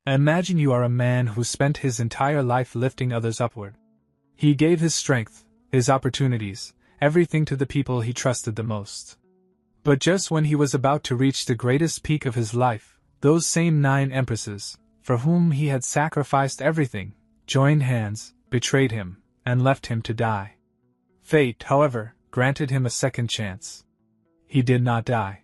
Imagine you are a man who spent his entire life lifting others upward. He gave his strength, his opportunities, everything to the people he trusted the most. But just when he was about to reach the greatest peak of his life, those same 9 empresses, for whom he had sacrificed everything, joined hands, betrayed him, and left him to die. Fate, however, granted him a second chance. He did not die.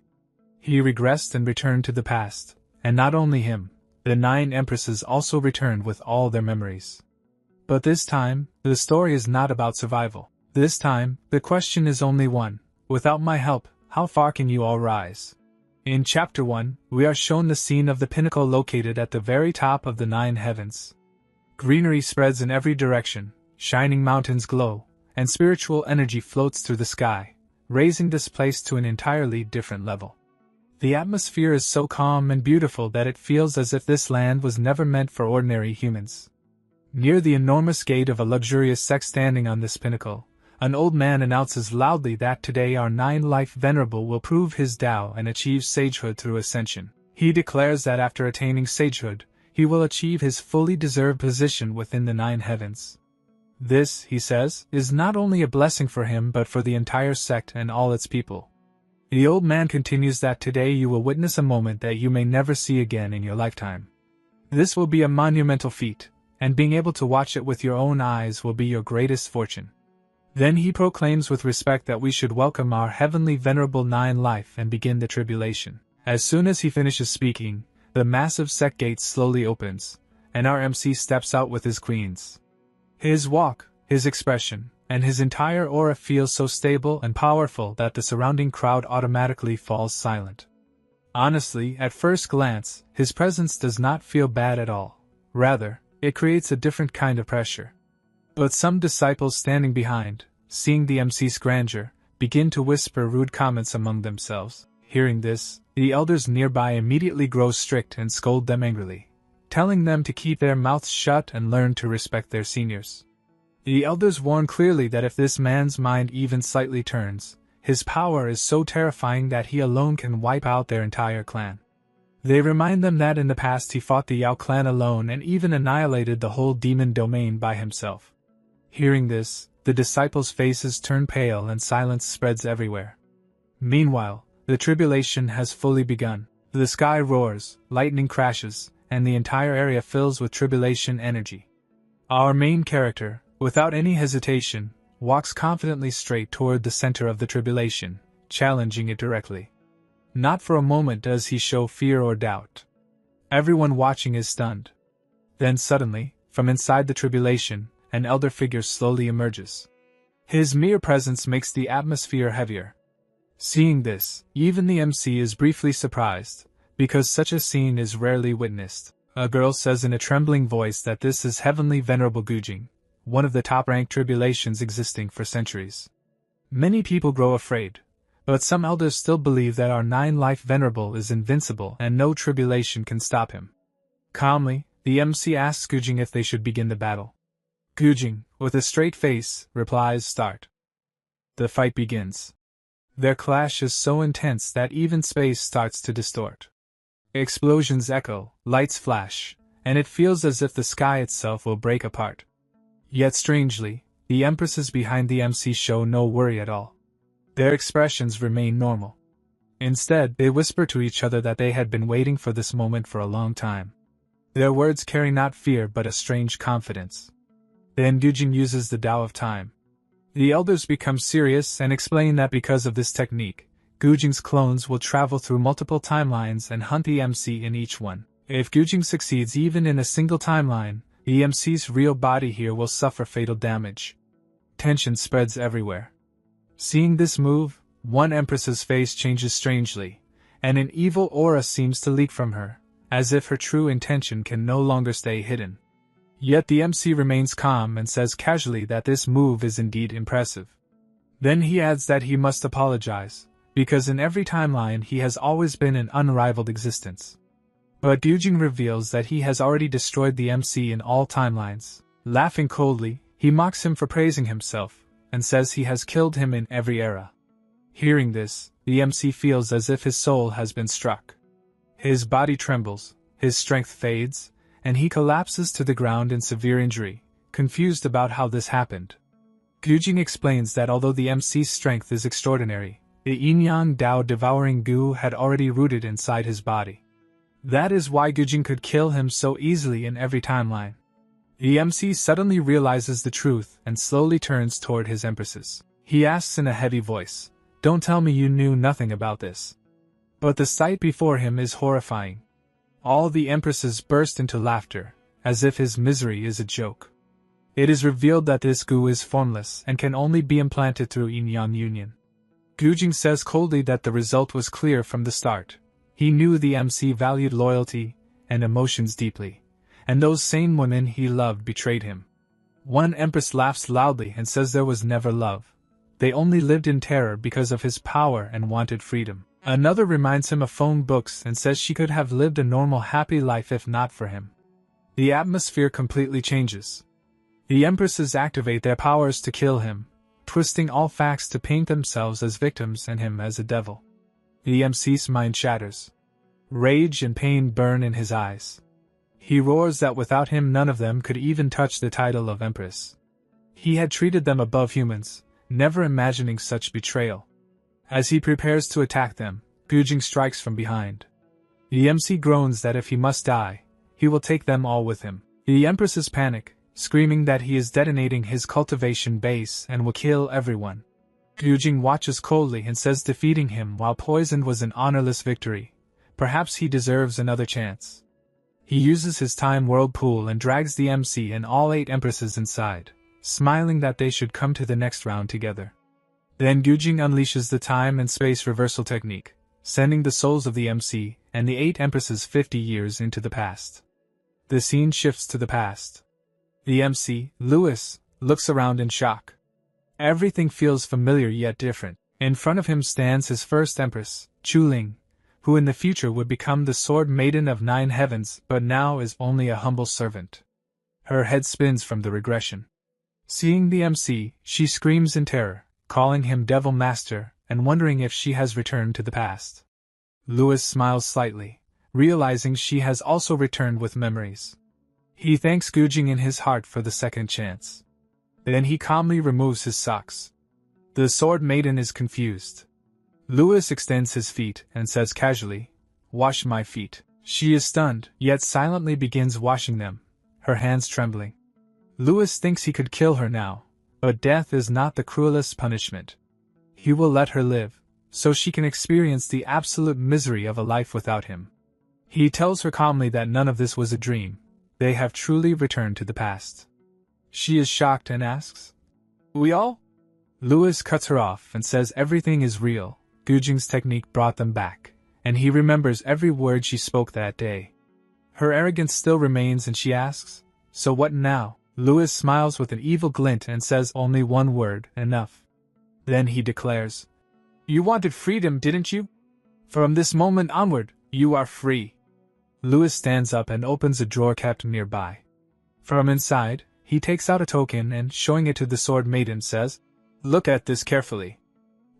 He regressed and returned to the past, and not only him, the 9 empresses also returned with all their memories. But this time, the story is not about survival. This time, the question is only one: without my help, how far can you all rise? In Chapter 1, we are shown the scene of the pinnacle located at the very top of the 9 heavens. Greenery spreads in every direction, shining mountains glow, and spiritual energy floats through the sky, raising this place to an entirely different level. The atmosphere is so calm and beautiful that it feels as if this land was never meant for ordinary humans. Near the enormous gate of a luxurious sect standing on this pinnacle, an old man announces loudly that today our 9-life venerable will prove his Tao and achieve sagehood through ascension. He declares that after attaining sagehood, he will achieve his fully deserved position within the 9 heavens. This, he says, is not only a blessing for him but for the entire sect and all its people. The old man continues that today you will witness a moment that you may never see again in your lifetime. This will be a monumental feat, and being able to watch it with your own eyes will be your greatest fortune. Then he proclaims with respect that we should welcome our heavenly venerable 9-life and begin the tribulation. As soon as he finishes speaking, the massive sect gate slowly opens, and our MC steps out with his queens. His walk, his expression, and his entire aura feels so stable and powerful that the surrounding crowd automatically falls silent. Honestly, at first glance, his presence does not feel bad at all. Rather, it creates a different kind of pressure. But some disciples standing behind, seeing the MC's grandeur, begin to whisper rude comments among themselves. Hearing this, the elders nearby immediately grow strict and scold them angrily, telling them to keep their mouths shut and learn to respect their seniors. The elders warn clearly that if this man's mind even slightly turns, his power is so terrifying that he alone can wipe out their entire clan. They remind them that in the past he fought the Yao clan alone and even annihilated the whole demon domain by himself. Hearing this, the disciples' faces turn pale and silence spreads everywhere. Meanwhile, the tribulation has fully begun. The sky roars, lightning crashes, and the entire area fills with tribulation energy. Our main character, without any hesitation, walks confidently straight toward the center of the tribulation, challenging it directly. Not for a moment does he show fear or doubt. Everyone watching is stunned. Then suddenly, from inside the tribulation, an elder figure slowly emerges. His mere presence makes the atmosphere heavier. Seeing this, even the MC is briefly surprised, because such a scene is rarely witnessed. A girl says in a trembling voice that this is Heavenly Venerable Gujing, one of the top-ranked tribulations existing for centuries. Many people grow afraid, but some elders still believe that our 9-life venerable is invincible and no tribulation can stop him. Calmly, the MC asks Gujing if they should begin the battle. Gujing, with a straight face, replies, "Start." The fight begins. Their clash is so intense that even space starts to distort. Explosions echo, lights flash, and it feels as if the sky itself will break apart. Yet strangely, the empresses behind the MC show no worry at all. Their expressions remain normal. Instead, they whisper to each other that they had been waiting for this moment for a long time. Their words carry not fear but a strange confidence. Then Gujing uses the Tao of Time. The elders become serious and explain that because of this technique, Gujing's clones will travel through multiple timelines and hunt the MC in each one. If Gujing succeeds even in a single timeline, the MC's real body here will suffer fatal damage. Tension spreads everywhere. Seeing this move, one empress's face changes strangely, and an evil aura seems to leak from her, as if her true intention can no longer stay hidden. Yet the MC remains calm and says casually that this move is indeed impressive. Then he adds that he must apologize, because in every timeline he has always been an unrivaled existence. But Gujing reveals that he has already destroyed the MC in all timelines. Laughing coldly, he mocks him for praising himself, and says he has killed him in every era. Hearing this, the MC feels as if his soul has been struck. His body trembles, his strength fades, and he collapses to the ground in severe injury, confused about how this happened. Gujing explains that although the MC's strength is extraordinary, the yin-yang Dao devouring goo had already rooted inside his body. That is why Gujing could kill him so easily in every timeline. The MC suddenly realizes the truth and slowly turns toward his empresses. He asks in a heavy voice, "Don't tell me you knew nothing about this." But the sight before him is horrifying. All the empresses burst into laughter, as if his misery is a joke. It is revealed that this goo is formless and can only be implanted through yin-yang union. Gujing says coldly that the result was clear from the start. He knew the MC valued loyalty and emotions deeply, and those same women he loved betrayed him. One empress laughs loudly and says there was never love. They only lived in terror because of his power and wanted freedom. Another reminds him of phone books and says she could have lived a normal happy life if not for him. The atmosphere completely changes. The empresses activate their powers to kill him, twisting all facts to paint themselves as victims and him as a devil. The MC's mind shatters. Rage and pain burn in his eyes. He roars that without him none of them could even touch the title of Empress. He had treated them above humans, never imagining such betrayal. As he prepares to attack them, Gujing strikes from behind. The MC groans that if he must die, he will take them all with him. The empresses panic, screaming that he is detonating his cultivation base and will kill everyone. Gujing watches coldly and says defeating him while poisoned was an honorless victory. Perhaps he deserves another chance. He uses his time whirlpool and drags the MC and all 8 empresses inside, smiling that they should come to the next round together. Then Gujing unleashes the time and space reversal technique, sending the souls of the MC and the 8 empresses 50 years into the past. The scene shifts to the past. The MC, Louis, looks around in shock. Everything feels familiar yet different. In front of him stands his first empress, Chuling, who in the future would become the sword maiden of 9 heavens but now is only a humble servant. Her head spins from the regression. Seeing the MC, she screams in terror, calling him Devil Master and wondering if she has returned to the past. Louis smiles slightly, realizing she has also returned with memories. He thanks Gujing in his heart for the second chance. Then he calmly removes his socks. The sword maiden is confused. Louis extends his feet and says casually, "Wash my feet." She is stunned, yet silently begins washing them, her hands trembling. Louis thinks he could kill her now, but death is not the cruelest punishment. He will let her live, so she can experience the absolute misery of a life without him. He tells her calmly that none of this was a dream. They have truly returned to the past. She is shocked and asks, "We all?" Louis cuts her off and says everything is real. Gujing's technique brought them back, and he remembers every word she spoke that day. Her arrogance still remains and she asks, "So what now?" Louis smiles with an evil glint and says only one word, "Enough." Then he declares, "You wanted freedom, didn't you? From this moment onward, you are free." Louis stands up and opens a drawer kept nearby. From inside, he takes out a token and, showing it to the sword maiden, says, "Look at this carefully."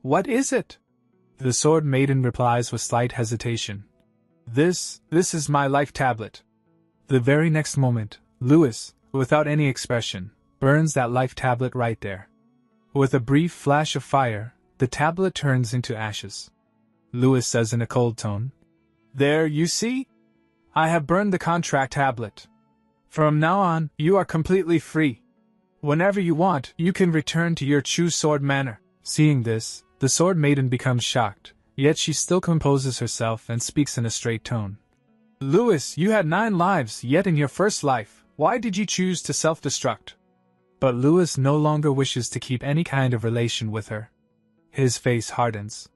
"What is it?" The sword maiden replies with slight hesitation. This is my life tablet." The very next moment, Louis, without any expression, burns that life tablet right there. With a brief flash of fire, the tablet turns into ashes. Louis says in a cold tone, "There, you see? I have burned the contract tablet. From now on, you are completely free. Whenever you want, you can return to your true sword manner." Seeing this, the sword maiden becomes shocked, yet she still composes herself and speaks in a straight tone. "Louis, you had 9 lives, yet in your first life, why did you choose to self-destruct?" But Louis no longer wishes to keep any kind of relation with her. His face hardens.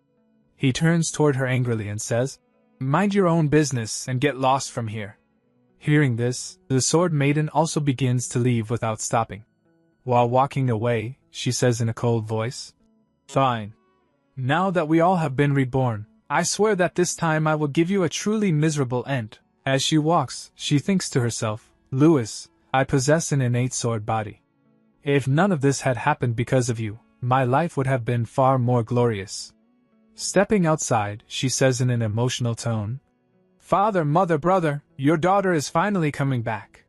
He turns toward her angrily and says, "Mind your own business and get lost from here." Hearing this, the sword maiden also begins to leave without stopping. While walking away, she says in a cold voice, "Fine. Now that we all have been reborn, I swear that this time I will give you a truly miserable end." As she walks, she thinks to herself, "Louis, I possess an innate sword body. If none of this had happened because of you, my life would have been far more glorious." Stepping outside, she says in an emotional tone, Father, mother, brother, your daughter is finally coming back.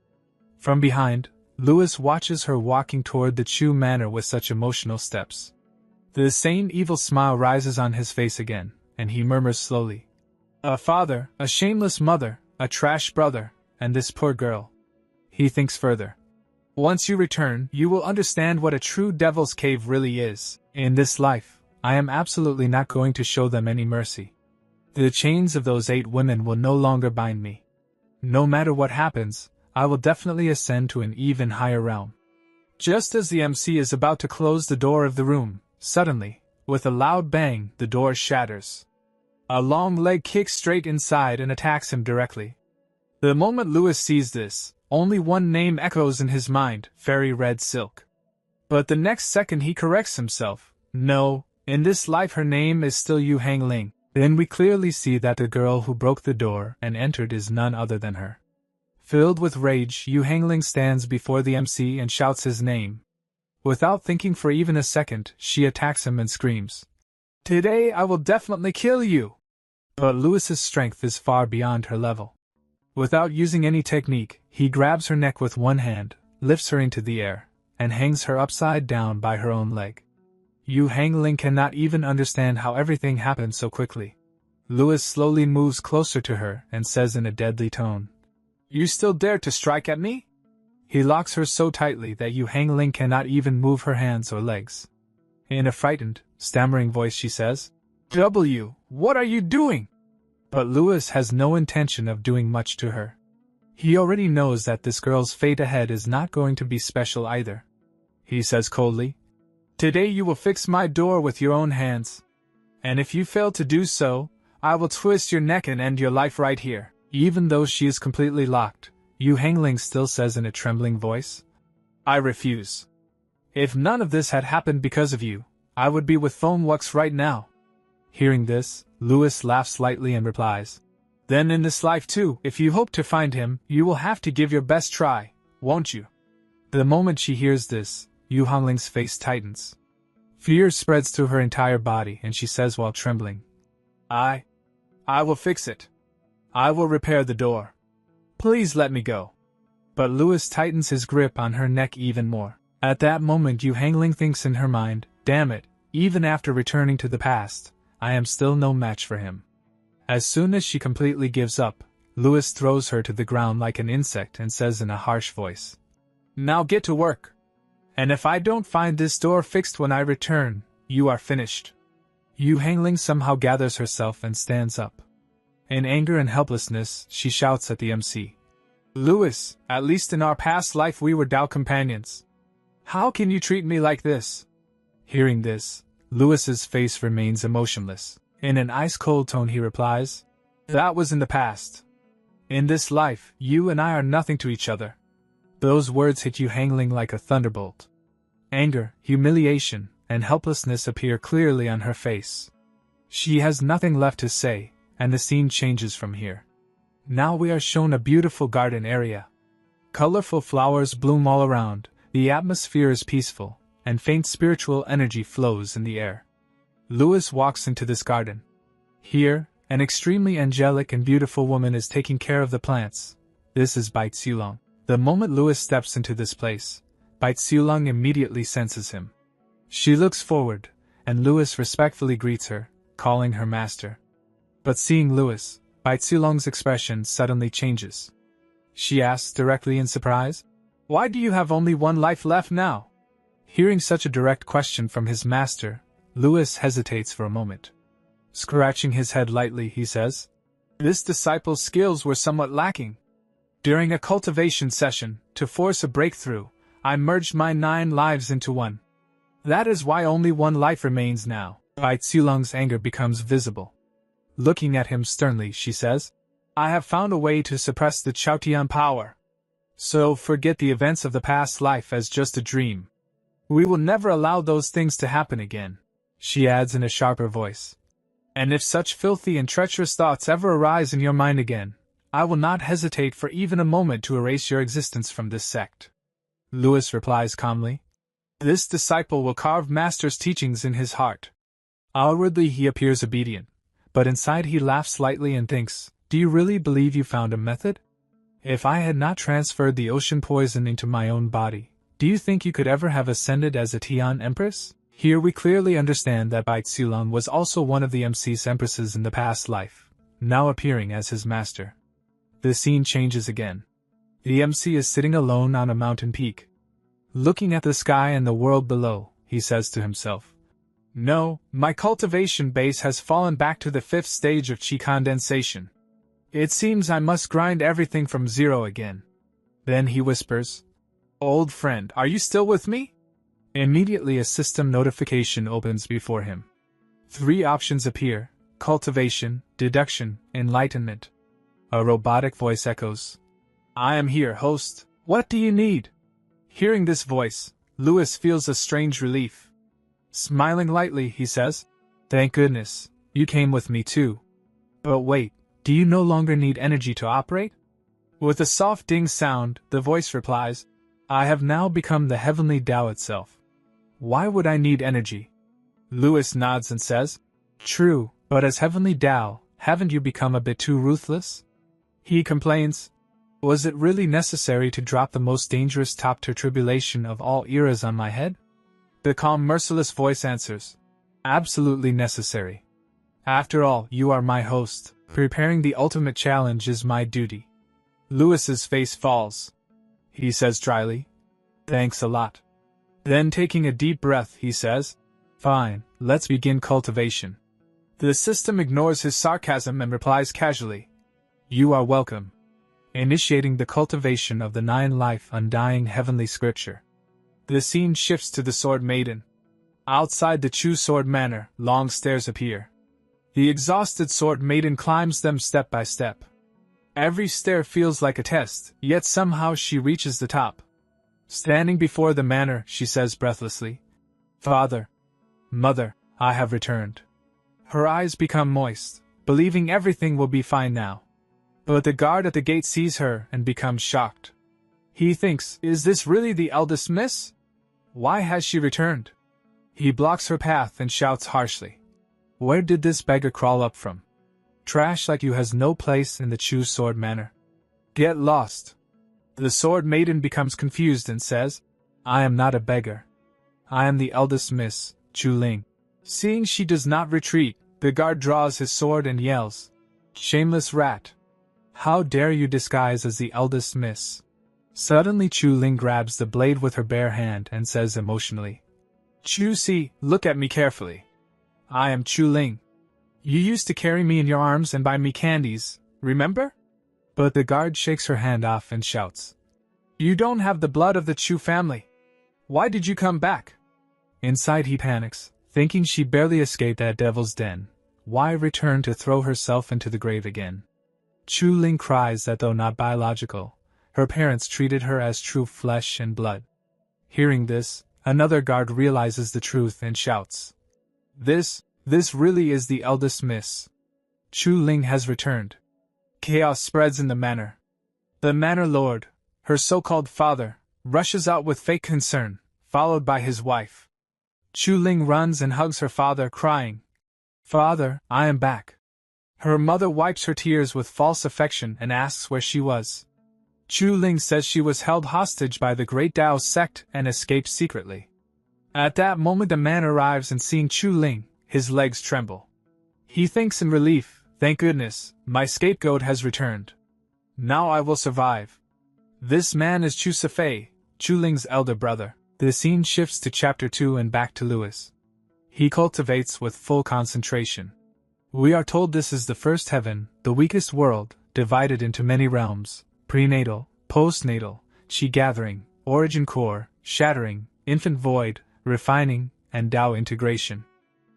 From behind, Louis watches her walking toward the Chu manor with such emotional steps. The same evil smile rises on his face again, and he murmurs slowly. A father, a shameless mother, a trash brother, and this poor girl. He thinks further. Once you return, you will understand what a true devil's cave really is. In this life, I am absolutely not going to show them any mercy. The chains of those 8 women will no longer bind me. No matter what happens, I will definitely ascend to an even higher realm. Just as the MC is about to close the door of the room, suddenly, with a loud bang, the door shatters. A long leg kicks straight inside and attacks him directly. The moment Louis sees this, only one name echoes in his mind, Fairy Red Silk. But the next second he corrects himself. No, in this life her name is still Yu Hangling. Then we clearly see that the girl who broke the door and entered is none other than her. Filled with rage, Yu Hangling stands before the MC and shouts his name. Without thinking for even a second, she attacks him and screams, "Today I will definitely kill you!" But Louis's strength is far beyond her level. Without using any technique, he grabs her neck with one hand, lifts her into the air, and hangs her upside down by her own leg. Yu Hangling cannot even understand how everything happened so quickly. Louis slowly moves closer to her and says in a deadly tone, "You still dare to strike at me?" He locks her so tightly that Yu Hangling cannot even move her hands or legs. In a frightened, stammering voice she says, "What are you doing?" But Louis has no intention of doing much to her. He already knows that this girl's fate ahead is not going to be special either. He says coldly, "Today you will fix my door with your own hands. And if you fail to do so, I will twist your neck and end your life right here." Even though she is completely locked, Yu Hangling still says in a trembling voice, "I refuse. If none of this had happened because of you, I would be with Foamwux right now." Hearing this, Louis laughs lightly and replies, "Then in this life too, if you hope to find him, you will have to give your best try, won't you?" The moment she hears this, Yu Hangling's face tightens. Fear spreads through her entire body and she says while trembling, I will fix it. I will repair the door. Please let me go." But Louis tightens his grip on her neck even more. At that moment Yu Hangling thinks in her mind, "Damn it, even after returning to the past, I am still no match for him." As soon as she completely gives up, Louis throws her to the ground like an insect and says in a harsh voice, "Now get to work. And if I don't find this door fixed when I return, you are finished." Yu Hangling somehow gathers herself and stands up. In anger and helplessness, she shouts at the MC, "Louis, at least in our past life we were Tao companions. How can you treat me like this?" Hearing this, Louis's face remains emotionless. In an ice-cold tone he replies, "That was in the past. In this life, you and I are nothing to each other." Those words hit Yu Hangling like a thunderbolt. Anger, humiliation, and helplessness appear clearly on her face. She has nothing left to say, and the scene changes from here. Now we are shown a beautiful garden area. Colorful flowers bloom all around, the atmosphere is peaceful, and faint spiritual energy flows in the air. Louis walks into this garden. Here, an extremely angelic and beautiful woman is taking care of the plants. This is Bai Xiulong. The moment Louis steps into this place, Bai Xiulong immediately senses him. She looks forward, and Louis respectfully greets her, calling her master. But seeing Louis, Bai Xiulong's expression suddenly changes. She asks directly in surprise, "Why do you have only one life left now?" Hearing such a direct question from his master, Louis hesitates for a moment. Scratching his head lightly, he says, "This disciple's skills were somewhat lacking. During a cultivation session, to force a breakthrough, I merged my 9 lives into one. That is why only one life remains now." Bai Xiulong's anger becomes visible. Looking at him sternly, she says, "I have found a way to suppress the Chaotian power. So forget the events of the past life as just a dream. We will never allow those things to happen again," she adds in a sharper voice. "And if such filthy and treacherous thoughts ever arise in your mind again, I will not hesitate for even a moment to erase your existence from this sect." Louis replies calmly, "This disciple will carve Master's teachings in his heart." Outwardly he appears obedient, but inside he laughs slightly and thinks, Do you really believe you found a method? If I had not transferred the ocean poison into my own body, do you think you could ever have ascended as a Tian Empress? Here we clearly understand that Bai Xilan was also one of the MC's empresses in the past life, now appearing as his master. The scene changes again. The MC is sitting alone on a mountain peak. Looking at the sky and the world below, he says to himself, "No, my cultivation base has fallen back to the 5th stage of chi condensation. It seems I must grind everything from zero again." Then he whispers, "Old friend, are you still with me?" Immediately a system notification opens before him. 3 options appear: cultivation, deduction, enlightenment. A robotic voice echoes, "I am here, host. What do you need?" Hearing this voice, Lewis feels a strange relief. Smiling lightly, he says, "Thank goodness, you came with me too. But wait, do you no longer need energy to operate?" With a soft ding sound, the voice replies, "I have now become the heavenly Tao itself. Why would I need energy?" Lewis nods and says, "True, but as heavenly Tao, haven't you become a bit too ruthless?" He complains, "Was it really necessary to drop the most dangerous top-tier tribulation of all eras on my head?" The calm, merciless voice answers, "Absolutely necessary. After all, you are my host. Preparing the ultimate challenge is my duty." Lewis's face falls. He says dryly, "Thanks a lot." Then taking a deep breath, he says, "Fine, let's begin cultivation." The system ignores his sarcasm and replies casually, "You are welcome." Initiating the cultivation of the 9-life undying heavenly scripture. The scene shifts to the Sword Maiden. Outside the Chu Sword Manor, long stairs appear. The exhausted Sword Maiden climbs them step by step. Every stair feels like a test, yet somehow she reaches the top. Standing before the manor, she says breathlessly, "Father, Mother, I have returned." Her eyes become moist, believing everything will be fine now. But the guard at the gate sees her and becomes shocked. He thinks, "Is this really the eldest miss? Why has she returned?" He blocks her path and shouts harshly, "Where did this beggar crawl up from? Trash like you has no place in the Chu Sword Manor. Get lost." The Sword Maiden becomes confused and says, "I am not a beggar. I am the eldest miss, Chu Ling." Seeing she does not retreat, the guard draws his sword and yells, "Shameless rat! How dare you disguise as the eldest miss?" Suddenly Chu Ling grabs the blade with her bare hand and says emotionally, "Chu Si, look at me carefully. I am Chu Ling. You used to carry me in your arms and buy me candies, remember?" But the guard shakes her hand off and shouts, "You don't have the blood of the Chu family. Why did you come back?" Inside he panics, thinking she barely escaped that devil's den. Why return to throw herself into the grave again? Chu Ling cries that though not biological, her parents treated her as true flesh and blood. Hearing this, another guard realizes the truth and shouts, This really is the eldest miss. Chu Ling has returned." Chaos spreads in the manor. The manor lord, her so-called father, rushes out with fake concern, followed by his wife. Chu Ling runs and hugs her father, crying, "Father, I am back." Her mother wipes her tears with false affection and asks where she was. Chu Ling says she was held hostage by the Great Tao sect and escaped secretly. At that moment the man arrives and seeing Chu Ling, his legs tremble. He thinks in relief, "Thank goodness, my scapegoat has returned. Now I will survive." This man is Chu Sifei, Chu Ling's elder brother. The scene shifts to Chapter 2 and back to Lewis. He cultivates with full concentration. We are told this is the first heaven, the weakest world, divided into many realms: prenatal, postnatal, chi gathering, origin core, shattering, infant void, refining, and Tao integration.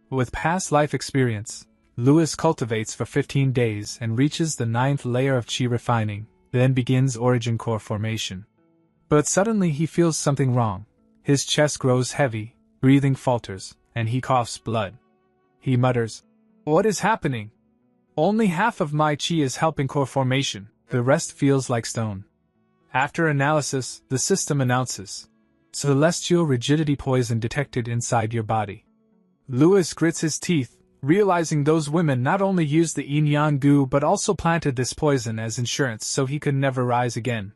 With past life experience, Lewis cultivates for 15 days and reaches the 9th layer of chi refining, then begins origin core formation. But suddenly he feels something wrong. His chest grows heavy, breathing falters, and he coughs blood. He mutters, "What is happening? Only half of my chi is helping core formation, the rest feels like stone." After analysis, the system announces, "Celestial rigidity poison detected inside your body." Lewis grits his teeth, realizing those women not only used the Inyan goo but also planted this poison as insurance so he could never rise again.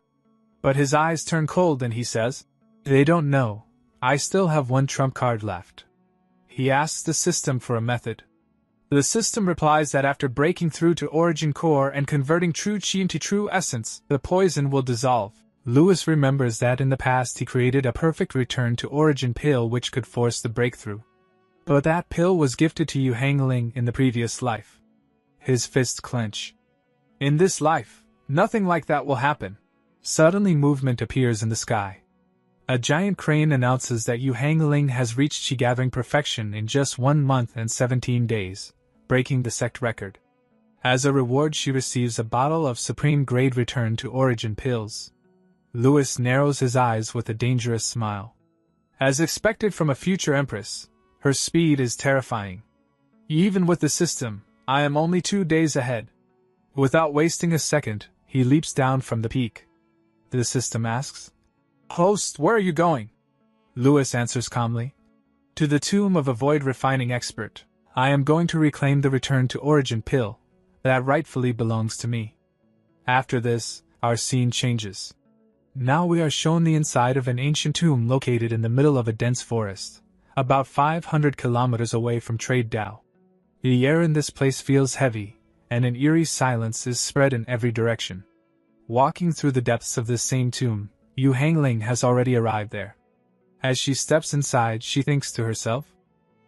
But his eyes turn cold and he says, "They don't know. I still have one trump card left." He asks the system for a method. The system replies that after breaking through to origin core and converting true chi into true essence, the poison will dissolve. Lewis remembers that in the past he created a perfect return to origin pill which could force the breakthrough. But that pill was gifted to Yahello in the previous life. His fists clench. In this life, nothing like that will happen. Suddenly movement appears in the sky. A giant crane announces that Yahello has reached chi gathering perfection in just 1 month and 17 days, breaking the sect record. As a reward she receives a bottle of supreme grade return to origin pills. Lewis narrows his eyes with a dangerous smile. As expected from a future empress, her speed is terrifying. Even with the system, I am only 2 days ahead. Without wasting a second, he leaps down from the peak. The system asks, "Host, where are you going?" Lewis answers calmly, "To the tomb of a void refining expert. I am going to reclaim the return to origin pill that rightfully belongs to me." After this, our scene changes. Now we are shown the inside of an ancient tomb located in the middle of a dense forest, about 500 kilometers away from Trade Dao. The air in this place feels heavy, and an eerie silence is spread in every direction. Walking through the depths of this same tomb, Yahello has already arrived there. As she steps inside, she thinks to herself,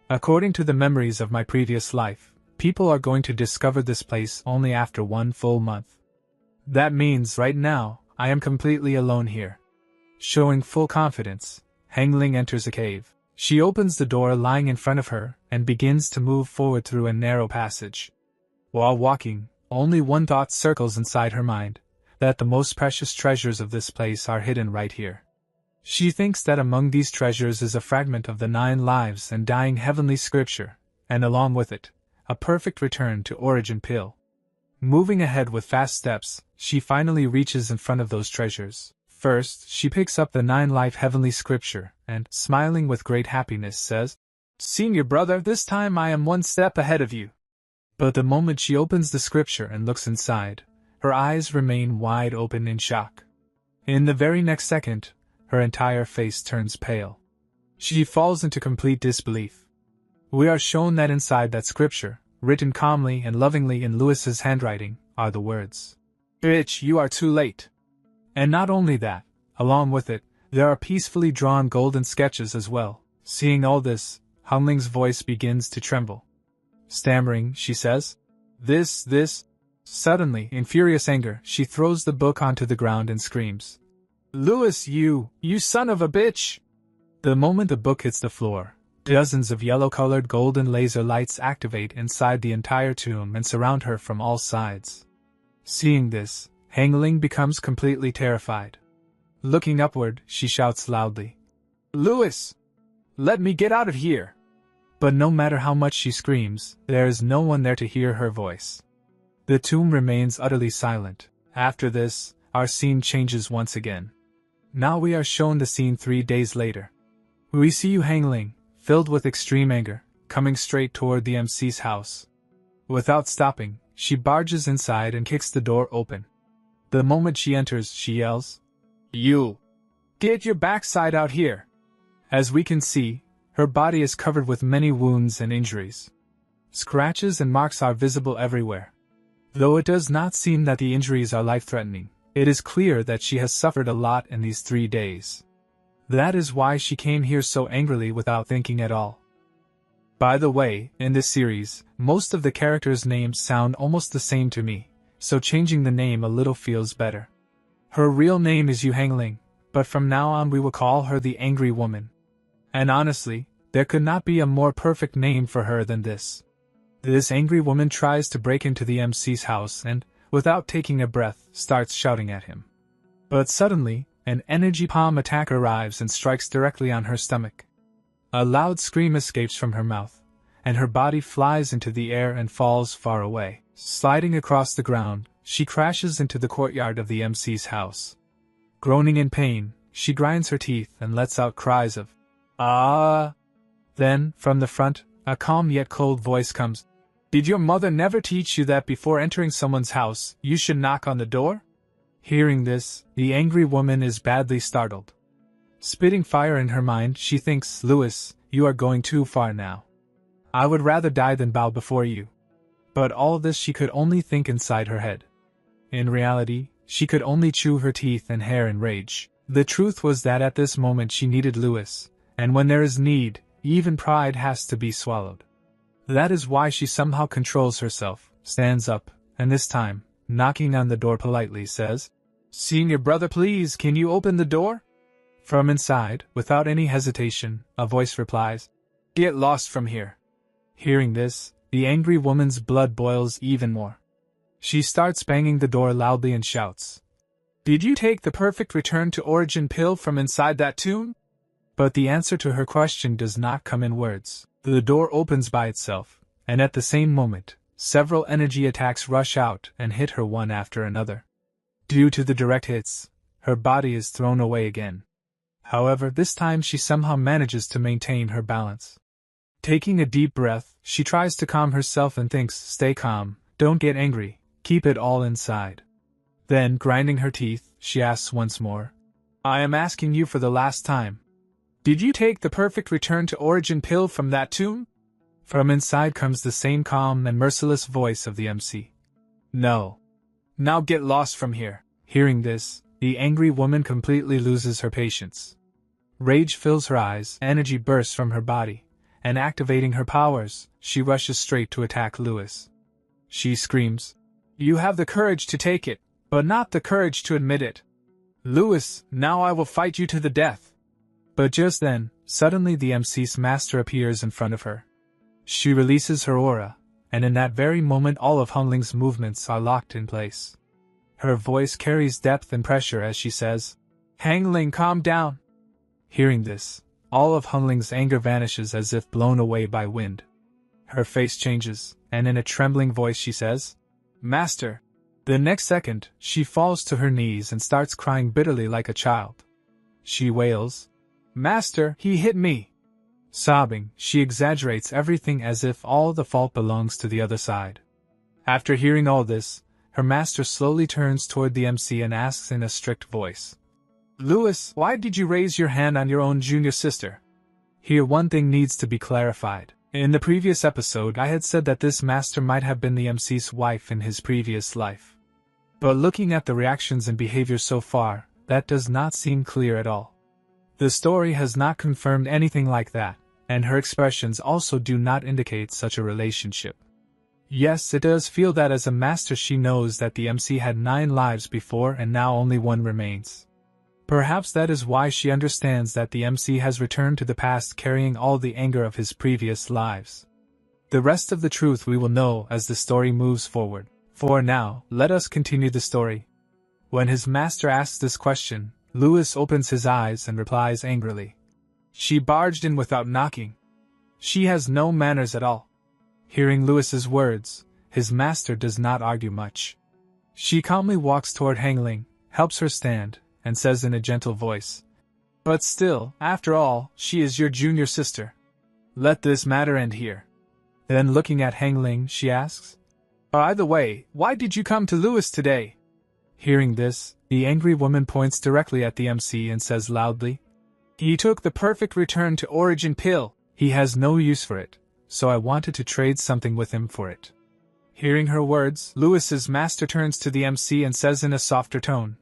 "According to the memories of my previous life, people are going to discover this place only after 1 full month. That means right now, I am completely alone here." Showing full confidence, Yahello enters a cave. She opens the door lying in front of her and begins to move forward through a narrow passage. While walking, only one thought circles inside her mind, that the most precious treasures of this place are hidden right here. She thinks that among these treasures is a fragment of the 9 lives and dying heavenly scripture, and along with it, a perfect return to origin pill. Moving ahead with fast steps, she finally reaches in front of those treasures. First, she picks up the 9-life heavenly scripture and, smiling with great happiness, says, "Senior brother, this time I am 1 step ahead of you." But the moment she opens the scripture and looks inside, her eyes remain wide open in shock. In the very next second, her entire face turns pale. She falls into complete disbelief. We are shown that inside that scripture, written calmly and lovingly in Lewis's handwriting, are the words, "Bitch, you are too late." And not only that, along with it, there are peacefully drawn golden sketches as well. Seeing all this, Yahello's voice begins to tremble. Stammering, she says, This. Suddenly, in furious anger, she throws the book onto the ground and screams, "Lewis, you son of a bitch!" The moment the book hits the floor, dozens of yellow-colored golden laser lights activate inside the entire tomb and surround her from all sides. Seeing this, Yahello becomes completely terrified. Looking upward, she shouts loudly, "Lewis! Let me get out of here!" But no matter how much she screams, there is no one there to hear her voice. The tomb remains utterly silent. After this, our scene changes once again. Now we are shown the scene 3 days later. We see Yahello, filled with extreme anger, coming straight toward the MC's house. Without stopping, she barges inside and kicks the door open. The moment she enters, she yells, "You! Get your backside out here!" As we can see, her body is covered with many wounds and injuries. Scratches and marks are visible everywhere. Though it does not seem that the injuries are life-threatening, it is clear that she has suffered a lot in these 3 days. That is why she came here so angrily without thinking at all. By the way, in this series, most of the characters' names sound almost the same to me, so changing the name a little feels better. Her real name is Yahello, but from now on we will call her the Angry Woman. And honestly, there could not be a more perfect name for her than this. This angry woman tries to break into the MC's house and, without taking a breath, starts shouting at him. But suddenly, an energy palm attack arrives and strikes directly on her stomach. A loud scream escapes from her mouth, and her body flies into the air and falls far away. Sliding across the ground, she crashes into the courtyard of the MC's house. Groaning in pain, she grinds her teeth and lets out cries of, "Ah!" Then, from the front, A calm yet cold voice comes. Did your mother never teach you that before entering someone's house, you should knock on the door? Hearing this, the angry woman is badly startled. Spitting fire in her mind, she thinks, Louis, you are going too far now. I would rather die than bow before you. But all this she could only think inside her head. In reality, she could only chew her teeth and hair in rage. The truth was that at this moment she needed Louis, and when there is need, even pride has to be swallowed. That is why she somehow controls herself, stands up, and this time, knocking on the door politely, says, Senior brother, please, can you open the door? From inside, without any hesitation, a voice replies, Get lost from here. Hearing this, the angry woman's blood boils even more. She starts banging the door loudly and shouts, Did you take the perfect return to origin pill from inside that tune? But the answer to her question does not come in words. The door opens by itself, and at the same moment, several energy attacks rush out and hit her one after another. Due to the direct hits, her body is thrown away again. However, this time she somehow manages to maintain her balance. Taking a deep breath, she tries to calm herself and thinks, Stay calm, don't get angry, keep it all inside. Then, grinding her teeth, she asks once more, I am asking you for the last time. Did you take the perfect return to origin pill from that tune? From inside comes the same calm and merciless voice of the MC. No. Now get lost from here. Hearing this, the angry woman completely loses her patience. Rage fills her eyes, energy bursts from her body, and activating her powers, she rushes straight to attack Louis. She screams, You have the courage to take it, but not the courage to admit it. Louis, now I will fight you to the death. But just then, suddenly the MC's master appears in front of her. She releases her aura, and in that very moment all of Hunling's movements are locked in place. Her voice carries depth and pressure as she says, Hangling, calm down. Hearing this, all of Hunling's anger vanishes as if blown away by wind. Her face changes, and in a trembling voice she says, Master. The next second, she falls to her knees and starts crying bitterly like a child. She wails, Master, he hit me. Sobbing, she exaggerates everything as if all the fault belongs to the other side. After hearing all this, her master slowly turns toward the MC and asks in a strict voice, Louis, why did you raise your hand on your own junior sister? Here one thing needs to be clarified. In the previous episode I had said that this master might have been the MC's wife in his previous life. But looking at the reactions and behavior so far, that does not seem clear at all. The story has not confirmed anything like that, and her expressions also do not indicate such a relationship. Yes, it does feel that as a master she knows that the MC had 9 lives before and now only 1 remains. Perhaps that is why she understands that the MC has returned to the past carrying all the anger of his previous lives. The rest of the truth we will know as the story moves forward. For now, let us continue the story. When his master asks this question, Louis opens his eyes and replies angrily, She barged in without knocking. She has no manners at all. Hearing Louis's words, his master does not argue much. She calmly walks toward Hangling, helps her stand, and says in a gentle voice, But still, after all, she is your junior sister. Let this matter end here. Then looking at Hangling, she asks, By the way, why did you come to Louis today? Hearing this, the angry woman points directly at the MC and says loudly, He took the perfect return to origin pill. He has no use for it, so I wanted to trade something with him for it. Hearing her words, Louis's master turns to the MC and says in a softer tone,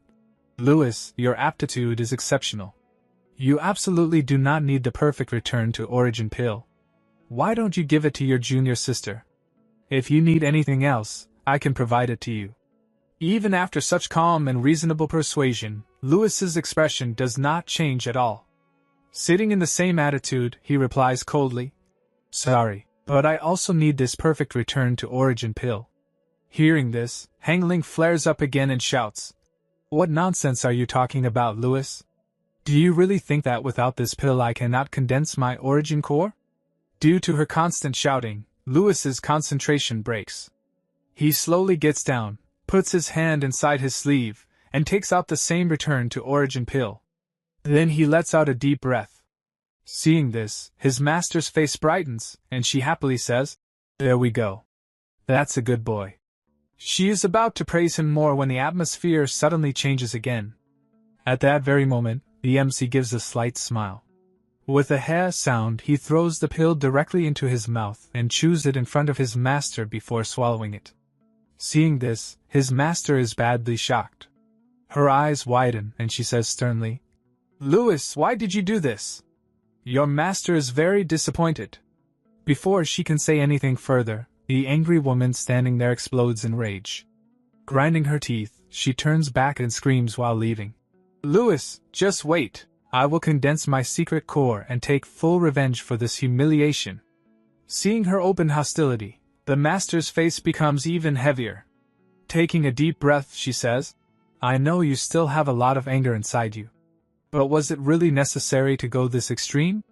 Louis, your aptitude is exceptional. You absolutely do not need the perfect return to origin pill. Why don't you give it to your junior sister? If you need anything else, I can provide it to you. Even after such calm and reasonable persuasion, Louis's expression does not change at all. Sitting in the same attitude, he replies coldly, Sorry, but I also need this perfect return to origin pill. Hearing this, Hangling flares up again and shouts, What nonsense are you talking about, Louis? Do you really think that without this pill I cannot condense my origin core? Due to her constant shouting, Louis's concentration breaks. He slowly gets down, puts his hand inside his sleeve, and takes out the same return to origin pill. Then he lets out a deep breath. Seeing this, his master's face brightens, and she happily says, "There we go. That's a good boy." She is about to praise him more when the atmosphere suddenly changes again. At that very moment, the MC gives a slight smile. With a "heh" sound, he throws the pill directly into his mouth and chews it in front of his master before swallowing it. Seeing this, his master is badly shocked. Her eyes widen and she says sternly, "Louis, why did you do this?" Your master is very disappointed. Before she can say anything further, the angry woman standing there explodes in rage. Grinding her teeth, she turns back and screams while leaving. "Louis, just wait. I will condense my secret core and take full revenge for this humiliation." Seeing her open hostility, the master's face becomes even heavier. Taking a deep breath, she says, "I know you still have a lot of anger inside you. But was it really necessary to go this extreme?"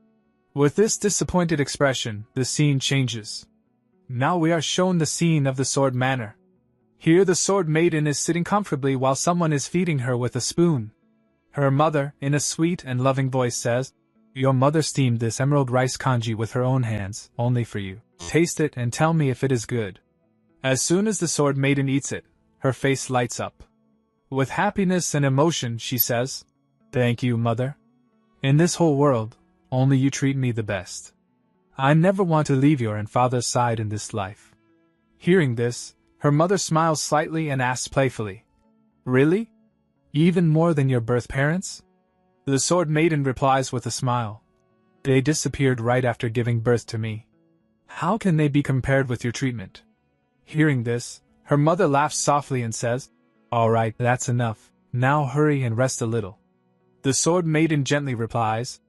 With this disappointed expression, the scene changes. Now we are shown the scene of the Sword Manor. Here the Sword Maiden is sitting comfortably while someone is feeding her with a spoon. Her mother, in a sweet and loving voice, says, "Your mother steamed this emerald rice congee with her own hands, only for you. Taste it and tell me if it is good." As soon as the Sword Maiden eats it, her face lights up. With happiness and emotion, she says, "Thank you, mother. In this whole world, only you treat me the best. I never want to leave your and father's side in this life." Hearing this, her mother smiles slightly and asks playfully, "Really? Even more than your birth parents?" The Sword Maiden replies with a smile, "They disappeared right after giving birth to me. How can they be compared with your treatment?" Hearing this, her mother laughs softly and says, "All right, that's enough. Now hurry and rest a little." The Sword Maiden gently replies,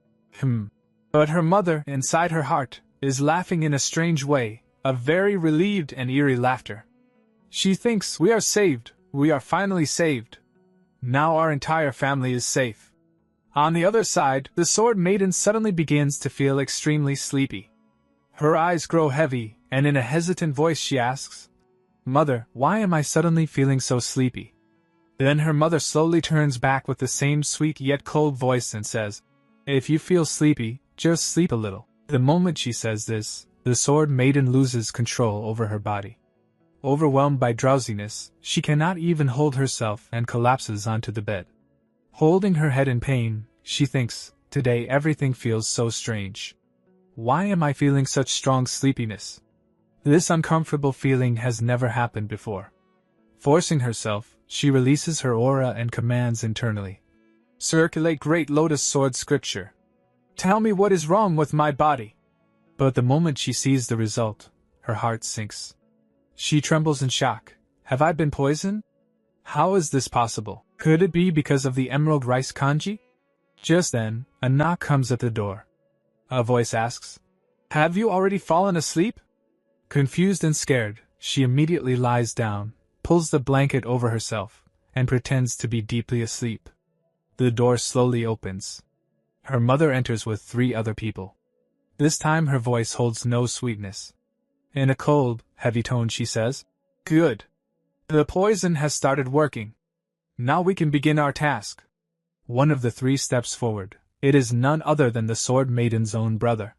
But her mother, inside her heart, is laughing in a strange way, a very relieved and eerie laughter. She thinks, "We are saved, we are finally saved. Now our entire family is safe." On the other side, the Sword Maiden suddenly begins to feel extremely sleepy. Her eyes grow heavy, and in a hesitant voice she asks, "Mother, why am I suddenly feeling so sleepy?" Then her mother slowly turns back with the same sweet yet cold voice and says, "If you feel sleepy, just sleep a little." The moment she says this, the Sword Maiden loses control over her body. Overwhelmed by drowsiness, she cannot even hold herself and collapses onto the bed. Holding her head in pain, she thinks, "Today everything feels so strange. Why am I feeling such strong sleepiness? This uncomfortable feeling has never happened before." Forcing herself, she releases her aura and commands internally, "Circulate Great Lotus Sword Scripture. Tell me what is wrong with my body." But the moment she sees the result, her heart sinks. She trembles in shock. "Have I been poisoned? How is this possible? Could it be because of the emerald rice congee?" Just then, a knock comes at the door. A voice asks, "Have you already fallen asleep?" Confused and scared, she immediately lies down, pulls the blanket over herself, and pretends to be deeply asleep. The door slowly opens. Her mother enters with 3 other people. This time her voice holds no sweetness. In a cold, heavy tone she says, "Good. The poison has started working. Now we can begin our task." One of the 3 steps forward. It is none other than the Sword Maiden's own brother.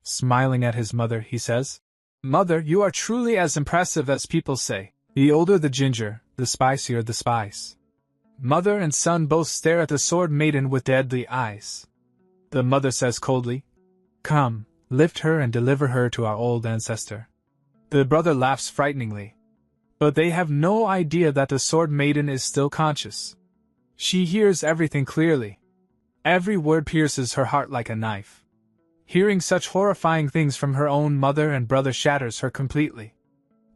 Smiling at his mother, he says, "Mother, you are truly as impressive as people say. The older the ginger, the spicier the spice." Mother and son both stare at the Sword Maiden with deadly eyes. The mother says coldly, "Come, lift her and deliver her to our old ancestor." The brother laughs frighteningly. But they have no idea that the Sword Maiden is still conscious. She hears everything clearly. Every word pierces her heart like a knife. Hearing such horrifying things from her own mother and brother shatters her completely.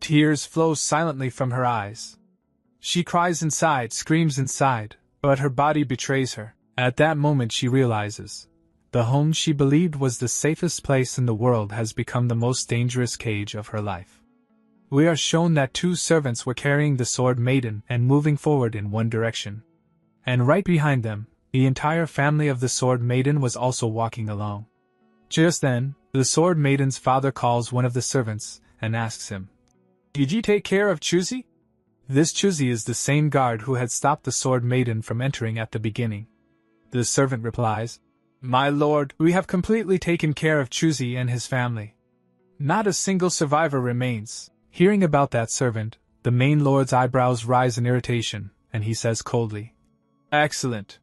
Tears flow silently from her eyes. She cries inside, screams inside, but her body betrays her. At that moment she realizes, the home she believed was the safest place in the world has become the most dangerous cage of her life. We are shown that 2 servants were carrying the Sword Maiden and moving forward in one direction. And right behind them, the entire family of the Sword Maiden was also walking along. Just then, the Sword Maiden's father calls one of the servants and asks him, "Did you take care of Chuzi?" This Chuzi is the same guard who had stopped the Sword Maiden from entering at the beginning. The servant replies, My lord, we have completely taken care of Chuzi and his family. Not a single survivor remains. Hearing about that servant, the main lord's eyebrows rise in irritation, and he says coldly, Excellent.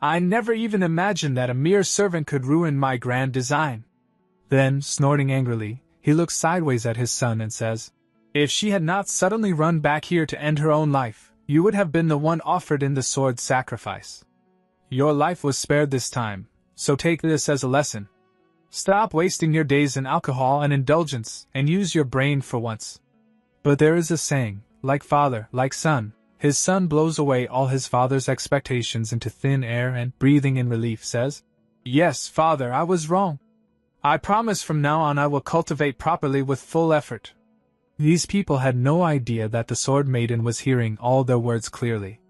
I never even imagined that a mere servant could ruin my grand design. Then, snorting angrily, he looks sideways at his son and says, If she had not suddenly run back here to end her own life, you would have been the one offered in the sword's sacrifice. Your life was spared this time, so take this as a lesson. Stop wasting your days in alcohol and indulgence, and use your brain for once. But there is a saying, like father, like son. His son blows away all his father's expectations into thin air and, breathing in relief, says, Yes, father, I was wrong. I promise from now on I will cultivate properly with full effort. These people had no idea that the Sword Maiden was hearing all their words clearly.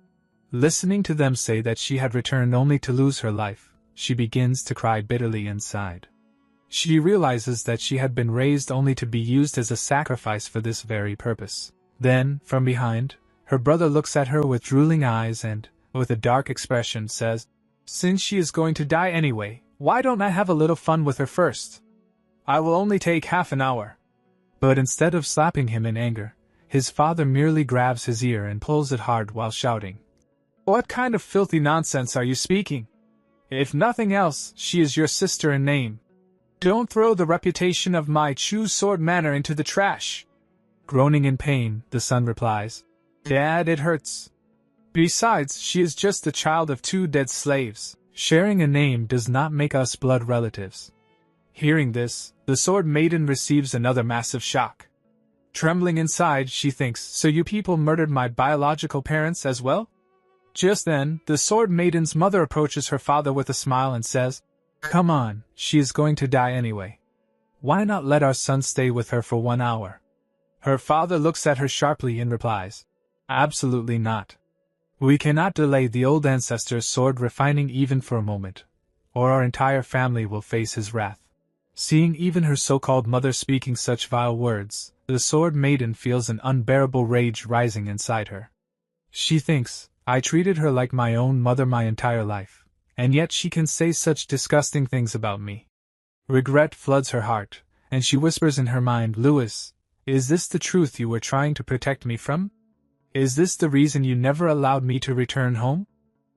Listening to them say that she had returned only to lose her life, she begins to cry bitterly inside. She realizes that she had been raised only to be used as a sacrifice for this very purpose. Then, from behind, her brother looks at her with drooling eyes and, with a dark expression, says, Since she is going to die anyway, why don't I have a little fun with her first? I will only take half an hour. But instead of slapping him in anger, his father merely grabs his ear and pulls it hard while shouting, What kind of filthy nonsense are you speaking? If nothing else, she is your sister in name. Don't throw the reputation of my Chu Sword Manor into the trash. Groaning in pain, the son replies, Dad, it hurts. Besides, she is just the child of 2 dead slaves. Sharing a name does not make us blood relatives. Hearing this, the Sword Maiden receives another massive shock. Trembling inside, she thinks, So you people murdered my biological parents as well? Just then, the Sword Maiden's mother approaches her father with a smile and says, Come on, she is going to die anyway. Why not let our son stay with her for 1 hour? Her father looks at her sharply and replies, Absolutely not. We cannot delay the old ancestor's sword refining even for a moment, or our entire family will face his wrath. Seeing even her so-called mother speaking such vile words, the Sword Maiden feels an unbearable rage rising inside her. She thinks, I treated her like my own mother my entire life, and yet she can say such disgusting things about me. Regret floods her heart, and she whispers in her mind, Louis, is this the truth you were trying to protect me from? Is this the reason you never allowed me to return home?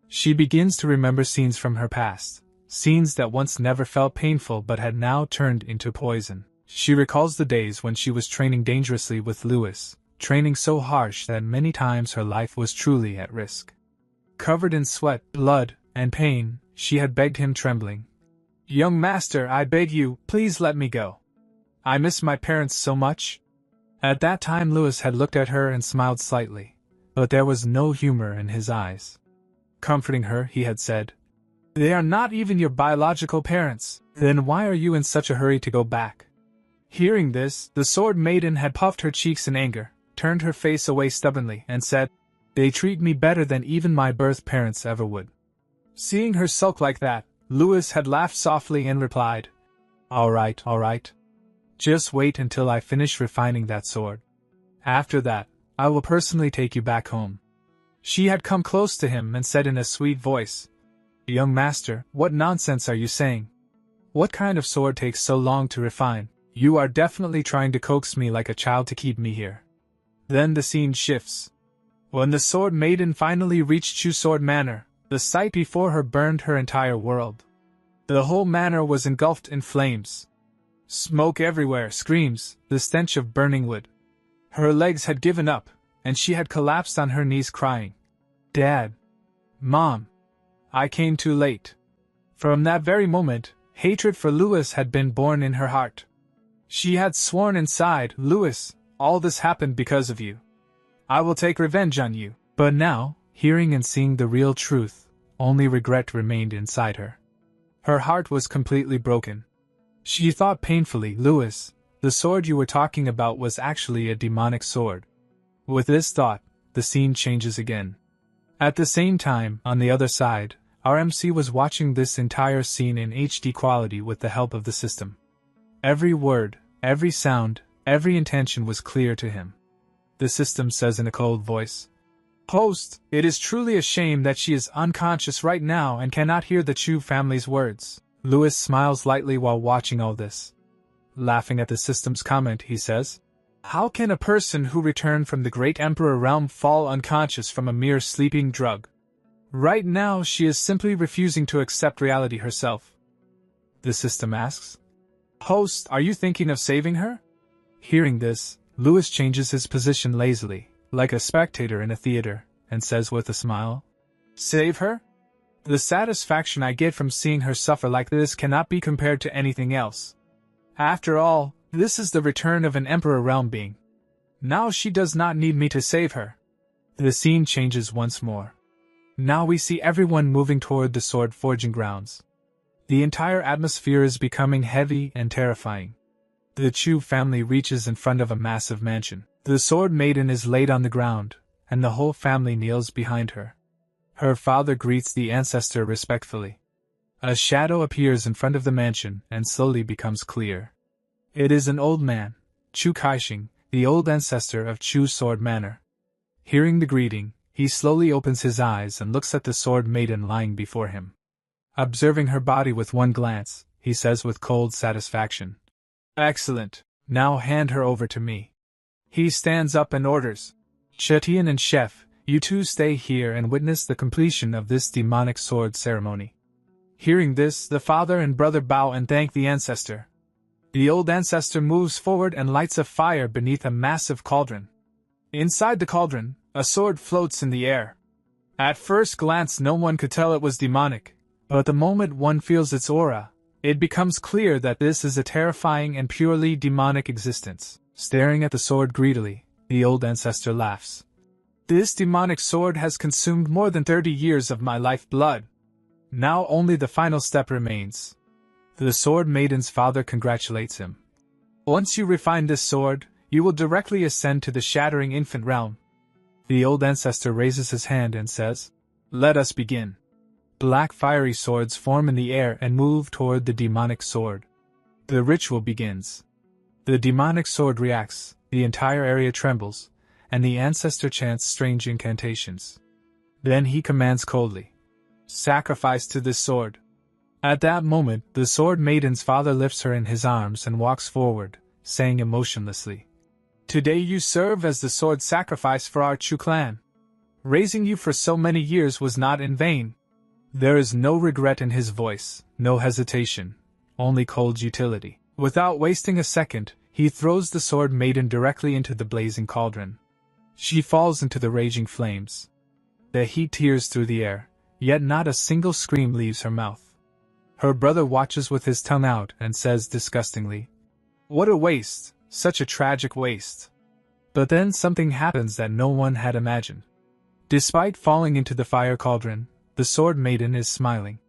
She begins to remember scenes from her past, scenes that once never felt painful but had now turned into poison. She recalls the days when she was training dangerously with Louis, training so harsh that many times her life was truly at risk. Covered in sweat, blood, and pain, she had begged him trembling, Young master, I beg you, please let me go. I miss my parents so much. At that time Louis had looked at her and smiled slightly, but there was no humor in his eyes. Comforting her, he had said, They are not even your biological parents, then why are you in such a hurry to go back? Hearing this, the Sword Maiden had puffed her cheeks in anger, turned her face away stubbornly, and said, They treat me better than even my birth parents ever would. Seeing her sulk like that, Louis had laughed softly and replied, All right. Just wait until I finish refining that sword. After that, I will personally take you back home. She had come close to him and said in a sweet voice, Young master, what nonsense are you saying? What kind of sword takes so long to refine? You are definitely trying to coax me like a child to keep me here. Then the scene shifts. When the Sword Maiden finally reached Chu Sword Manor, the sight before her burned her entire world. The whole manor was engulfed in flames. Smoke everywhere, screams, the stench of burning wood. Her legs had given up, and she had collapsed on her knees crying, Dad! Mom! I came too late. From that very moment, hatred for Louis had been born in her heart. She had sworn inside, Louis, all this happened because of you. I will take revenge on you. But now, hearing and seeing the real truth, only regret remained inside her. Her heart was completely broken. She thought painfully, Louis, the sword you were talking about was actually a demonic sword. With this thought, the scene changes again. At the same time, on the other side, our MC was watching this entire scene in HD quality with the help of the system. Every word, every sound, every intention was clear to him. The system says in a cold voice, Host, it is truly a shame that she is unconscious right now and cannot hear the Chu family's words. Lewis smiles lightly while watching all this. Laughing at the system's comment, he says, "How can a person who returned from the Great Emperor realm fall unconscious from a mere sleeping drug? Right now she is simply refusing to accept reality herself." The system asks, "Host, are you thinking of saving her?" Hearing this, Lewis changes his position lazily, like a spectator in a theater, and says with a smile, "Save her? The satisfaction I get from seeing her suffer like this cannot be compared to anything else. After all, this is the return of an Emperor realm being. Now she does not need me to save her." The scene changes once more. Now we see everyone moving toward the sword forging grounds. The entire atmosphere is becoming heavy and terrifying. The Chu family reaches in front of a massive mansion. The sword maiden is laid on the ground, and the whole family kneels behind her. Her father greets the ancestor respectfully. A shadow appears in front of the mansion and slowly becomes clear. It is an old man, Chu Kaixing, the old ancestor of Chu Sword Manor. Hearing the greeting, he slowly opens his eyes and looks at the sword maiden lying before him. Observing her body with one glance, he says with cold satisfaction, "Excellent, now hand her over to me." He stands up and orders, "Chetian and Chef, you two stay here and witness the completion of this demonic sword ceremony." Hearing this, the father and brother bow and thank the ancestor. The old ancestor moves forward and lights a fire beneath a massive cauldron. Inside the cauldron, a sword floats in the air. At first glance no one could tell it was demonic, but the moment one feels its aura, it becomes clear that this is a terrifying and purely demonic existence. Staring at the sword greedily, the old ancestor laughs. "This demonic sword has consumed more than 30 years of my life blood. Now only the final step remains." The sword maiden's father congratulates him. "Once you refine this sword, you will directly ascend to the shattering infant realm." The old ancestor raises his hand and says, "Let us begin." Black fiery swords form in the air and move toward the demonic sword. The ritual begins. The demonic sword reacts, the entire area trembles, and the ancestor chants strange incantations. Then he commands coldly, "Sacrifice to this sword." At that moment, the sword maiden's father lifts her in his arms and walks forward, saying emotionlessly, "Today you serve as the sword sacrifice for our Chu clan. Raising you for so many years was not in vain." There is no regret in his voice, no hesitation, only cold utility. Without wasting a second, he throws the sword maiden directly into the blazing cauldron. She falls into the raging flames. The heat tears through the air, yet not a single scream leaves her mouth. Her brother watches with his tongue out and says disgustingly, "What a waste, such a tragic waste." But then something happens that no one had imagined. Despite falling into the fire cauldron, the sword maiden is smiling.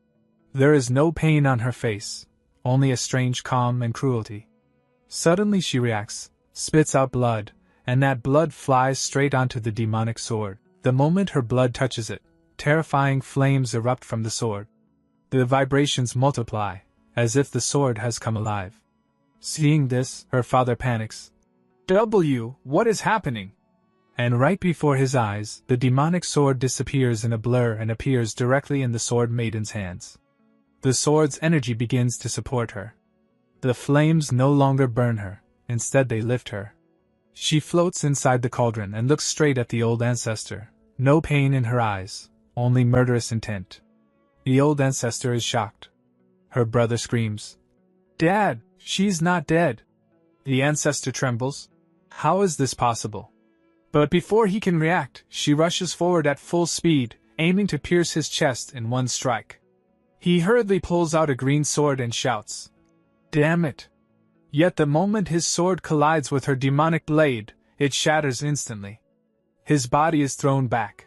There is no pain on her face, only a strange calm and cruelty. Suddenly she reacts, spits out blood, and that blood flies straight onto the demonic sword. The moment her blood touches it, terrifying flames erupt from the sword. The vibrations multiply, as if the sword has come alive. Seeing this, her father panics. What is happening?" And right before his eyes, the demonic sword disappears in a blur and appears directly in the sword maiden's hands. The sword's energy begins to support her. The flames no longer burn her, instead they lift her. She floats inside the cauldron and looks straight at the old ancestor, no pain in her eyes, only murderous intent. The old ancestor is shocked. Her brother screams, "Dad, she's not dead." The ancestor trembles. How is this possible? But before he can react, she rushes forward at full speed, aiming to pierce his chest in one strike. He hurriedly pulls out a green sword and shouts, "Damn it!" Yet the moment his sword collides with her demonic blade, it shatters instantly. His body is thrown back.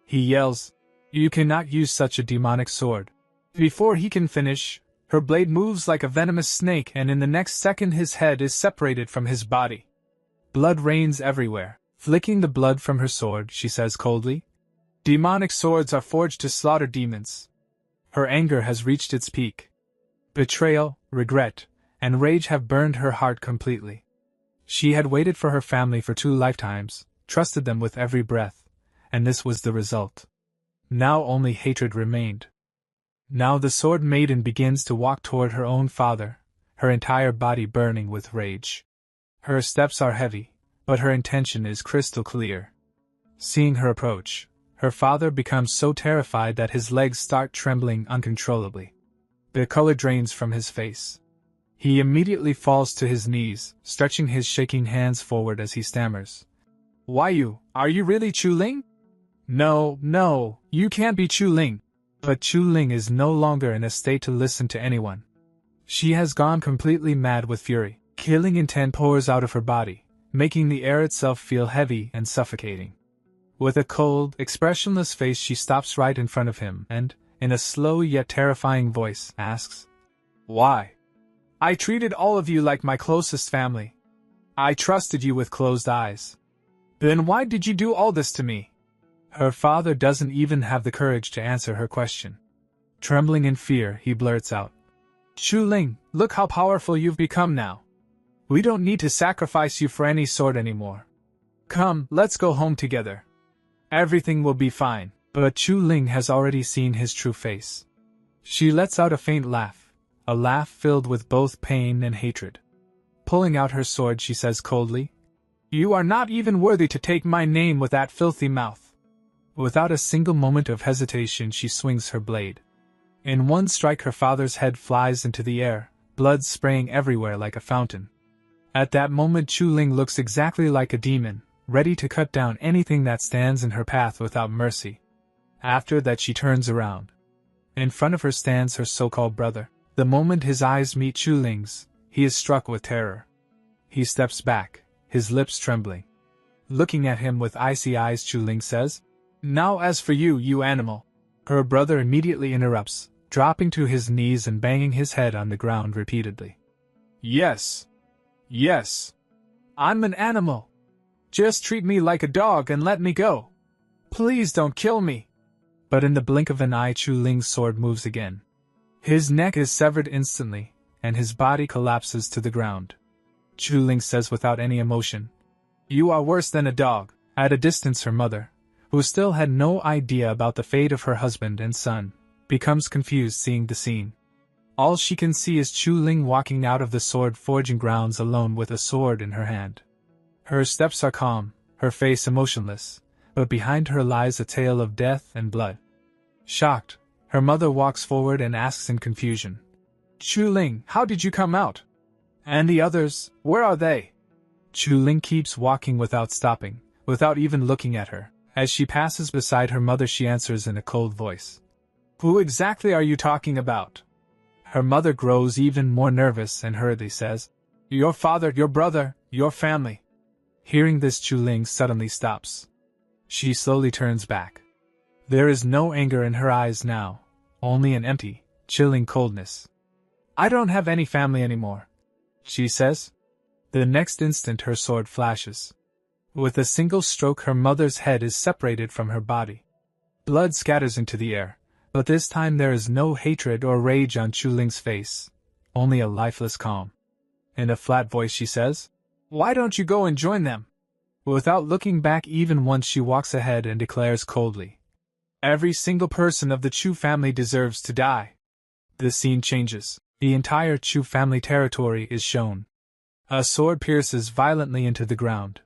He yells, "You cannot use such a demonic sword." Before he can finish, her blade moves like a venomous snake, and in the next second his head is separated from his body. Blood rains everywhere. Flicking the blood from her sword, she says coldly, "Demonic swords are forged to slaughter demons." Her anger has reached its peak. Betrayal, regret, and rage have burned her heart completely. She had waited for her family for 2 lifetimes, trusted them with every breath, and this was the result. Now only hatred remained. Now the sword maiden begins to walk toward her own father, her entire body burning with rage. Her steps are heavy, but her intention is crystal clear. Seeing her approach, her father becomes so terrified that his legs start trembling uncontrollably. The color drains from his face. He immediately falls to his knees, stretching his shaking hands forward as he stammers. Why you? Are you really Chu Ling? No, you can't be Chu Ling. But Chu Ling is no longer in a state to listen to anyone. She has gone completely mad with fury. Killing intent pours out of her body, making the air itself feel heavy and suffocating. With a cold, expressionless face she stops right in front of him and, in a slow yet terrifying voice, asks, Why? I treated all of you like my closest family. I trusted you with closed eyes. Then why did you do all this to me? Her father doesn't even have the courage to answer her question. Trembling in fear, he blurts out, Chu Ling, look how powerful you've become now. We don't need to sacrifice you for any sword anymore. Come, let's go home together. Everything will be fine. But Chu Ling has already seen his true face. She lets out a faint laugh, a laugh filled with both pain and hatred. Pulling out her sword, she says coldly, You are not even worthy to take my name with that filthy mouth. Without a single moment of hesitation, she swings her blade. In one strike, her father's head flies into the air, blood spraying everywhere like a fountain. At that moment, Chu Ling looks exactly like a demon, ready to cut down anything that stands in her path without mercy. After that, she turns around. In front of her stands her so-called brother. The moment his eyes meet Chu Ling's, he is struck with terror. He steps back, his lips trembling. Looking at him with icy eyes, Chu Ling says, Now as for you, you animal. Her brother immediately interrupts, dropping to his knees and banging his head on the ground repeatedly. Yes. I'm an animal. Just treat me like a dog and let me go. Please don't kill me. But in the blink of an eye, Chu Ling's sword moves again. His neck is severed instantly, and his body collapses to the ground. Chu Ling says without any emotion, You are worse than a dog. At a distance, her mother, who still had no idea about the fate of her husband and son, becomes confused seeing the scene. All she can see is Chu Ling walking out of the sword forging grounds alone with a sword in her hand. Her steps are calm, her face emotionless, but behind her lies a tale of death and blood. Shocked, her mother walks forward and asks in confusion, Chu Ling, how did you come out? And the others, where are they? Chu Ling keeps walking without stopping, without even looking at her. As she passes beside her mother, she answers in a cold voice, Who exactly are you talking about? Her mother grows even more nervous and hurriedly says, Your father, your brother, your family. Hearing this, Chu Ling suddenly stops. She slowly turns back. There is no anger in her eyes now, only an empty, chilling coldness. I don't have any family anymore, she says. The next instant her sword flashes. With a single stroke, her mother's head is separated from her body. Blood scatters into the air, but this time there is no hatred or rage on Chu Ling's face, only a lifeless calm. In a flat voice she says, Why don't you go and join them? Without looking back even once, she walks ahead and declares coldly, Every single person of the Chu family deserves to die. The scene changes. The entire Chu family territory is shown. A sword pierces violently into the ground.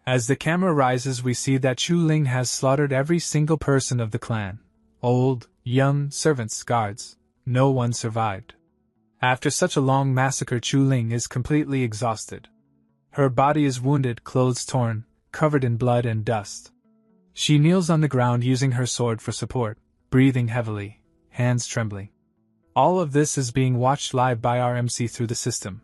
As the camera rises, we see that Chu Ling has slaughtered every single person of the clan. Old, young, servants, guards. No one survived. After such a long massacre, Chu Ling is completely exhausted. Her body is wounded, clothes torn, covered in blood and dust. She kneels on the ground using her sword for support, breathing heavily, hands trembling. All of this is being watched live by our MC through the system.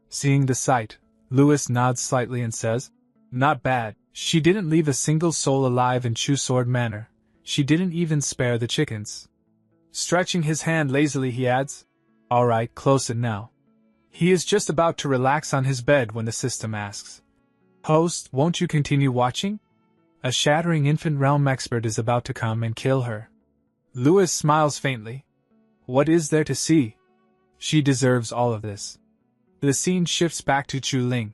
Seeing the sight, Lewis nods slightly and says, Not bad. She didn't leave a single soul alive in Chu sword manner. She didn't even spare the chickens. Stretching his hand lazily, he adds, All right, close it now. He is just about to relax on his bed when the system asks, Host, won't you continue watching? A shattering infant realm expert is about to come and kill her. Lewis smiles faintly. What is there to see? She deserves all of this. The scene shifts back to Chu Ling.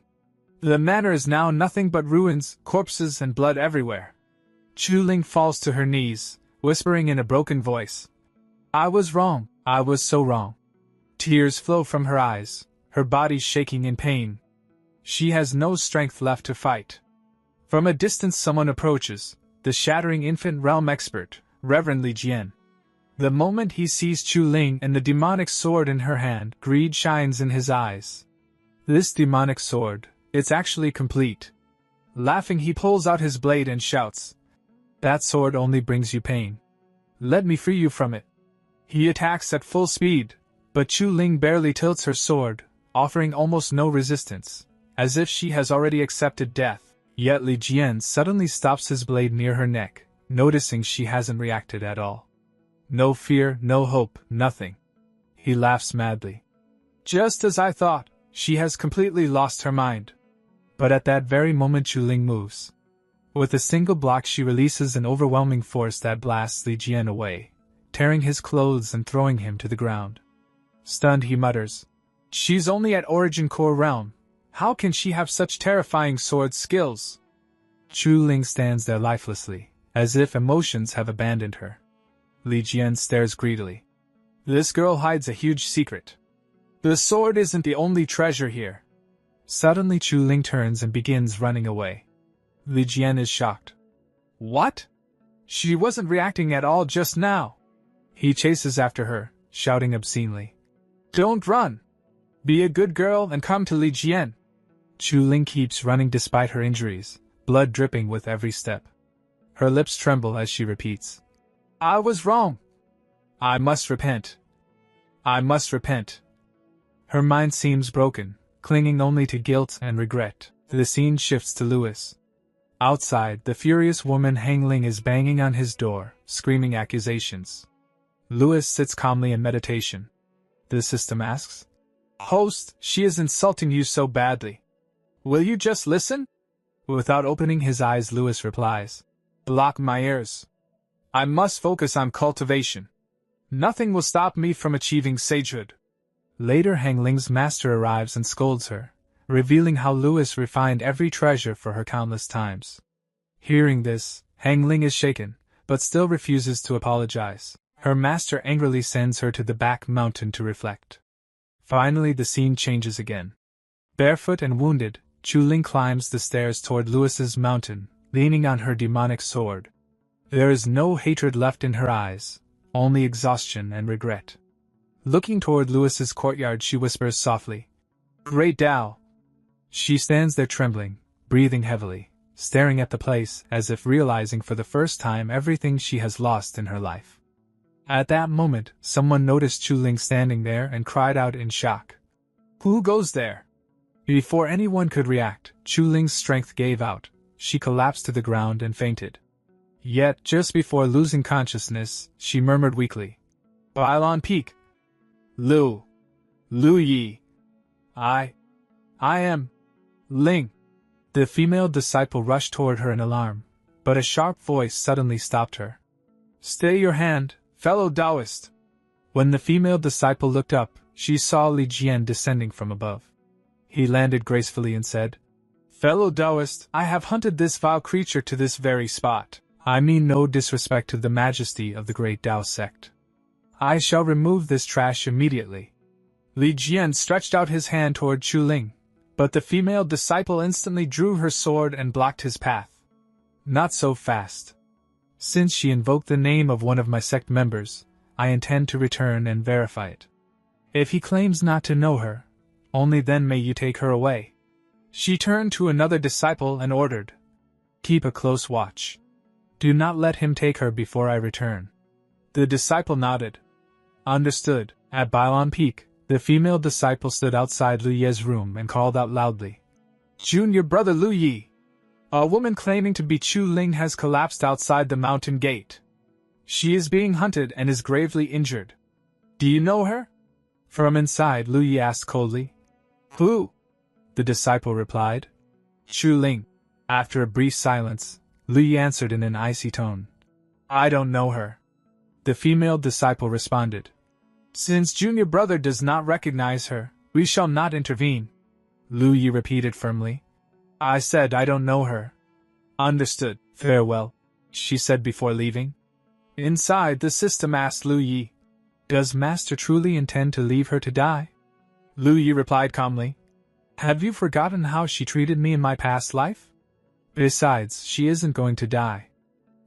The manor is now nothing but ruins, corpses, and blood everywhere. Chu Ling falls to her knees, whispering in a broken voice, I was wrong, I was so wrong. Tears flow from her eyes, her body shaking in pain. She has no strength left to fight. From a distance someone approaches, the shattering infant realm expert, Reverend Li Jian. The moment he sees Chu Ling and the demonic sword in her hand, greed shines in his eyes. This demonic sword, it's actually complete. Laughing, he pulls out his blade and shouts, "That sword only brings you pain. Let me free you from it." He attacks at full speed, but Chu Ling barely tilts her sword, offering almost no resistance, as if she has already accepted death. Yet Li Jian suddenly stops his blade near her neck, noticing she hasn't reacted at all. No fear, no hope, nothing. He laughs madly. Just as I thought, she has completely lost her mind. But at that very moment Chu Ling moves. With a single block she releases an overwhelming force that blasts Li Jian away, tearing his clothes and throwing him to the ground. Stunned, he mutters, "She's only at Origin Core Realm. How can she have such terrifying sword skills?" Chu Ling stands there lifelessly, as if emotions have abandoned her. Li Jian stares greedily. This girl hides a huge secret. The sword isn't the only treasure here. Suddenly Chu Ling turns and begins running away. Li Jian is shocked. What? She wasn't reacting at all just now. He chases after her, shouting obscenely. Don't run! Be a good girl and come to Li Jian. Chu Ling keeps running despite her injuries, blood dripping with every step. Her lips tremble as she repeats, I was wrong. I must repent. I must repent. Her mind seems broken, clinging only to guilt and regret. The scene shifts to Louis. Outside, the furious woman Hang Ling is banging on his door, screaming accusations. Louis sits calmly in meditation. The system asks, Host, she is insulting you so badly. Will you just listen? Without opening his eyes, Louis replies, Block my ears. I must focus on cultivation. Nothing will stop me from achieving sagehood. Later, Hang Ling's master arrives and scolds her, revealing how Louis refined every treasure for her countless times. Hearing this, Hang Ling is shaken, but still refuses to apologize. Her master angrily sends her to the back mountain to reflect. Finally, the scene changes again. Barefoot and wounded, Chu Ling climbs the stairs toward Louis's mountain, leaning on her demonic sword. There is no hatred left in her eyes, only exhaustion and regret. Looking toward Louis's courtyard, she whispers softly, Great Tao. She stands there trembling, breathing heavily, staring at the place as if realizing for the first time everything she has lost in her life. At that moment, someone noticed Chu Ling standing there and cried out in shock. Who goes there? Before anyone could react, Chu Ling's strength gave out. She collapsed to the ground and fainted. Yet, just before losing consciousness, she murmured weakly, Bailon Peak. Lu Yi. I am Ling. The female disciple rushed toward her in alarm, but a sharp voice suddenly stopped her. Stay your hand, fellow Taoist. When the female disciple looked up, she saw Li Jian descending from above. He landed gracefully and said, Fellow Taoist, I have hunted this vile creature to this very spot. I mean no disrespect to the majesty of the great Tao sect. I shall remove this trash immediately. Li Jian stretched out his hand toward Chu Ling, but the female disciple instantly drew her sword and blocked his path. Not so fast. Since she invoked the name of one of my sect members, I intend to return and verify it. If he claims not to know her, only then may you take her away. She turned to another disciple and ordered, Keep a close watch. Do not let him take her before I return. The disciple nodded. Understood. At Bailon Peak, the female disciple stood outside Lu Ye's room and called out loudly, Junior brother Lu Yi! A woman claiming to be Chu Ling has collapsed outside the mountain gate. She is being hunted and is gravely injured. Do you know her? From inside, Lu Yi asked coldly. Who? The disciple replied. Chu Ling. After a brief silence, Lu Yi answered in an icy tone. I don't know her. The female disciple responded. Since junior brother does not recognize her, we shall not intervene. Lu Yi repeated firmly. I said I don't know her. Understood. Farewell, she said before leaving. Inside, the system asked Lu Yi, Does Master truly intend to leave her to die? Lu Yi replied calmly. Have you forgotten how she treated me in my past life? Besides, she isn't going to die.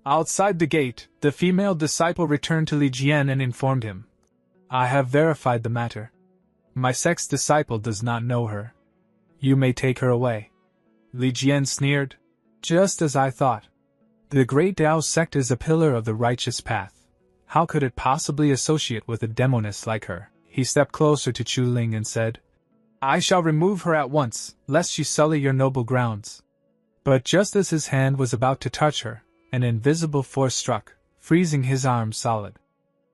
Outside the gate, the female disciple returned to Li Jian and informed him. I have verified the matter. My sex disciple does not know her. You may take her away. Li Jian sneered. Just as I thought. The Great Tao sect is a pillar of the righteous path. How could it possibly associate with a demoness like her? He stepped closer to Chu Ling and said, I shall remove her at once, lest she sully your noble grounds. But just as his hand was about to touch her, an invisible force struck, freezing his arm solid.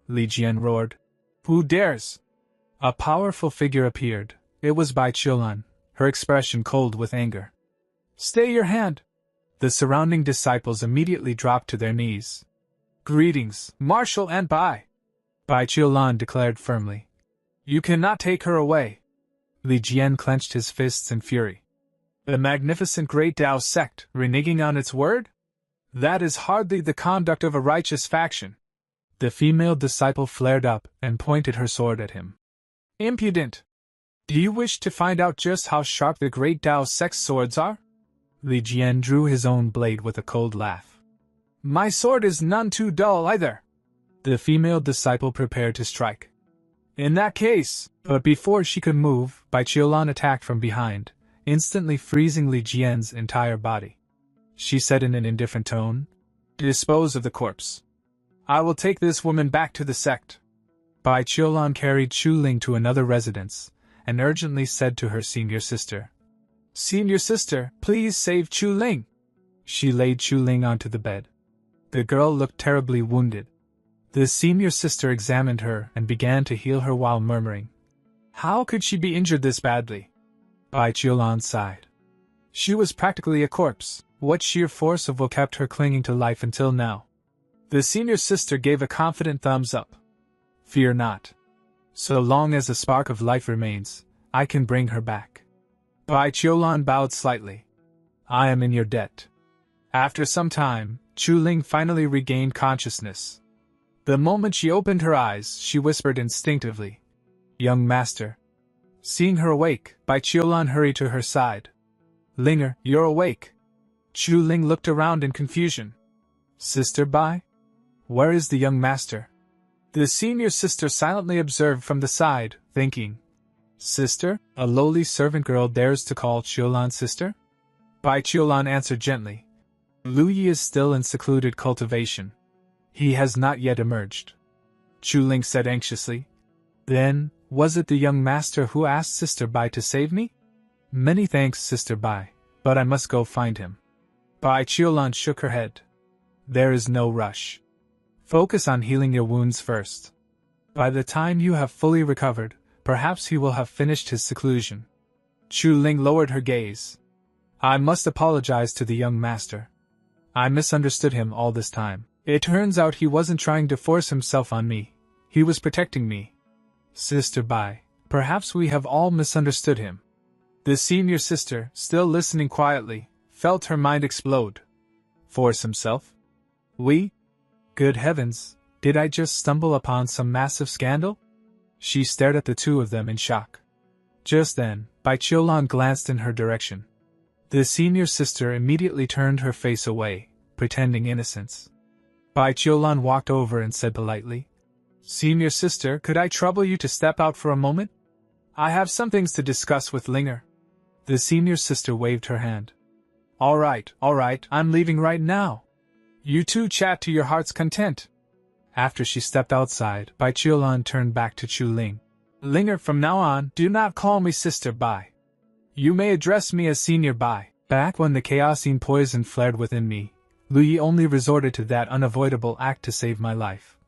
Li Jian roared. Who dares? A powerful figure appeared. It was Bai Qiulan, her expression cold with anger. Stay your hand! The surrounding disciples immediately dropped to their knees. Greetings, Marshal and Bai Qiulan declared firmly. You cannot take her away. Li Jian clenched his fists in fury. The magnificent Great Tao sect reneging on its word? That is hardly the conduct of a righteous faction. The female disciple flared up and pointed her sword at him. Impudent! Do you wish to find out just how sharp the Great Tao sect's swords are? Li Jian drew his own blade with a cold laugh. My sword is none too dull either. The female disciple prepared to strike. In that case, but before she could move, Bai Qiulan attacked from behind, instantly freezing Li Jian's entire body. She said in an indifferent tone, Dispose of the corpse. I will take this woman back to the sect. Bai Qiulan carried Chu Ling to another residence, and urgently said to her senior sister, Senior sister, please save Chu Ling. She laid Chu Ling onto the bed. The girl looked terribly wounded. The senior sister examined her and began to heal her while murmuring, How could she be injured this badly? Bai Qiulan sighed. She was practically a corpse. What sheer force of will kept her clinging to life until now? The senior sister gave a confident thumbs up. Fear not. So long as a spark of life remains, I can bring her back. Bai Qiulan bowed slightly. I am in your debt. After some time, Chu Ling finally regained consciousness. The moment she opened her eyes, she whispered instinctively, Young master. Seeing her awake, Bai Qiulan hurried to her side. Linger, you're awake. Chu Ling looked around in confusion. Sister Bai? Where is the young master? The senior sister silently observed from the side, thinking, Sister? A lowly servant girl dares to call Qiulan sister? Bai Qiulan answered gently. Lu Yi is still in secluded cultivation. He has not yet emerged. Chu Ling said anxiously. Then, was it the young master who asked Sister Bai to save me? Many thanks, Sister Bai, but I must go find him. Bai Qiulan shook her head. There is no rush. Focus on healing your wounds first. By the time you have fully recovered, perhaps he will have finished his seclusion. Chu Ling lowered her gaze. I must apologize to the young master. I misunderstood him all this time. It turns out he wasn't trying to force himself on me. He was protecting me. Sister Bai, perhaps we have all misunderstood him. The senior sister, still listening quietly, felt her mind explode. Force himself? We? Good heavens, did I just stumble upon some massive scandal? She stared at the two of them in shock. Just then, Bai Qiulan glanced in her direction. The senior sister immediately turned her face away, pretending innocence. Bai Qiulan walked over and said politely, Senior sister, could I trouble you to step out for a moment? I have some things to discuss with Linger. The senior sister waved her hand. All right, I'm leaving right now. You two chat to your heart's content. After she stepped outside, Bai Qiulan turned back to Chu Ling. Linger, from now on, do not call me Sister Bai. You may address me as Senior Bai. Back when the chaosine poison flared within me, Lu Yi only resorted to that unavoidable act to save my life.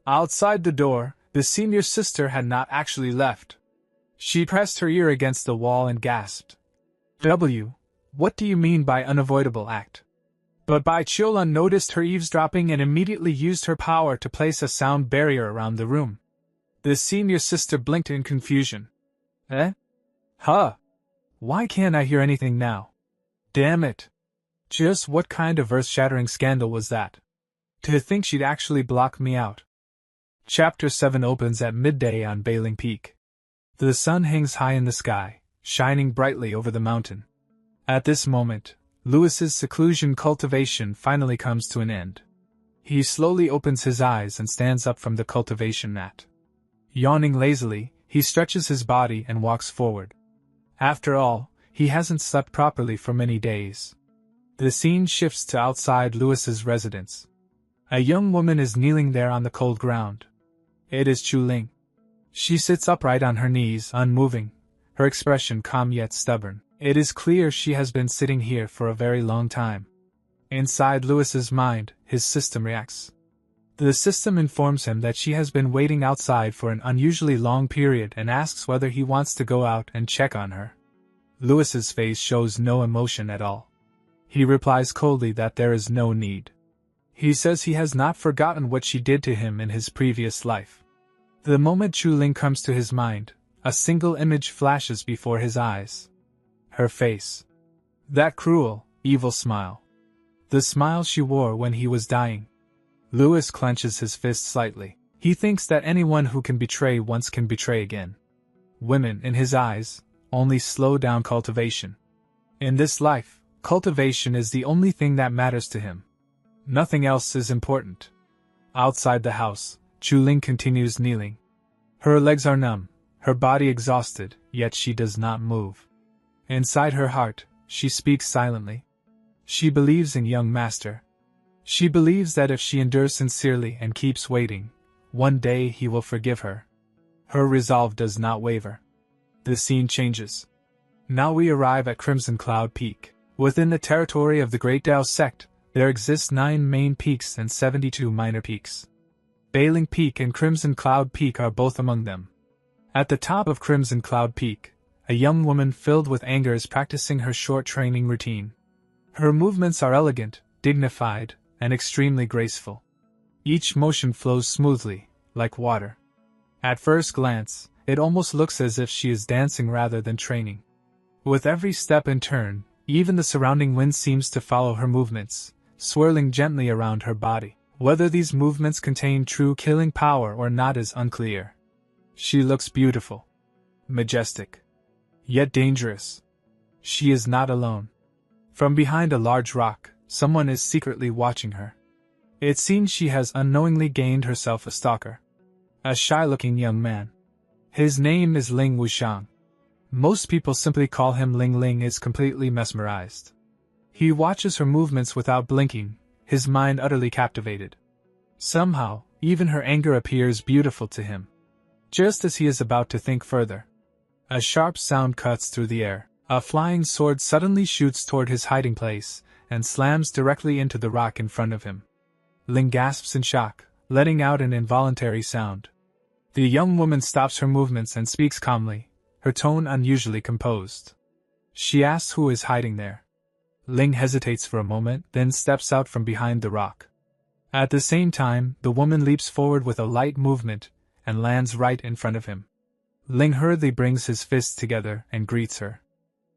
Outside the door, the senior sister had not actually left. She pressed her ear against the wall and gasped. What do you mean by unavoidable act? But Bai Qiulan noticed her eavesdropping and immediately used her power to place a sound barrier around the room. The senior sister blinked in confusion. Huh? Why can't I hear anything now? Damn it. Just what kind of earth-shattering scandal was that? To think she'd actually blocked me out. Chapter 7 opens at midday on Bailing Peak. The sun hangs high in the sky, shining brightly over the mountain. At this moment, Louis's seclusion cultivation finally comes to an end. He slowly opens his eyes and stands up from the cultivation mat. Yawning lazily, he stretches his body and walks forward. After all, he hasn't slept properly for many days. The scene shifts to outside Louis's residence. A young woman is kneeling there on the cold ground. It is Chu Ling. She sits upright on her knees, unmoving, her expression calm yet stubborn. It is clear she has been sitting here for a very long time. Inside Louis's mind, his system reacts. The system informs him that she has been waiting outside for an unusually long period and asks whether he wants to go out and check on her. Louis's face shows no emotion at all. He replies coldly that there is no need. He says he has not forgotten what she did to him in his previous life. The moment Chu Ling comes to his mind, a single image flashes before his eyes. Her face. That cruel, evil smile. The smile she wore when he was dying. Louis clenches his fist slightly. He thinks that anyone who can betray once can betray again. Women, in his eyes, only slow down cultivation. In this life, cultivation is the only thing that matters to him. Nothing else is important. Outside the house, Chu Ling continues kneeling. Her legs are numb, her body exhausted, yet she does not move. Inside her heart, she speaks silently. She believes in young master. She believes that if she endures sincerely and keeps waiting, one day he will forgive her. Her resolve does not waver. The scene changes. Now we arrive at Crimson Cloud Peak. Within the territory of the Great Tao sect, there exist 9 main peaks and 72 minor peaks. Bailing Peak and Crimson Cloud Peak are both among them. At the top of Crimson Cloud Peak, a young woman filled with anger is practicing her short training routine. Her movements are elegant, dignified, and extremely graceful. Each motion flows smoothly, like water. At first glance, it almost looks as if she is dancing rather than training. With every step and turn, even the surrounding wind seems to follow her movements, swirling gently around her body. Whether these movements contain true killing power or not is unclear. She looks beautiful, majestic, yet dangerous. She is not alone. From behind a large rock, someone is secretly watching her. It seems she has unknowingly gained herself a stalker. A shy-looking young man. His name is Ling Wuxiang. Most people simply call him Ling. Ling is completely mesmerized. He watches her movements without blinking, his mind utterly captivated. Somehow, even her anger appears beautiful to him. Just as he is about to think further, a sharp sound cuts through the air. A flying sword suddenly shoots toward his hiding place and slams directly into the rock in front of him. Ling gasps in shock, letting out an involuntary sound. The young woman stops her movements and speaks calmly, her tone unusually composed. She asks who is hiding there. Ling hesitates for a moment, then steps out from behind the rock. At the same time, the woman leaps forward with a light movement and lands right in front of him. Ling hurriedly brings his fists together and greets her.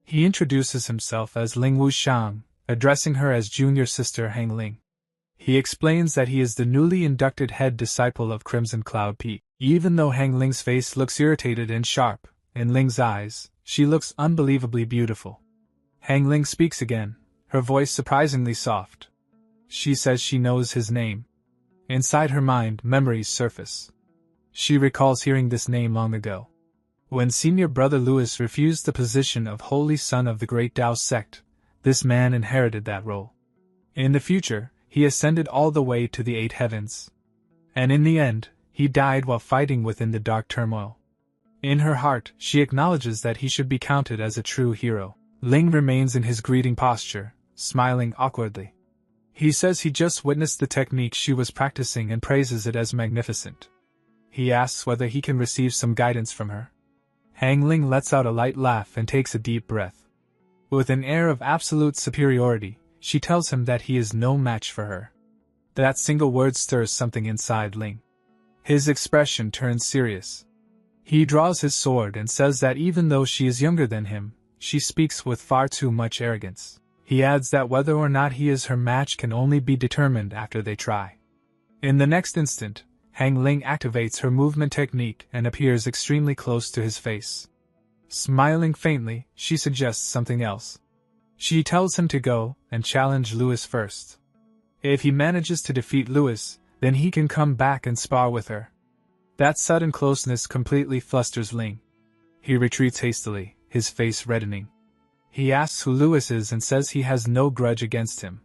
He introduces himself as Ling Wuxiang, addressing her as junior sister Hang Ling. He explains that he is the newly inducted head disciple of Crimson Cloud Peak. Even though Hang Ling's face looks irritated and sharp, in Ling's eyes, she looks unbelievably beautiful. Hang Ling speaks again, her voice surprisingly soft. She says she knows his name. Inside her mind, memories surface. She recalls hearing this name long ago. When senior brother Louis refused the position of Holy Son of the Great Tao sect, this man inherited that role. In the future, he ascended all the way to the 8 heavens. And in the end, he died while fighting within the dark turmoil. In her heart, she acknowledges that he should be counted as a true hero. Ling remains in his greeting posture, smiling awkwardly. He says he just witnessed the technique she was practicing and praises it as magnificent. He asks whether he can receive some guidance from her. Hang Ling lets out a light laugh and takes a deep breath. With an air of absolute superiority, she tells him that he is no match for her. That single word stirs something inside Ling. His expression turns serious. He draws his sword and says that even though she is younger than him, she speaks with far too much arrogance. He adds that whether or not he is her match can only be determined after they try. In the next instant, Hang Ling activates her movement technique and appears extremely close to his face. Smiling faintly, she suggests something else. She tells him to go and challenge Lewis first. If he manages to defeat Lewis, then he can come back and spar with her. That sudden closeness completely flusters Ling. He retreats hastily, his face reddening. He asks who Lewis is and says he has no grudge against him.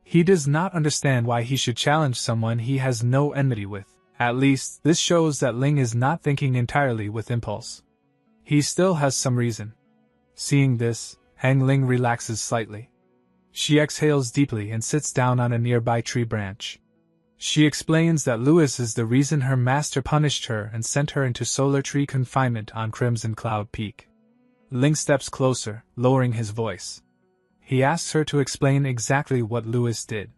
He does not understand why he should challenge someone he has no enmity with. At least, this shows that Ling is not thinking entirely with impulse. He still has some reason. Seeing this, Hang Ling relaxes slightly. She exhales deeply and sits down on a nearby tree branch. She explains that Lewis is the reason her master punished her and sent her into solar tree confinement on Crimson Cloud Peak. Ling steps closer, lowering his voice. He asks her to explain exactly what Lewis did.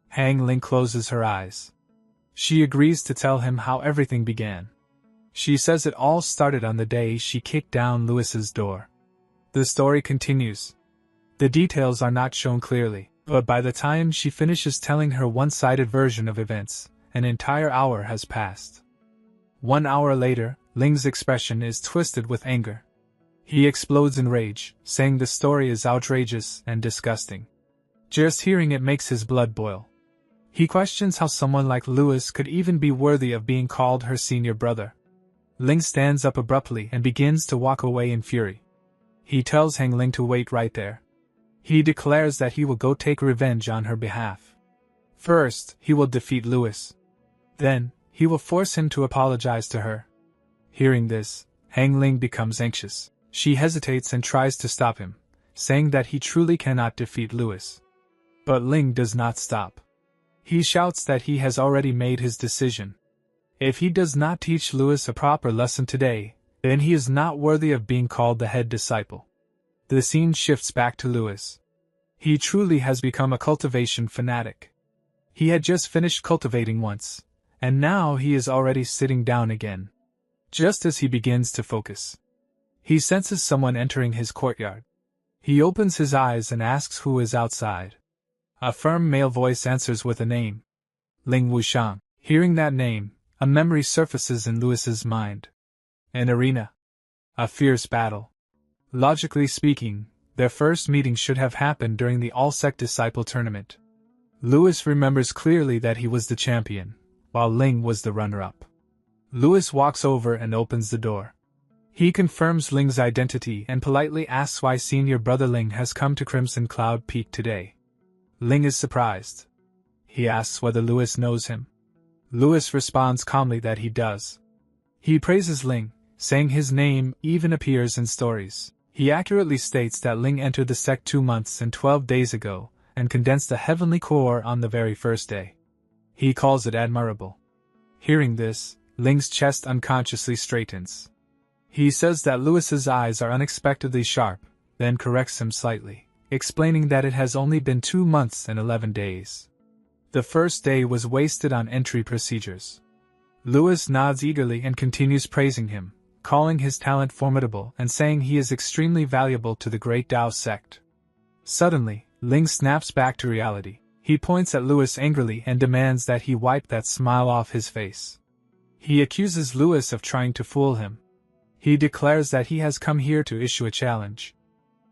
Hang Ling closes her eyes. She agrees to tell him how everything began. She says it all started on the day she kicked down Lewis's door. The story continues. The details are not shown clearly, but by the time she finishes telling her one-sided version of events, an entire hour has passed. 1 hour later, Ling's expression is twisted with anger. He explodes in rage, saying the story is outrageous and disgusting. Just hearing it makes his blood boil. He questions how someone like Lewis could even be worthy of being called her senior brother. Ling stands up abruptly and begins to walk away in fury. He tells Hang Ling to wait right there. He declares that he will go take revenge on her behalf. First, he will defeat Lewis. Then, he will force him to apologize to her. Hearing this, Hang Ling becomes anxious. She hesitates and tries to stop him, saying that he truly cannot defeat Lewis. But Ling does not stop. He shouts that he has already made his decision. If he does not teach Lewis a proper lesson today, then he is not worthy of being called the head disciple. The scene shifts back to Lewis. He truly has become a cultivation fanatic. He had just finished cultivating once, and now he is already sitting down again. Just as he begins to focus, he senses someone entering his courtyard. He opens his eyes and asks who is outside. A firm male voice answers with a name. Ling Wushang. Hearing that name, a memory surfaces in Lewis's mind. An arena. A fierce battle. Logically speaking, their first meeting should have happened during the All-Sect Disciple Tournament. Lewis remembers clearly that he was the champion, while Ling was the runner-up. Lewis walks over and opens the door. He confirms Ling's identity and politely asks why senior brother Ling has come to Crimson Cloud Peak today. Ling is surprised. He asks whether Lewis knows him. Lewis responds calmly that he does. He praises Ling, saying his name even appears in stories. He accurately states that Ling entered the sect 2 months and 12 days ago, and condensed the heavenly core on the very first day. He calls it admirable. Hearing this, Ling's chest unconsciously straightens. He says that Lewis's eyes are unexpectedly sharp, then corrects him slightly, explaining that it has only been 2 months and 11 days. The first day was wasted on entry procedures. Lewis nods eagerly and continues praising him, calling his talent formidable and saying he is extremely valuable to the Great Tao sect. Suddenly, Ling snaps back to reality. He points at Lewis angrily and demands that he wipe that smile off his face. He accuses Lewis of trying to fool him. He declares that he has come here to issue a challenge.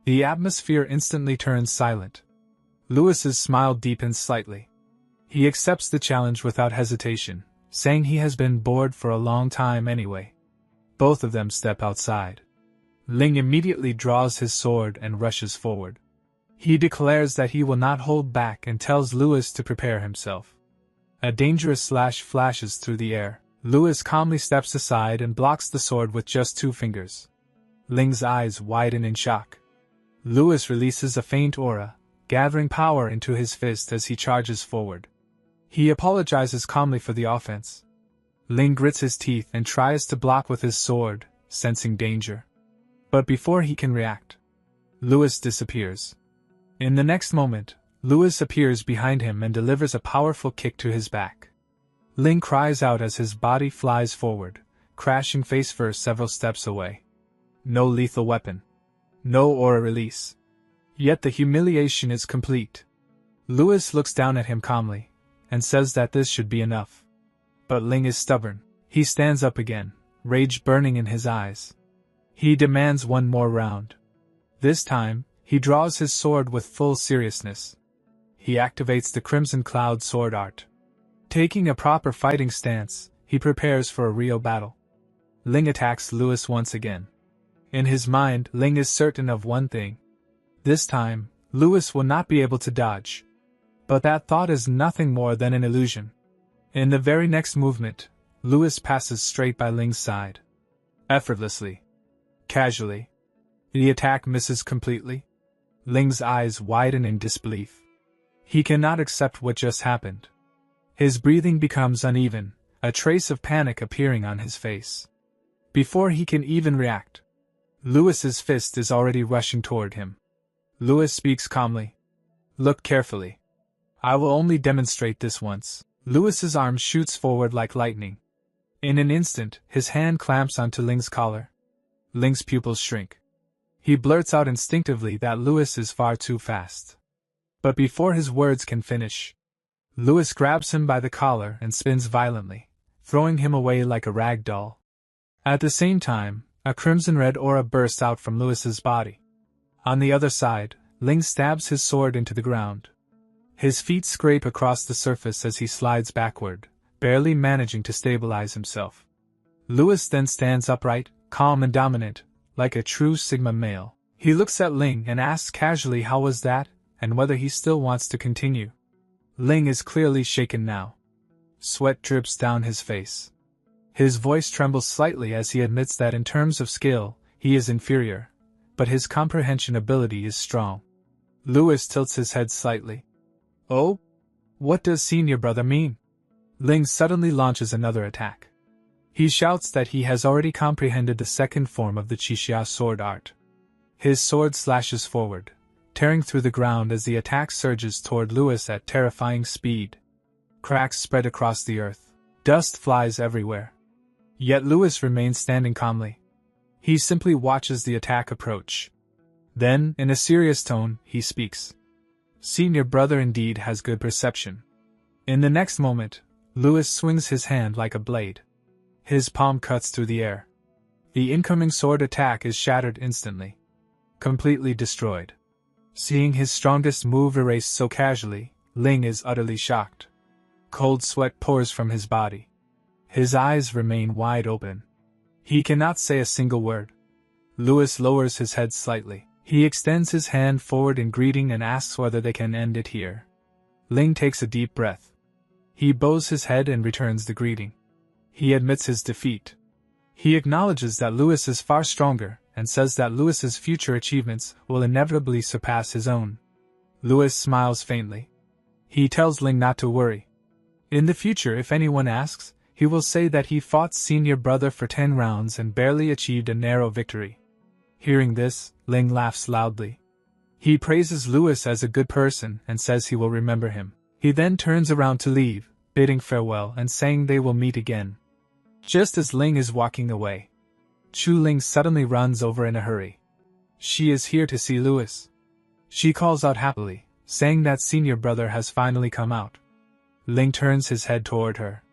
The atmosphere instantly turns silent. Lewis's smile deepens slightly. He accepts the challenge without hesitation, saying he has been bored for a long time anyway. Both of them step outside. Ling immediately draws his sword and rushes forward. He declares that he will not hold back and tells Lewis to prepare himself. A dangerous slash flashes through the air. Lewis calmly steps aside and blocks the sword with just 2 fingers. Ling's eyes widen in shock. Lewis releases a faint aura, gathering power into his fist as he charges forward. He apologizes calmly for the offense. Ling grits his teeth and tries to block with his sword, sensing danger. But before he can react, Lewis disappears. In the next moment, Lewis appears behind him and delivers a powerful kick to his back. Ling cries out as his body flies forward, crashing face first several steps away. No lethal weapon. No aura release. Yet the humiliation is complete. Lewis looks down at him calmly, and says that this should be enough. But Ling is stubborn. He stands up again, rage burning in his eyes. He demands one more round. This time, he draws his sword with full seriousness. He activates the Crimson Cloud sword art. Taking a proper fighting stance, he prepares for a real battle. Ling attacks Lewis once again. In his mind, Ling is certain of one thing. This time, Lewis will not be able to dodge. But that thought is nothing more than an illusion. In the very next movement, Lewis passes straight by Ling's side. Effortlessly. Casually. The attack misses completely. Ling's eyes widen in disbelief. He cannot accept what just happened. His breathing becomes uneven, a trace of panic appearing on his face. Before he can even react, Lewis's fist is already rushing toward him. Lewis speaks calmly. Look carefully. I will only demonstrate this once. Lewis's arm shoots forward like lightning. In an instant, his hand clamps onto Ling's collar. Ling's pupils shrink. He blurts out instinctively that Lewis is far too fast. But before his words can finish, Lewis grabs him by the collar and spins violently, throwing him away like a rag doll. At the same time, a crimson-red aura bursts out from Lewis's body. On the other side, Ling stabs his sword into the ground. His feet scrape across the surface as he slides backward, barely managing to stabilize himself. Lewis then stands upright, calm and dominant, like a true Sigma male. He looks at Ling and asks casually how was that, and whether he still wants to continue. Ling is clearly shaken now. Sweat drips down his face. His voice trembles slightly as he admits that in terms of skill, he is inferior, but his comprehension ability is strong. Lewis tilts his head slightly. Oh? What does senior brother mean? Ling suddenly launches another attack. He shouts that he has already comprehended the second form of the Qixia sword art. His sword slashes forward, tearing through the ground as the attack surges toward Lewis at terrifying speed. Cracks spread across the earth. Dust flies everywhere. Yet Lewis remains standing calmly. He simply watches the attack approach. Then, in a serious tone, he speaks. Senior brother indeed has good perception. In the next moment, Lewis swings his hand like a blade. His palm cuts through the air. The incoming sword attack is shattered instantly. Completely destroyed. Seeing his strongest move erased so casually, Ling is utterly shocked. Cold sweat pours from his body. His eyes remain wide open. He cannot say a single word. Lewis lowers his head slightly. He extends his hand forward in greeting and asks whether they can end it here. Ling takes a deep breath. He bows his head and returns the greeting. He admits his defeat. He acknowledges that Lewis is far stronger, and says that Lewis's future achievements will inevitably surpass his own. Lewis smiles faintly. He tells Ling not to worry. In the future, if anyone asks, he will say that he fought senior brother for 10 rounds and barely achieved a narrow victory. Hearing this, Ling laughs loudly. He praises Lewis as a good person and says he will remember him. He then turns around to leave, bidding farewell and saying they will meet again. Just as Ling is walking away, Chu Ling suddenly runs over in a hurry. She is here to see Lewis. She calls out happily, saying that senior brother has finally come out. Ling turns his head toward her.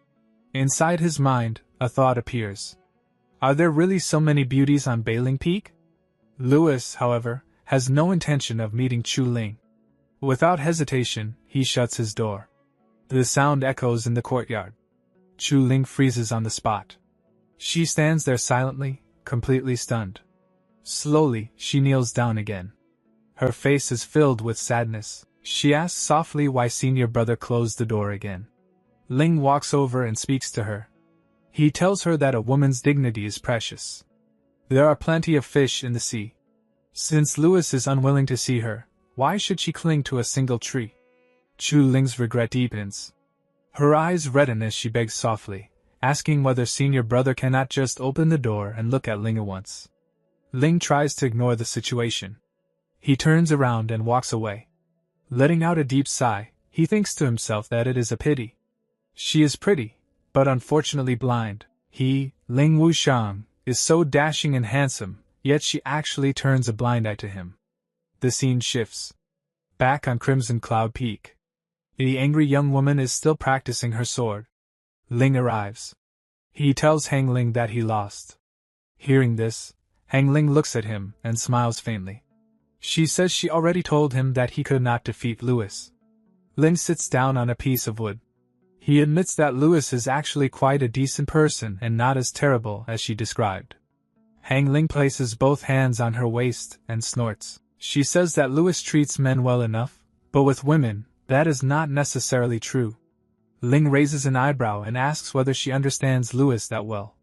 Inside his mind, a thought appears. Are there really so many beauties on Bailing Peak? Lewis, however, has no intention of meeting Chu Ling. Without hesitation, he shuts his door. The sound echoes in the courtyard. Chu Ling freezes on the spot. She stands there silently, completely stunned. Slowly, she kneels down again. Her face is filled with sadness. She asks softly why senior brother closed the door again. Ling walks over and speaks to her. He tells her that a woman's dignity is precious. There are plenty of fish in the sea. Since Lewis is unwilling to see her, why should she cling to a single tree? Chu Ling's regret deepens. Her eyes redden as she begs softly, asking whether senior brother cannot just open the door and look at Ling at once. Ling tries to ignore the situation. He turns around and walks away. Letting out a deep sigh, he thinks to himself that it is a pity. She is pretty, but unfortunately blind. He, Ling Wushang, is so dashing and handsome, yet she actually turns a blind eye to him. The scene shifts. Back on Crimson Cloud Peak. The angry young woman is still practicing her sword. Ling arrives. He tells Hang Ling that he lost. Hearing this, Hang Ling looks at him and smiles faintly. She says she already told him that he could not defeat Lewis. Ling sits down on a piece of wood. He admits that Lewis is actually quite a decent person and not as terrible as she described. Hang Ling places both hands on her waist and snorts. She says that Lewis treats men well enough, but with women, that is not necessarily true. Ling raises an eyebrow and asks whether she understands Lewis that well.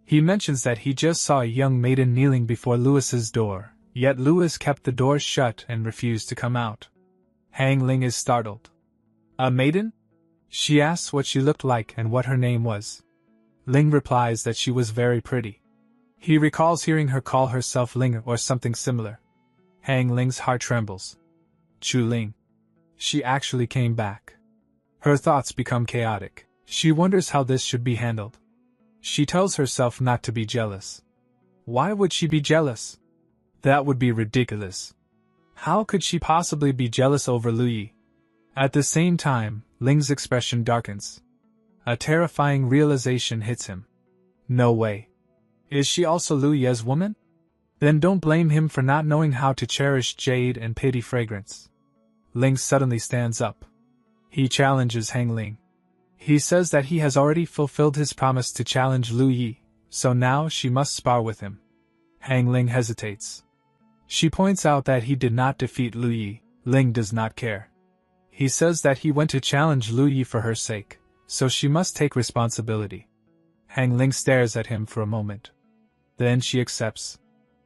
He mentions that he just saw a young maiden kneeling before Lewis's door, yet Lewis kept the door shut and refused to come out. Hang Ling is startled. A maiden? She asks what she looked like and what her name was. Ling replies that she was very pretty. He recalls hearing her call herself Ling or something similar. Hang Ling's heart trembles. Chu Ling. She actually came back. Her thoughts become chaotic. She wonders how this should be handled. She tells herself not to be jealous. Why would she be jealous? That would be ridiculous. How could she possibly be jealous over Lu Yi? At the same time, Ling's expression darkens. A terrifying realization hits him. No way. Is she also Lu Yi's woman? Then don't blame him for not knowing how to cherish jade and pity fragrance. Ling suddenly stands up. He challenges Hang Ling. He says that he has already fulfilled his promise to challenge Lu Yi, so now she must spar with him. Hang Ling hesitates. She points out that he did not defeat Lu Yi. Ling does not care. He says that he went to challenge Lu Yi for her sake, so she must take responsibility. Hang Ling stares at him for a moment. Then she accepts.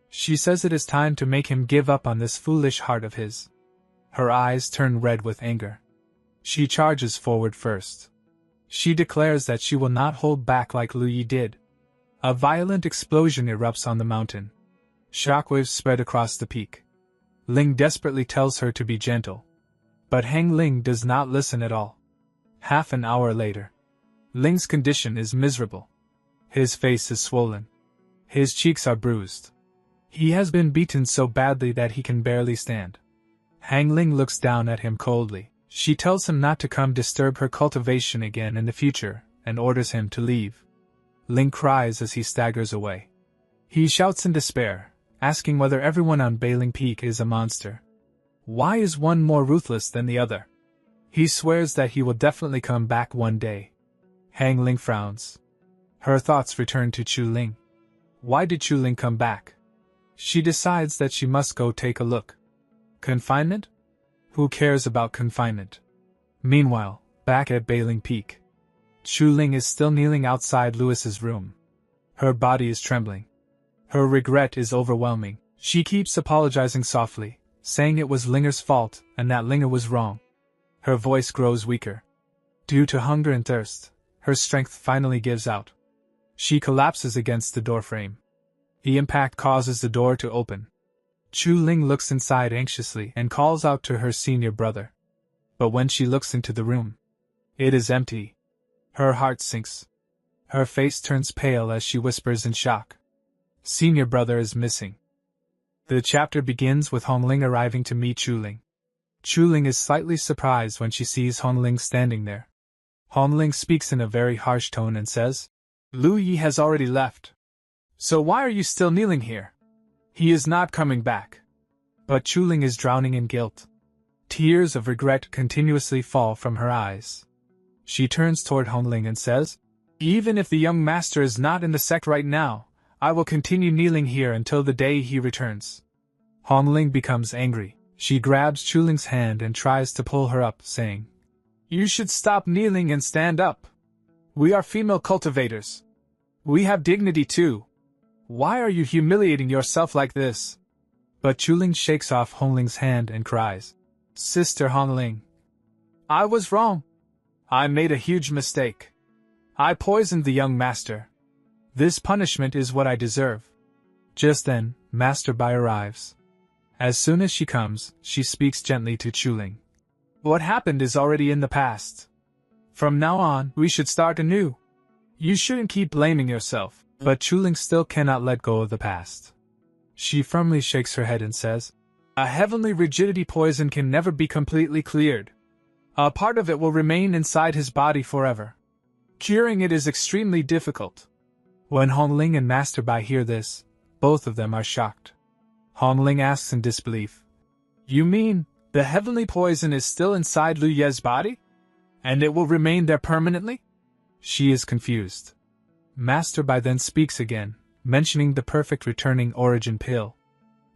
She says it is time to make him give up on this foolish heart of his. Her eyes turn red with anger. She charges forward first. She declares that she will not hold back like Lu Yi did. A violent explosion erupts on the mountain. Shockwaves spread across the peak. Ling desperately tells her to be gentle. But Hang Ling does not listen at all. Half an hour later. Ling's condition is miserable. His face is swollen. His cheeks are bruised. He has been beaten so badly that he can barely stand. Hang Ling looks down at him coldly. She tells him not to come disturb her cultivation again in the future, and orders him to leave. Ling cries as he staggers away. He shouts in despair, asking whether everyone on Bailing Peak is a monster. Why is one more ruthless than the other? He swears that he will definitely come back one day. Hang Ling frowns. Her thoughts return to Chu Ling. Why did Chu Ling come back? She decides that she must go take a look. Confinement? Who cares about confinement? Meanwhile, back at Bailing Peak. Chu Ling is still kneeling outside Lewis's room. Her body is trembling. Her regret is overwhelming. She keeps apologizing softly, saying it was Linger's fault and that Linger was wrong. Her voice grows weaker. Due to hunger and thirst, her strength finally gives out. She collapses against the doorframe. The impact causes the door to open. Chu Ling looks inside anxiously and calls out to her senior brother. But when she looks into the room, it is empty. Her heart sinks. Her face turns pale as she whispers in shock. Senior brother is missing. The chapter begins with Hong Ling arriving to meet Chu Ling. Chu Ling is slightly surprised when she sees Hong Ling standing there. Hong Ling speaks in a very harsh tone and says, Lu Yi has already left. So why are you still kneeling here? He is not coming back. But Chu Ling is drowning in guilt. Tears of regret continuously fall from her eyes. She turns toward Hong Ling and says, Even if the young master is not in the sect right now, I will continue kneeling here until the day he returns. Hong Ling becomes angry. She grabs Chu Ling's hand and tries to pull her up, saying, You should stop kneeling and stand up. We are female cultivators. We have dignity too. Why are you humiliating yourself like this? But Chu Ling shakes off Hong Ling's hand and cries, Sister Hong Ling, I was wrong. I made a huge mistake. I poisoned the young master. This punishment is what I deserve. Just then, Master Bai arrives. As soon as she comes, she speaks gently to Chu Ling. What happened is already in the past. From now on, we should start anew. You shouldn't keep blaming yourself. But Chu Ling still cannot let go of the past. She firmly shakes her head and says, A heavenly rigidity poison can never be completely cleared. A part of it will remain inside his body forever. Curing it is extremely difficult. When Hongling and Master Bai hear this, both of them are shocked. Hongling asks in disbelief, "You mean, the heavenly poison is still inside Lu Ye's body? And it will remain there permanently?" She is confused. Master Bai then speaks again, mentioning the perfect returning origin pill.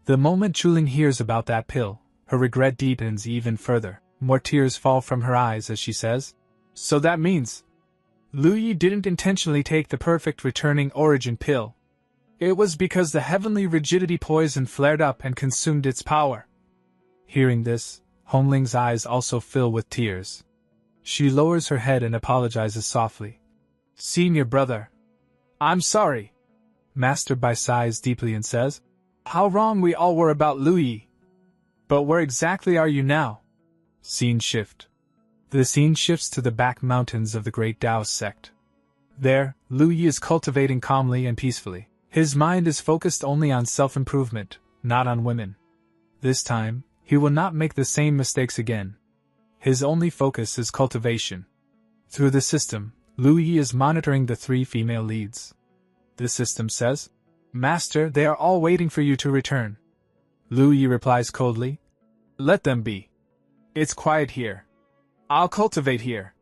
The moment Chuling hears about that pill, her regret deepens even further. More tears fall from her eyes as she says, "So that means Lu Yi didn't intentionally take the perfect returning origin pill. It was because the heavenly rigidity poison flared up and consumed its power." Hearing this, Hongling's eyes also fill with tears. She lowers her head and apologizes softly. "Senior brother, I'm sorry." Master Bai sighs deeply and says, "How wrong we all were about Lu Yi. But where exactly are you now?" Scene shift. The scene shifts to the back mountains of the great Taoist sect. There, Lu Yi is cultivating calmly and peacefully. His mind is focused only on self-improvement, not on women. This time, he will not make the same mistakes again. His only focus is cultivation. Through the system, Lu Yi is monitoring the 3 female leads. The system says, "Master, they are all waiting for you to return." Lu Yi replies coldly, "Let them be. It's quiet here. I'll cultivate here.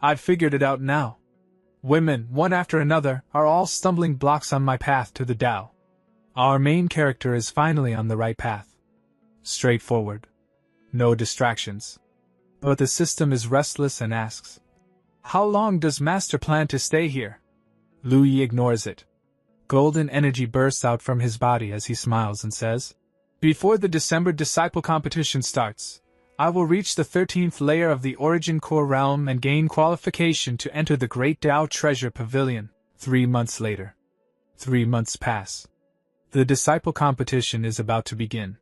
I've figured it out now. Women, one after another, are all stumbling blocks on my path to the Tao. Our main character is finally on the right path. Straightforward. No distractions." But the system is restless and asks, "How long does Master plan to stay here?" Lu Yi ignores it. Golden energy bursts out from his body as he smiles and says, "Before the December disciple competition starts, I will reach the 13th layer of the Origin Core realm and gain qualification to enter the Great Tao Treasure Pavilion." 3 months later. 3 months pass. The disciple competition is about to begin.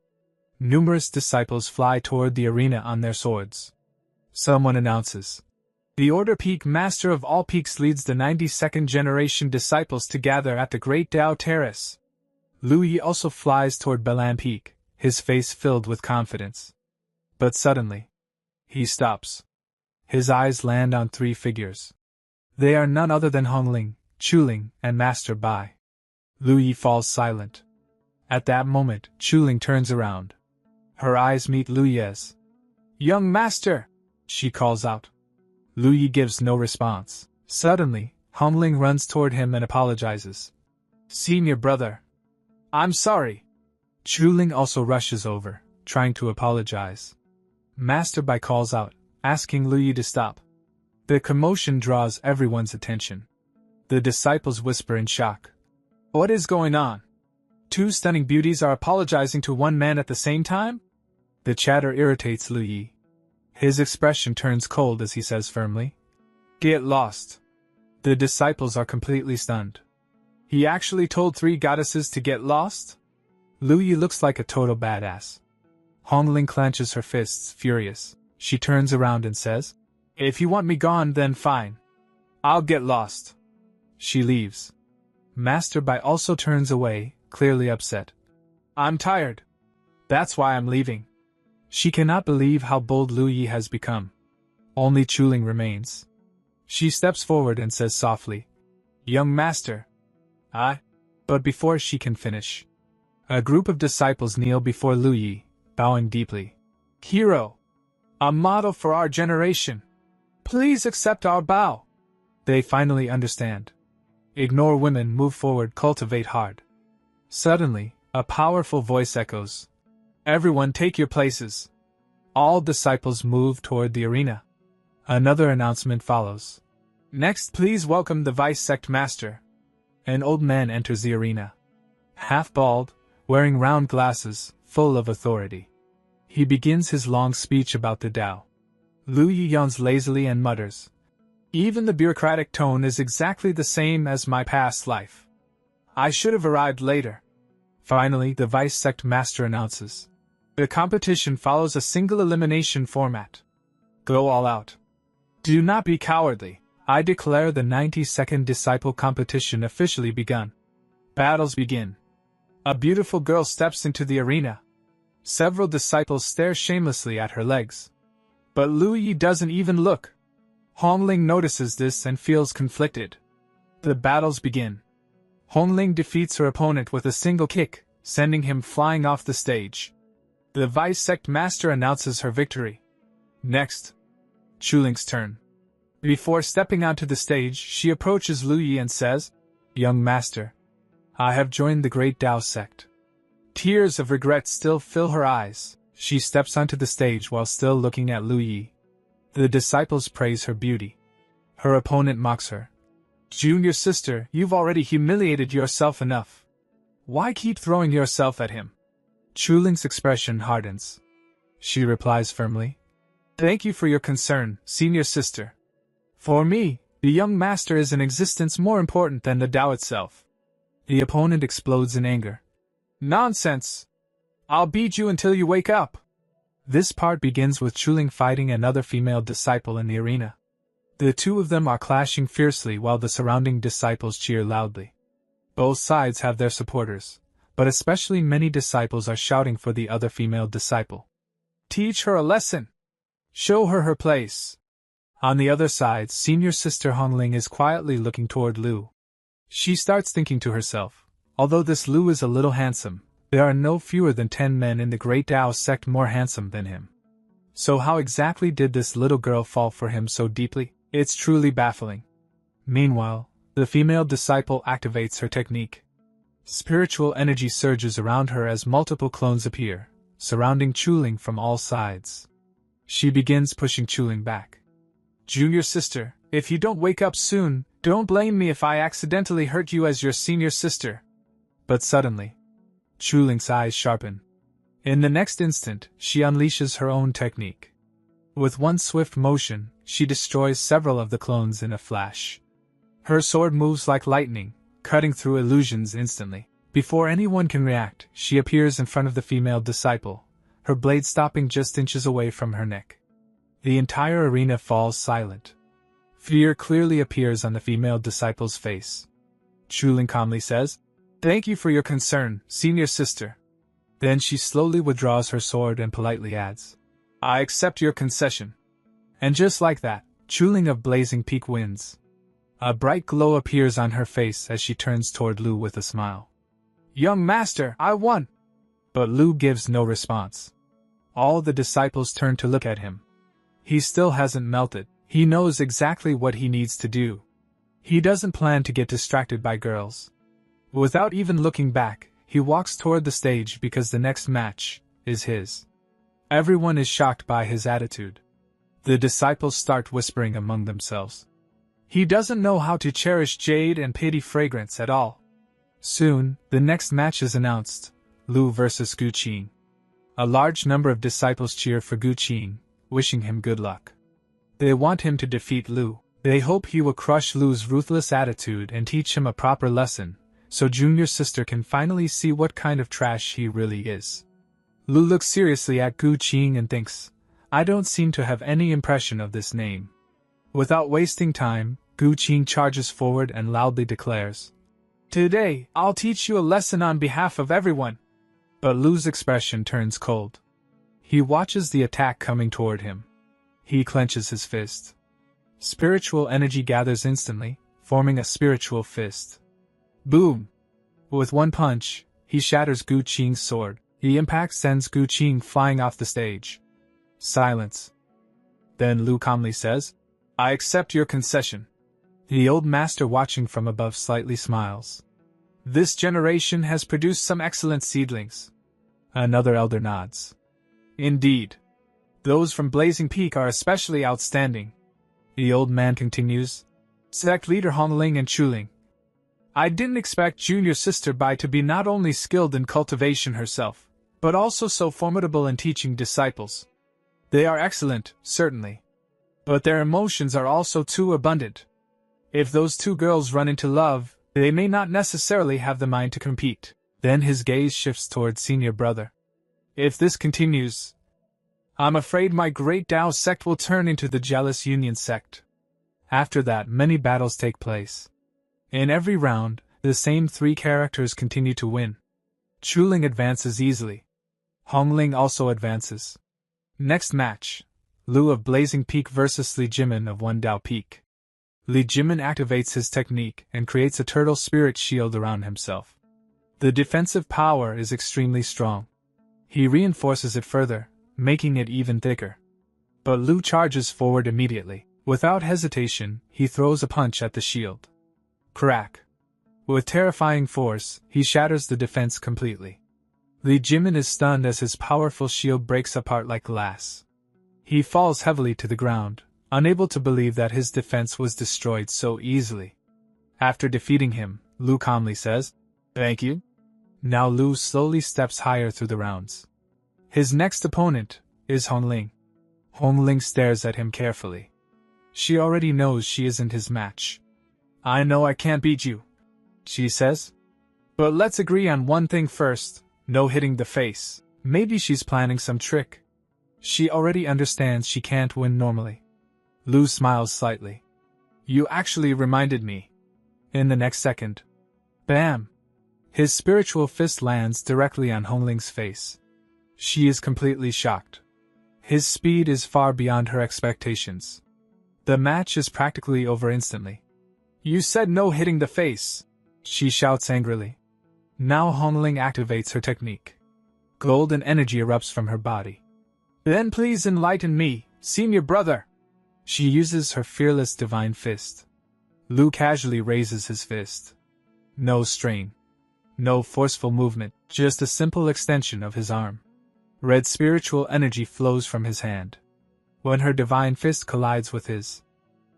Numerous disciples fly toward the arena on their swords. Someone announces, "The Order Peak Master of all Peaks leads the 92nd generation disciples to gather at the Great Tao Terrace." Lu Yi also flies toward Balan Peak, his face filled with confidence. But suddenly, he stops. His eyes land on 3 figures. They are none other than Hongling, Chuling, and Master Bai. Lu Yi falls silent. At that moment, Chuling turns around. Her eyes meet Lu Ye's. "Young master!" she calls out. Lu Yi gives no response. Suddenly, Hongling runs toward him and apologizes. "Senior brother, I'm sorry." Chuling also rushes over, trying to apologize. Master Bai calls out, asking Lu Yi to stop. The commotion draws everyone's attention. The disciples whisper in shock. "What is going on? 2 stunning beauties are apologizing to 1 man at the same time?" The chatter irritates Lu Yi. His expression turns cold as he says firmly, "Get lost." The disciples are completely stunned. He actually told 3 goddesses to get lost? Lu Yi looks like a total badass. Hongling clenches her fists, furious. She turns around and says, "If you want me gone, then fine. I'll get lost." She leaves. Master Bai also turns away, clearly upset. "I'm tired. That's why I'm leaving." She cannot believe how bold Lu Yi has become. Only Chuling remains. She steps forward and says softly, "Young master." But before she can finish, a group of disciples kneel before Lu Yi, bowing deeply. "Hero, a model for our generation. Please accept our bow." They finally understand. Ignore women, move forward, cultivate hard. Suddenly, a powerful voice echoes. "Everyone take your places." All disciples move toward the arena. Another announcement follows. "Next, please welcome the Vice Sect Master." An old man enters the arena. Half bald, wearing round glasses, full of authority. He begins his long speech about the Tao. Lu Yi yawns lazily and mutters, "Even the bureaucratic tone is exactly the same as my past life. I should have arrived later." Finally, the Vice Sect Master announces, "The competition follows a single elimination format. Go all out. Do not be cowardly. I declare the 92nd Disciple competition officially begun." Battles begin. A beautiful girl steps into the arena. Several disciples stare shamelessly at her legs. But Lu Yi doesn't even look. Hongling notices this and feels conflicted. The battles begin. Hongling defeats her opponent with a single kick, sending him flying off the stage. The Vice Sect Master announces her victory. Next, Chuling's turn. Before stepping onto the stage, she approaches Lu Yi and says, "Young Master, I have joined the Great Tao Sect." Tears of regret still fill her eyes. She steps onto the stage while still looking at Lu Yi. The disciples praise her beauty. Her opponent mocks her. "Junior sister, you've already humiliated yourself enough. Why keep throwing yourself at him?" Chuling's expression hardens. She replies firmly, "Thank you for your concern, senior sister. For me, the young master is an existence more important than the Tao itself." The opponent explodes in anger. "Nonsense! I'll beat you until you wake up." This part begins with Chuling fighting another female disciple in the arena. The two of them are clashing fiercely while the surrounding disciples cheer loudly. Both sides have their supporters, but especially many disciples are shouting for the other female disciple. "Teach her a lesson! Show her her place!" On the other side, senior sister Hongling is quietly looking toward Lu. She starts thinking to herself, although this Lu is a little handsome, there are no fewer than 10 men in the Great Tao Sect more handsome than him. So how exactly did this little girl fall for him so deeply? It's truly baffling. Meanwhile, the female disciple activates her technique. Spiritual energy surges around her as multiple clones appear, surrounding Chuling from all sides. She begins pushing Chuling back. "Junior sister, if you don't wake up soon, don't blame me if I accidentally hurt you as your senior sister." But suddenly, Chuling's eyes sharpen. In the next instant, she unleashes her own technique. With one swift motion, she destroys several of the clones in a flash. Her sword moves like lightning, cutting through illusions instantly. Before anyone can react, she appears in front of the female disciple, her blade stopping just inches away from her neck. The entire arena falls silent. Fear clearly appears on the female disciple's face. Chuling calmly says, "Thank you for your concern, senior sister." Then she slowly withdraws her sword and politely adds, "I accept your concession." And just like that, Chuling of Blazing Peak wins. A bright glow appears on her face as she turns toward Lu with a smile. "Young master, I won!" But Lu gives no response. All the disciples turn to look at him. He still hasn't melted. He knows exactly what he needs to do. He doesn't plan to get distracted by girls. Without even looking back, he walks toward the stage because the next match is his. Everyone is shocked by his attitude. The disciples start whispering among themselves. He doesn't know how to cherish jade and pity fragrance at all. Soon, the next match is announced, Lu versus Gu Qing. A large number of disciples cheer for Gu Qing, wishing him good luck. They want him to defeat Lu. They hope he will crush Lu's ruthless attitude and teach him a proper lesson, so junior sister can finally see what kind of trash he really is. Lu looks seriously at Gu Qing and thinks, "I don't seem to have any impression of this name." Without wasting time, Gu Qing charges forward and loudly declares, "Today, I'll teach you a lesson on behalf of everyone." But Lu's expression turns cold. He watches the attack coming toward him. He clenches his fist. Spiritual energy gathers instantly, forming a spiritual fist. Boom! With one punch, he shatters Gu Qing's sword. The impact sends Gu Qing flying off the stage. Silence. Then Lu calmly says, "I accept your concession." The old master watching from above slightly smiles. "This generation has produced some excellent seedlings." Another elder nods. "Indeed. Those from Blazing Peak are especially outstanding." The old man continues, "Sect leader Hongling and Chuling. I didn't expect junior sister Bai to be not only skilled in cultivation herself, but also so formidable in teaching disciples. They are excellent, certainly. But their emotions are also too abundant. If those two girls run into love, they may not necessarily have the mind to compete." Then his gaze shifts toward senior brother. "If this continues, I'm afraid my Great Tao Sect will turn into the Jealous Union Sect." After that, many battles take place. In every round, the same 3 characters continue to win. Chuling advances easily. Hongling also advances. Next match, Lu of Blazing Peak versus Li Jimin of One Dao Peak. Li Jimin activates his technique and creates a turtle spirit shield around himself. The defensive power is extremely strong. He reinforces it further, making it even thicker. But Lu charges forward immediately. Without hesitation, he throws a punch at the shield. Crack! With terrifying force, he shatters the defense completely. Li Jimin is stunned as his powerful shield breaks apart like glass. He falls heavily to the ground, unable to believe that his defense was destroyed so easily. After defeating him, Lu calmly says, "Thank you." Now Lu slowly steps higher through the rounds. His next opponent is Hongling. Hongling stares at him carefully. She already knows she isn't his match. "I know I can't beat you," she says. "But let's agree on one thing first, no hitting the face." Maybe she's planning some trick. She already understands she can't win normally. Lu smiles slightly. "You actually reminded me." In the next second, bam! His spiritual fist lands directly on Hongling's face. She is completely shocked. His speed is far beyond her expectations. The match is practically over instantly. "You said no hitting the face," she shouts angrily. Now Hongling activates her technique. Golden energy erupts from her body. "Then please enlighten me, senior brother." She uses her fearless divine fist. Lu casually raises his fist. No strain. No forceful movement, just a simple extension of his arm. Red spiritual energy flows from his hand. When her divine fist collides with his,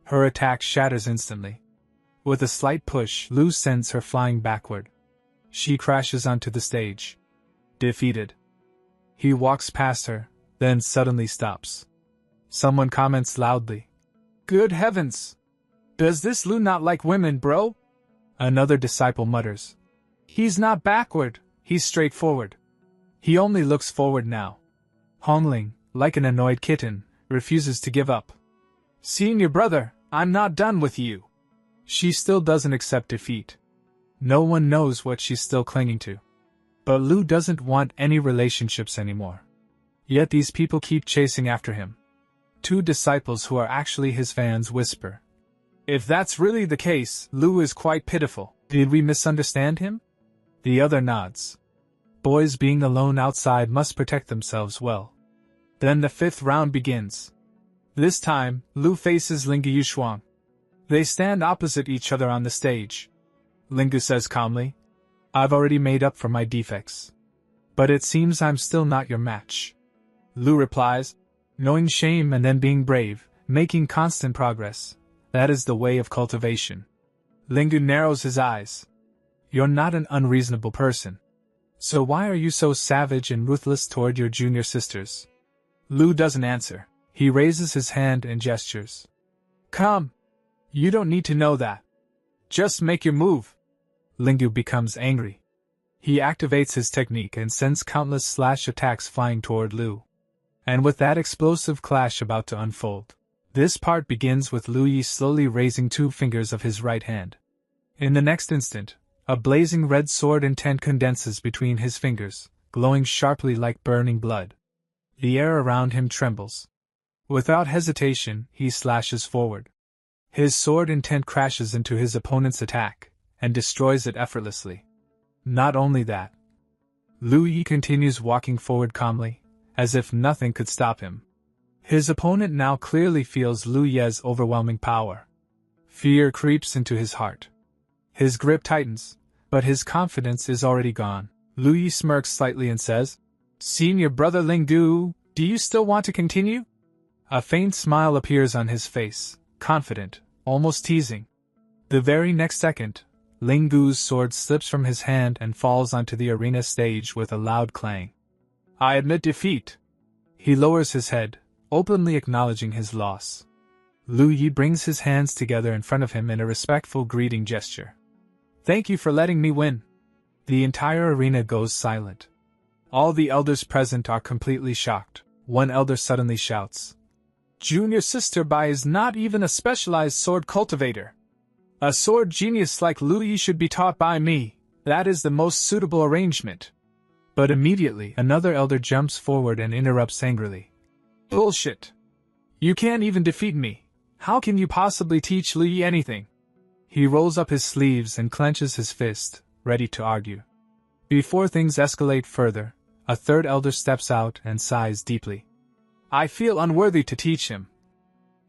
her attack shatters instantly. With a slight push, Lu sends her flying backward. She crashes onto the stage. Defeated. He walks past her, then suddenly stops. Someone comments loudly, "Good heavens! Does this Lu not like women, bro?" Another disciple mutters, "He's not backward, he's straightforward. He only looks forward now." Hongling, like an annoyed kitten, refuses to give up. "Senior brother, I'm not done with you." She still doesn't accept defeat. No one knows what she's still clinging to. But Lu doesn't want any relationships anymore. Yet these people keep chasing after him. Two disciples who are actually his fans whisper, "If that's really the case, Lu is quite pitiful. Did we misunderstand him?" The other nods. Boys being alone outside must protect themselves well. Then the fifth round begins. This time, Lu faces Lingu Yushuang. They stand opposite each other on the stage. Lingu says calmly, "I've already made up for my defects. But it seems I'm still not your match." Lu replies, "Knowing shame and then being brave, making constant progress, that is the way of cultivation." Lingu narrows his eyes. "You're not an unreasonable person. So why are you so savage and ruthless toward your junior sisters?" Lu doesn't answer. He raises his hand and gestures. "Come. You don't need to know that. Just make your move." Lingu becomes angry. He activates his technique and sends countless slash attacks flying toward Lu. And with that explosive clash about to unfold, this part begins with Lu Yi slowly raising two fingers of his right hand. In the next instant, a blazing red sword intent condenses between his fingers, glowing sharply like burning blood. The air around him trembles. Without hesitation, he slashes forward. His sword intent crashes into his opponent's attack, and destroys it effortlessly. Not only that, Lu Yi continues walking forward calmly, as if nothing could stop him. His opponent now clearly feels Lu Ye's overwhelming power. Fear creeps into his heart. His grip tightens, but his confidence is already gone. Lu Yi smirks slightly and says, "Senior brother Lingu, do you still want to continue?" A faint smile appears on his face, confident, almost teasing. The very next second, Lingu's sword slips from his hand and falls onto the arena stage with a loud clang. "I admit defeat." He lowers his head, openly acknowledging his loss. Lu Yi brings his hands together in front of him in a respectful greeting gesture. "Thank you for letting me win." The entire arena goes silent. All the elders present are completely shocked. One elder suddenly shouts, "Junior Sister Bai is not even a specialized sword cultivator. A sword genius like Lu Yi should be taught by me. That is the most suitable arrangement." But immediately another elder jumps forward and interrupts angrily. "Bullshit. You can't even defeat me. How can you possibly teach Lu Yi anything? He rolls up his sleeves and clenches his fist, ready to argue. Before things escalate further, a third elder steps out and sighs deeply. I feel unworthy to teach him.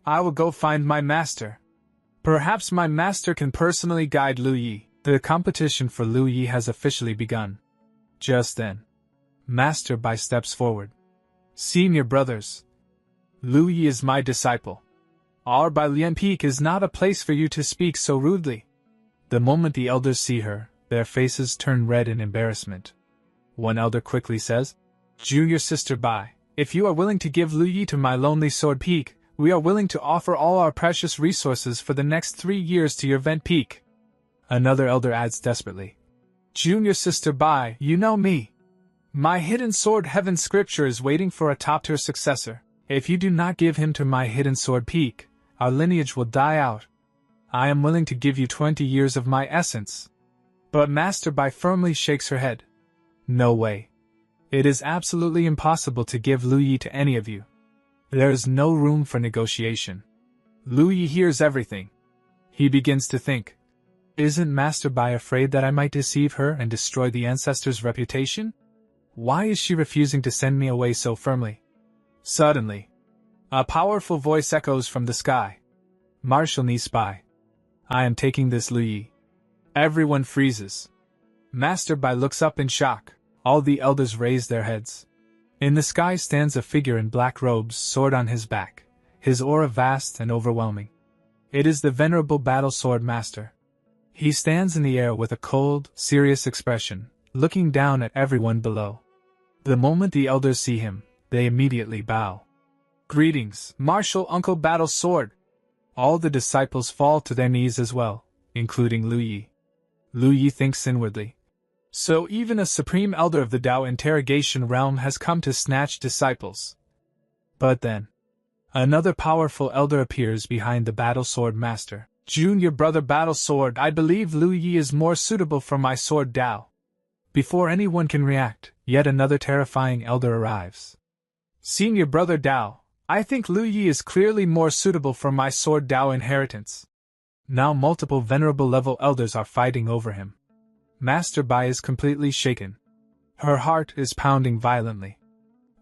I will go find my master. Perhaps my master can personally guide Lu Yi. The competition for Lu Yi has officially begun. Just then, Master Bai steps forward. Senior brothers, Lu Yi is my disciple. Our Bai Lian Peak is not a place for you to speak so rudely. The moment the elders see her, their faces turn red in embarrassment. One elder quickly says, Junior Sister Bai, if you are willing to give Lu Yi to my lonely sword peak, we are willing to offer all our precious resources for the next 3 years to your vent peak. Another elder adds desperately, Junior Sister Bai, you know me. My hidden sword heaven scripture is waiting for a top-tier successor. If you do not give him to my hidden sword peak, our lineage will die out. I am willing to give you 20 years of my essence. But Master Bai firmly shakes her head. No way. It is absolutely impossible to give Lu Yi to any of you. There is no room for negotiation. Lu Yi hears everything. He begins to think. Isn't Master Bai afraid that I might deceive her and destroy the ancestor's reputation? Why is she refusing to send me away so firmly? Suddenly, a powerful voice echoes from the sky. Marshal Ni Spy. I am taking this Lu Yi. Everyone freezes. Master Bai looks up in shock. All the elders raise their heads. In the sky stands a figure in black robes, sword on his back, his aura vast and overwhelming. It is the venerable battle sword master. He stands in the air with a cold, serious expression, looking down at everyone below. The moment the elders see him, they immediately bow. Greetings, Martial Uncle Battle Sword! All the disciples fall to their knees as well, including Lu Yi. Lu Yi thinks inwardly. So even a supreme elder of the Tao interrogation realm has come to snatch disciples. But then, another powerful elder appears behind the battle sword master. Junior brother battle sword, I believe Lu Yi is more suitable for my sword Tao. Before anyone can react, yet another terrifying elder arrives. Senior brother Tao, I think Lu Yi is clearly more suitable for my sword Tao inheritance. Now multiple venerable level elders are fighting over him. Master Bai is completely shaken. Her heart is pounding violently.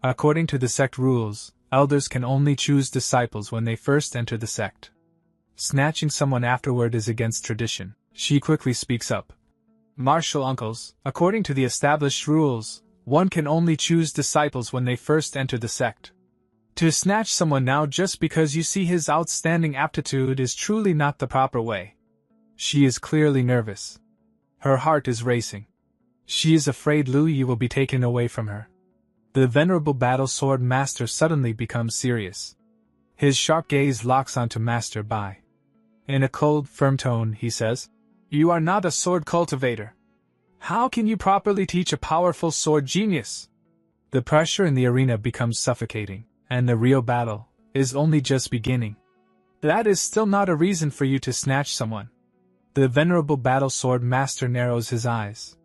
According to the sect rules, elders can only choose disciples when they first enter the sect. Snatching someone afterward is against tradition. She quickly speaks up. Martial uncles, according to the established rules, one can only choose disciples when they first enter the sect. To snatch someone now just because you see his outstanding aptitude is truly not the proper way. She is clearly nervous. Her heart is racing. She is afraid Lu Yi will be taken away from her. The venerable battle sword master suddenly becomes serious. His sharp gaze locks onto Master Bai. In a cold, firm tone, he says, You are not a sword cultivator. How can you properly teach a powerful sword genius? The pressure in the arena becomes suffocating, and the real battle is only just beginning. That is still not a reason for you to snatch someone. The venerable battle sword master narrows his eyes.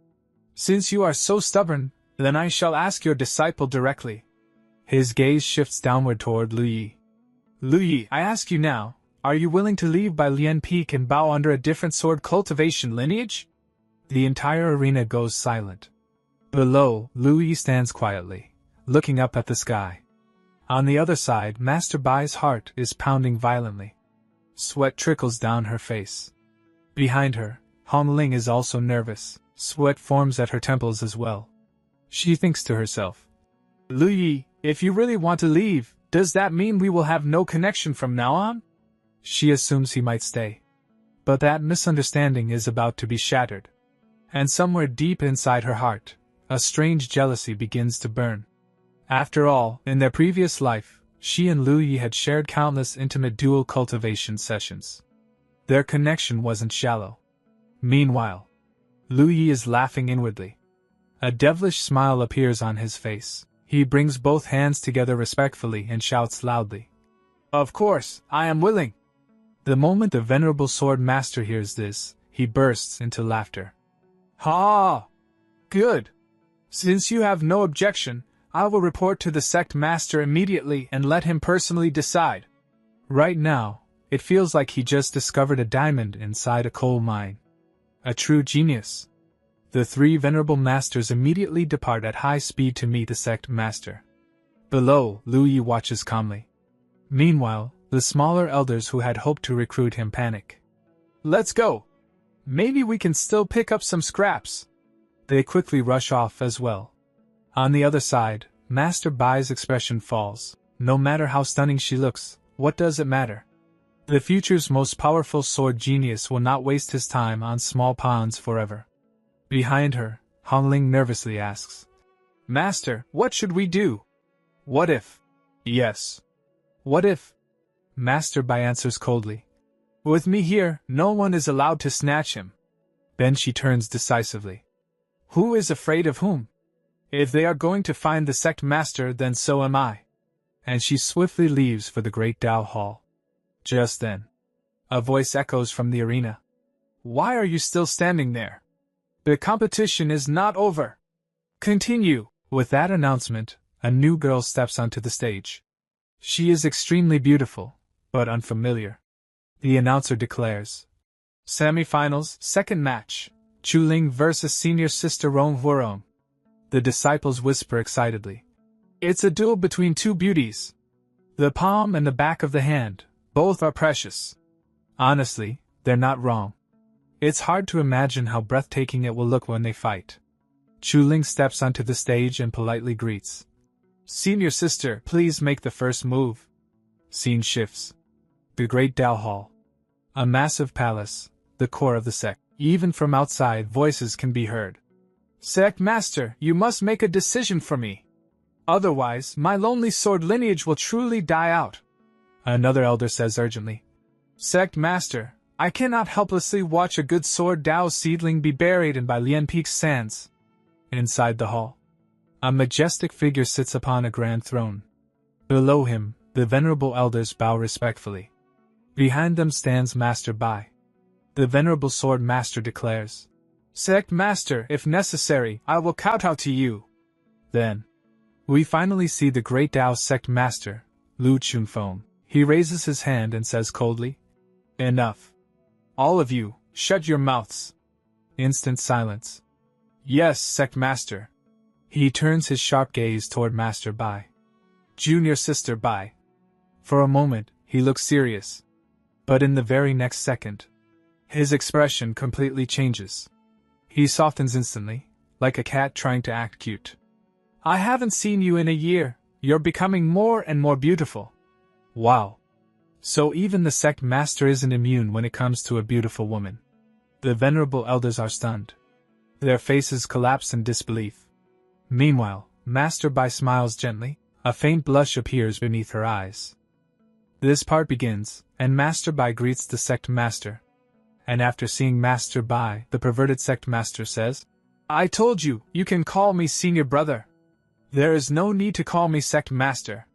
Since you are so stubborn, then I shall ask your disciple directly. His gaze shifts downward toward Lu Yi. Lu Yi, I ask you now, are you willing to leave Bai Lian Peak and bow under a different sword cultivation lineage? The entire arena goes silent. Below, Lu Yi stands quietly, looking up at the sky. On the other side, Master Bai's heart is pounding violently. Sweat trickles down her face. Behind her, Hong Ling is also nervous. Sweat forms at her temples as well. She thinks to herself, Lu Yi, if you really want to leave, does that mean we will have no connection from now on? She assumes he might stay. But that misunderstanding is about to be shattered. And somewhere deep inside her heart, a strange jealousy begins to burn. After all, in their previous life, she and Lu Yi had shared countless intimate dual cultivation sessions. Their connection wasn't shallow. Meanwhile, Lu Yi is laughing inwardly. A devilish smile appears on his face. He brings both hands together respectfully and shouts loudly. Of course, I am willing. The moment the venerable sword master hears this, he bursts into laughter. Ha! Good. Since you have no objection, I will report to the sect master immediately and let him personally decide. Right now, it feels like he just discovered a diamond inside a coal mine. A true genius. The three venerable masters immediately depart at high speed to meet the sect master. Below, Lu Yi watches calmly. Meanwhile, the smaller elders who had hoped to recruit him panic. Let's go! Maybe we can still pick up some scraps. They quickly rush off as well. On the other side, Master Bai's expression falls. No matter how stunning she looks, what does it matter? The future's most powerful sword genius will not waste his time on small pawns forever. Behind her, Hongling nervously asks, Master, what should we do? What if? Yes. What if? Master Bai answers coldly. With me here, no one is allowed to snatch him. Then she turns decisively. Who is afraid of whom? If they are going to find the sect master, then so am I. And she swiftly leaves for the great Dao Hall. Just then, a voice echoes from the arena. Why are you still standing there? The competition is not over. Continue. With that announcement, a new girl steps onto the stage. She is extremely beautiful, but unfamiliar. The announcer declares. Semifinals, second match. Chuling versus senior sister Rong Huarong. The disciples whisper excitedly. It's a duel between two beauties. The palm and the back of the hand, both are precious. Honestly, they're not wrong. It's hard to imagine how breathtaking it will look when they fight. Chuling steps onto the stage and politely greets. Senior sister, please make the first move. Scene shifts. The Great Dao Hall. A massive palace, the core of the sect. Even from outside, voices can be heard. Sect Master, you must make a decision for me. Otherwise, my lonely sword lineage will truly die out. Another elder says urgently. Sect Master, I cannot helplessly watch a good sword Dao seedling be buried in by Lian Peak's sands. Inside the hall, a majestic figure sits upon a grand throne. Below him, the venerable elders bow respectfully. Behind them stands Master Bai. The venerable sword master declares, Sect Master, if necessary, I will kowtow to you. Then, we finally see the great Dao sect master, Lu Chunfeng. He raises his hand and says coldly, Enough. All of you, shut your mouths. Instant silence. Yes, sect master. He turns his sharp gaze toward Master Bai. Junior sister Bai. For a moment, he looks serious. But in the very next second, his expression completely changes. He softens instantly, like a cat trying to act cute. I haven't seen you in a year, you're becoming more and more beautiful. Wow. So even the sect master isn't immune when it comes to a beautiful woman. The venerable elders are stunned. Their faces collapse in disbelief. Meanwhile, Master Bai smiles gently, a faint blush appears beneath her eyes. This part begins, and Master Bai greets the sect master. And after seeing Master Bai, the perverted sect master says, I told you, you can call me senior brother. There is no need to call me sect master.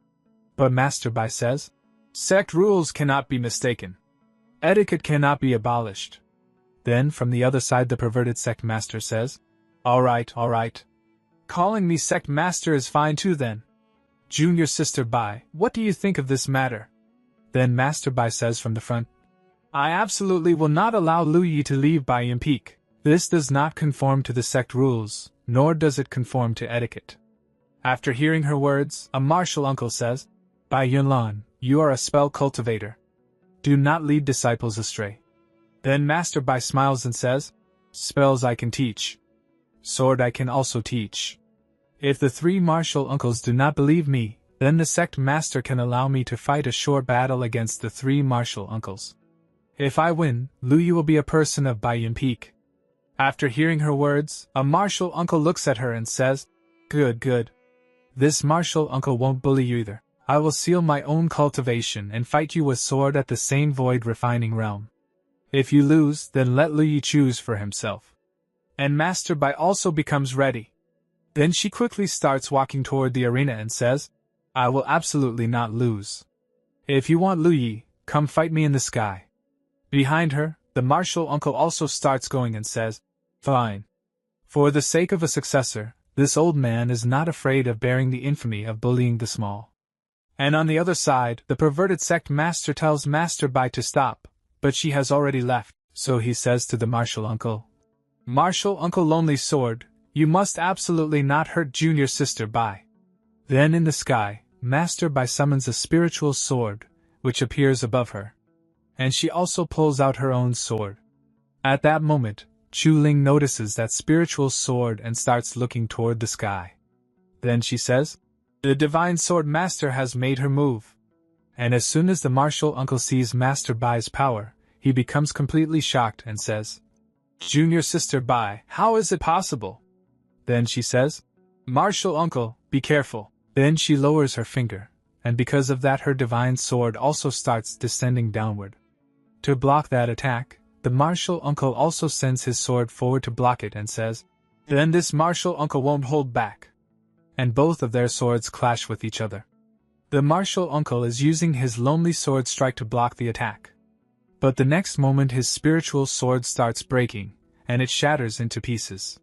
But Master Bai says, sect rules cannot be mistaken. Etiquette cannot be abolished. Then from the other side the perverted sect master says, all right. Calling me sect master is fine too then. Junior sister Bai, what do you think of this matter? Then Master Bai says from the front, I absolutely will not allow Lu Yi to leave Baiyan Peak. This does not conform to the sect rules, nor does it conform to etiquette. After hearing her words, a martial uncle says, Bai Yunlan, you are a spell cultivator. Do not lead disciples astray. Then Master Bai smiles and says, spells I can teach. Sword I can also teach. If the three martial uncles do not believe me, then the sect master can allow me to fight a short battle against the three martial uncles. If I win, Lu Yi will be a person of Baiyan Peak. After hearing her words, a martial uncle looks at her and says, Good. This martial uncle won't bully you either. I will seal my own cultivation and fight you with sword at the same void refining realm. If you lose, then let Lu Yi choose for himself. And Master Bai also becomes ready. Then she quickly starts walking toward the arena and says, I will absolutely not lose. If you want Lu Yi, come fight me in the sky. Behind her, the martial uncle also starts going and says, Fine. For the sake of a successor, this old man is not afraid of bearing the infamy of bullying the small. And on the other side, the perverted sect master tells Master Bai to stop, but she has already left, so he says to the martial uncle, "Martial Uncle Lonely Sword, you must absolutely not hurt junior sister Bai." Then in the sky, Master Bai summons a spiritual sword, which appears above her. And she also pulls out her own sword. At that moment, Chu Ling notices that spiritual sword and starts looking toward the sky. Then she says, "The Divine Sword Master has made her move." And as soon as the martial uncle sees Master Bai's power, he becomes completely shocked and says, "Junior sister Bai, how is it possible?" Then she says, "Martial uncle, be careful." Then she lowers her finger, and because of that her divine sword also starts descending downward. To block that attack, the martial uncle also sends his sword forward to block it and says, "Then this martial uncle won't hold back." And both of their swords clash with each other. The martial uncle is using his lonely sword strike to block the attack. But the next moment his spiritual sword starts breaking, and it shatters into pieces.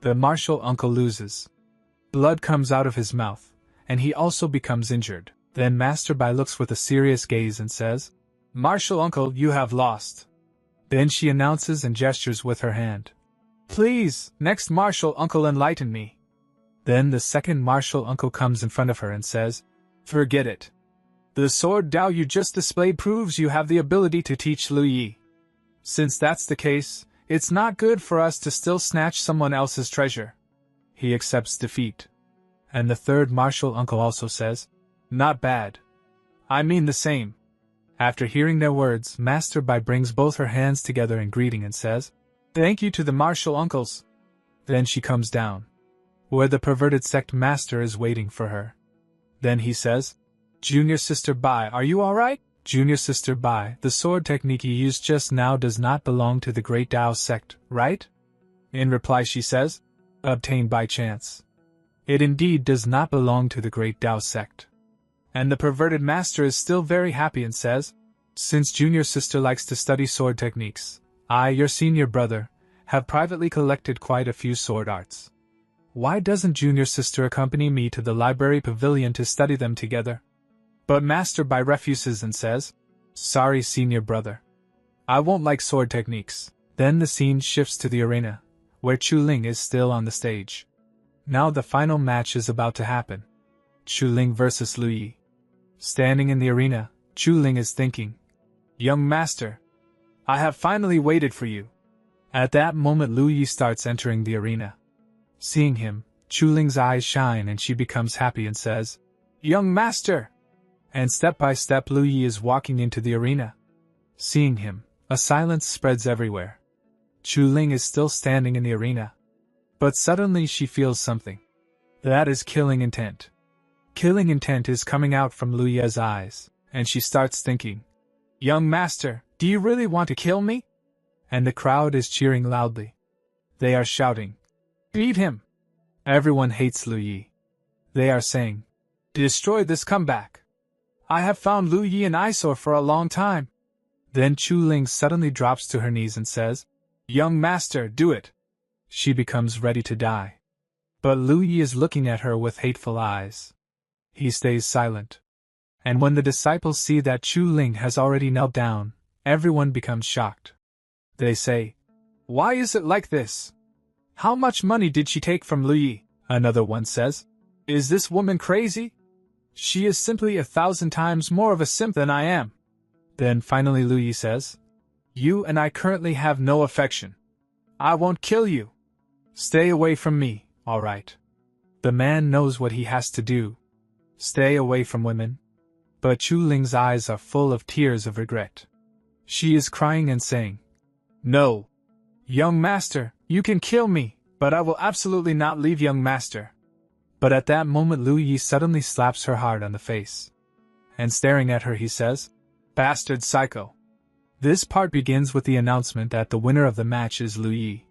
The martial uncle loses. Blood comes out of his mouth, and he also becomes injured. Then Master Bai looks with a serious gaze and says, "Martial uncle, you have lost." Then she announces and gestures with her hand, "Please, next martial uncle, enlighten me." Then the second martial uncle comes in front of her and says, "Forget it. The sword Dao you just displayed proves you have the ability to teach Lu Yi. Since that's the case, it's not good for us to still snatch someone else's treasure." He accepts defeat. And the third martial uncle also says, "Not bad. I mean the same." After hearing their words, Master Bai brings both her hands together in greeting and says, "Thank you to the martial uncles." Then she comes down, where the perverted sect master is waiting for her. Then he says, "Junior sister Bai, are you alright?" "Junior sister Bai, the sword technique you used just now does not belong to the Great Dao sect, right?" In reply she says, "Obtained by chance. It indeed does not belong to the Great Dao sect." And the perverted master is still very happy and says, "Since junior sister likes to study sword techniques, I, your senior brother, have privately collected quite a few sword arts. Why doesn't junior sister accompany me to the library pavilion to study them together?" But Master Bai refuses and says, "Sorry, senior brother. I won't like sword techniques." Then the scene shifts to the arena, where Chu Ling is still on the stage. Now the final match is about to happen. Chu Ling versus Lu Yi. Standing in the arena, Chu Ling is thinking, "Young master, I have finally waited for you." At that moment Lu Yi starts entering the arena. Seeing him, Chu Ling's eyes shine and she becomes happy and says, "Young master!" And step by step Lu Yi is walking into the arena. Seeing him, a silence spreads everywhere. Chu Ling is still standing in the arena. But suddenly she feels something. That is killing intent. Killing intent is coming out from Lu Yi's eyes, and she starts thinking, "Young master, do you really want to kill me?" And the crowd is cheering loudly. They are shouting, "Beat him!" Everyone hates Lu Yi. They are saying, "Destroy this comeback. I have found Lu Yi an eyesore for a long time." Then Chu Ling suddenly drops to her knees and says, "Young master, do it." She becomes ready to die. But Lu Yi is looking at her with hateful eyes. He stays silent. And when the disciples see that Chu Ling has already knelt down, everyone becomes shocked. They say, "Why is it like this? How much money did she take from Lu Yi?" Another one says, "Is this woman crazy? She is simply 1,000 times more of a simp than I am." Then finally Lu Yi says, "You and I currently have no affection. I won't kill you. Stay away from me, alright?" The man knows what he has to do. Stay away from women. But Chu Ling's eyes are full of tears of regret. She is crying and saying, "No. Young master, you can kill me, but I will absolutely not leave young master." But at that moment Lu Yi suddenly slaps her hard on the face. And staring at her he says, "Bastard psycho." This part begins with the announcement that the winner of the match is Lu Yi.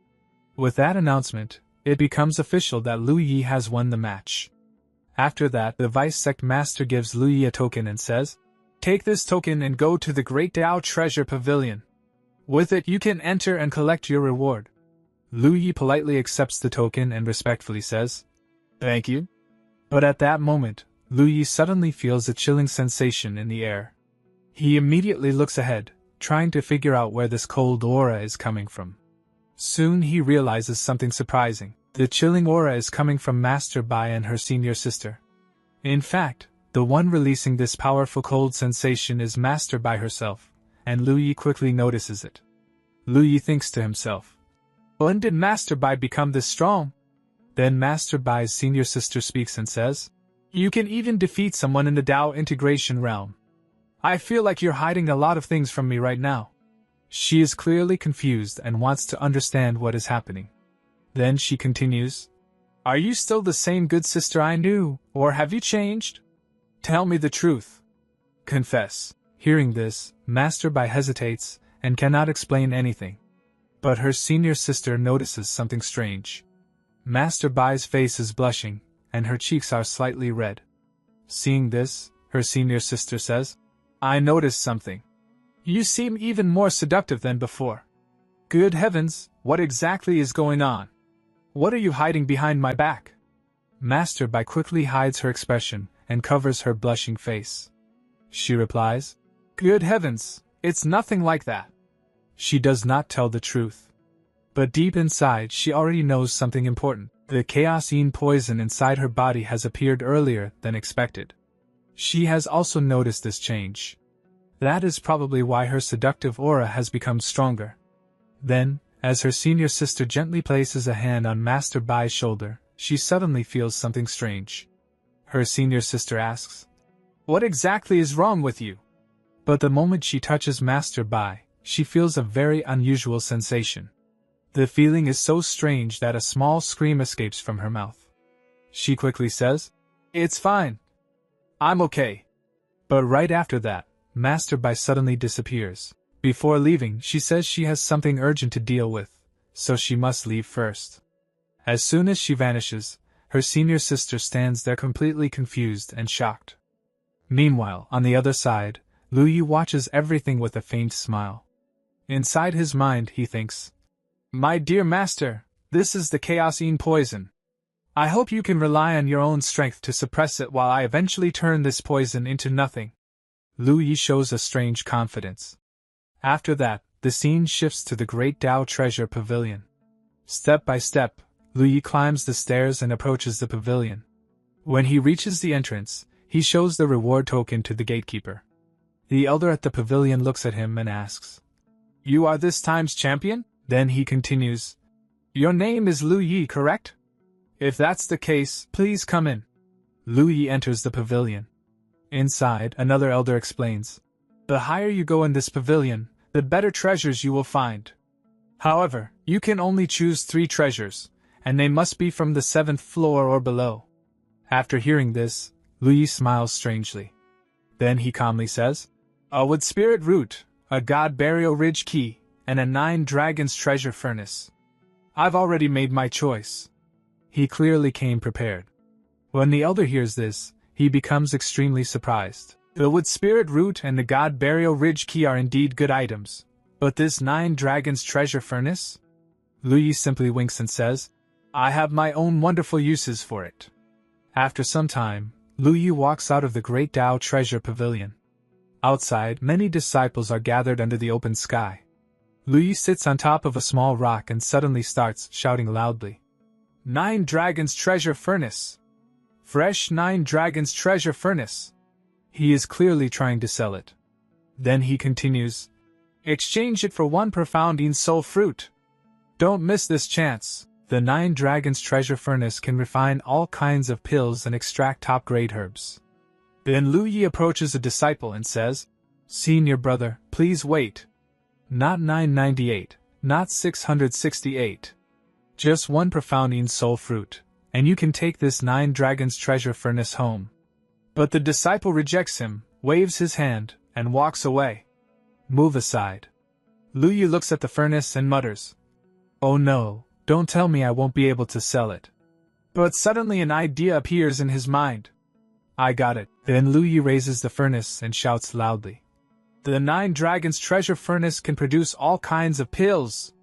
With that announcement, it becomes official that Lu Yi has won the match. After that, the vice sect master gives Lu Yi a token and says, "Take this token and go to the Great Dao Treasure Pavilion. With it you can enter and collect your reward." Lu Yi politely accepts the token and respectfully says, "Thank you." But at that moment, Lu Yi suddenly feels a chilling sensation in the air. He immediately looks ahead, trying to figure out where this cold aura is coming from. Soon he realizes something surprising. The chilling aura is coming from Master Bai and her senior sister. In fact, the one releasing this powerful cold sensation is Master Bai herself, and Lu Yi quickly notices it. Lu Yi thinks to himself, when did Master Bai become this strong? Then Master Bai's senior sister speaks and says, you can even defeat someone in the Dao integration realm. I feel like you're hiding a lot of things from me right now. She is clearly confused and wants to understand what is happening. Then she continues, are you still the same good sister I knew, or have you changed? Tell me the truth. Confess. Hearing this, Master Bai hesitates and cannot explain anything. But her senior sister notices something strange. Master Bai's face is blushing, and her cheeks are slightly red. Seeing this, her senior sister says, I noticed something. You seem even more seductive than before. Good heavens, what exactly is going on? What are you hiding behind my back? Master Bai quickly hides her expression and covers her blushing face. She replies, good heavens, it's nothing like that. She does not tell the truth. But deep inside she already knows something important. The chaosine poison inside her body has appeared earlier than expected. She has also noticed this change. That is probably why her seductive aura has become stronger. Then, as her senior sister gently places a hand on Master Bai's shoulder, she suddenly feels something strange. Her senior sister asks, what exactly is wrong with you? But the moment she touches Master Bai, she feels a very unusual sensation. The feeling is so strange that a small scream escapes from her mouth. She quickly says, it's fine. I'm okay. But right after that, Master Bai suddenly disappears. Before leaving, she says she has something urgent to deal with, so she must leave first. As soon as she vanishes, her senior sister stands there completely confused and shocked. Meanwhile, on the other side, Lu Yi watches everything with a faint smile. Inside his mind, he thinks, my dear master, this is the chaosine poison. I hope you can rely on your own strength to suppress it while I eventually turn this poison into nothing. Lu Yi shows a strange confidence. After that, the scene shifts to the Great Dao Treasure Pavilion. Step by step, Lu Yi climbs the stairs and approaches the pavilion. When he reaches the entrance, he shows the reward token to the gatekeeper. The elder at the pavilion looks at him and asks, you are this time's champion? Then he continues, your name is Lu Yi, correct? If that's the case, please come in. Lu Yi enters the pavilion. Inside, another elder explains, the higher you go in this pavilion, the better treasures you will find. However, you can only choose 3 treasures, and they must be from the 7th floor or below. After hearing this, Lu Yi smiles strangely. Then he calmly says, a wood spirit root, a god burial ridge key, and a 9 dragons treasure furnace. I've already made my choice. He clearly came prepared. When the elder hears this, he becomes extremely surprised. The wood spirit root and the god burial ridge key are indeed good items, but this 9 dragons treasure furnace? Lu Yi simply winks and says, I have my own wonderful uses for it. After some time, Lu Yi walks out of the Great Dao Treasure Pavilion. Outside, many disciples are gathered under the open sky. Lu Yi sits on top of a small rock and suddenly starts shouting loudly, 9 dragons treasure furnace! Fresh 9 dragons treasure furnace! He is clearly trying to sell it. Then he continues, exchange it for 1 profounding soul fruit. Don't miss this chance. The 9 dragons treasure furnace can refine all kinds of pills and extract top-grade herbs. Then Lu Yi approaches a disciple and says, Senior brother, please wait. Not 998, not 668. Just 1 profounding soul fruit, and you can take this 9 dragons treasure furnace home. But the disciple rejects him, waves his hand, and walks away. Move aside. Lu Yi looks at the furnace and mutters, Oh no, don't tell me I won't be able to sell it. But suddenly an idea appears in his mind. I got it. Then Lu Yi raises the furnace and shouts loudly, The 9 dragons treasure furnace can produce all kinds of pills.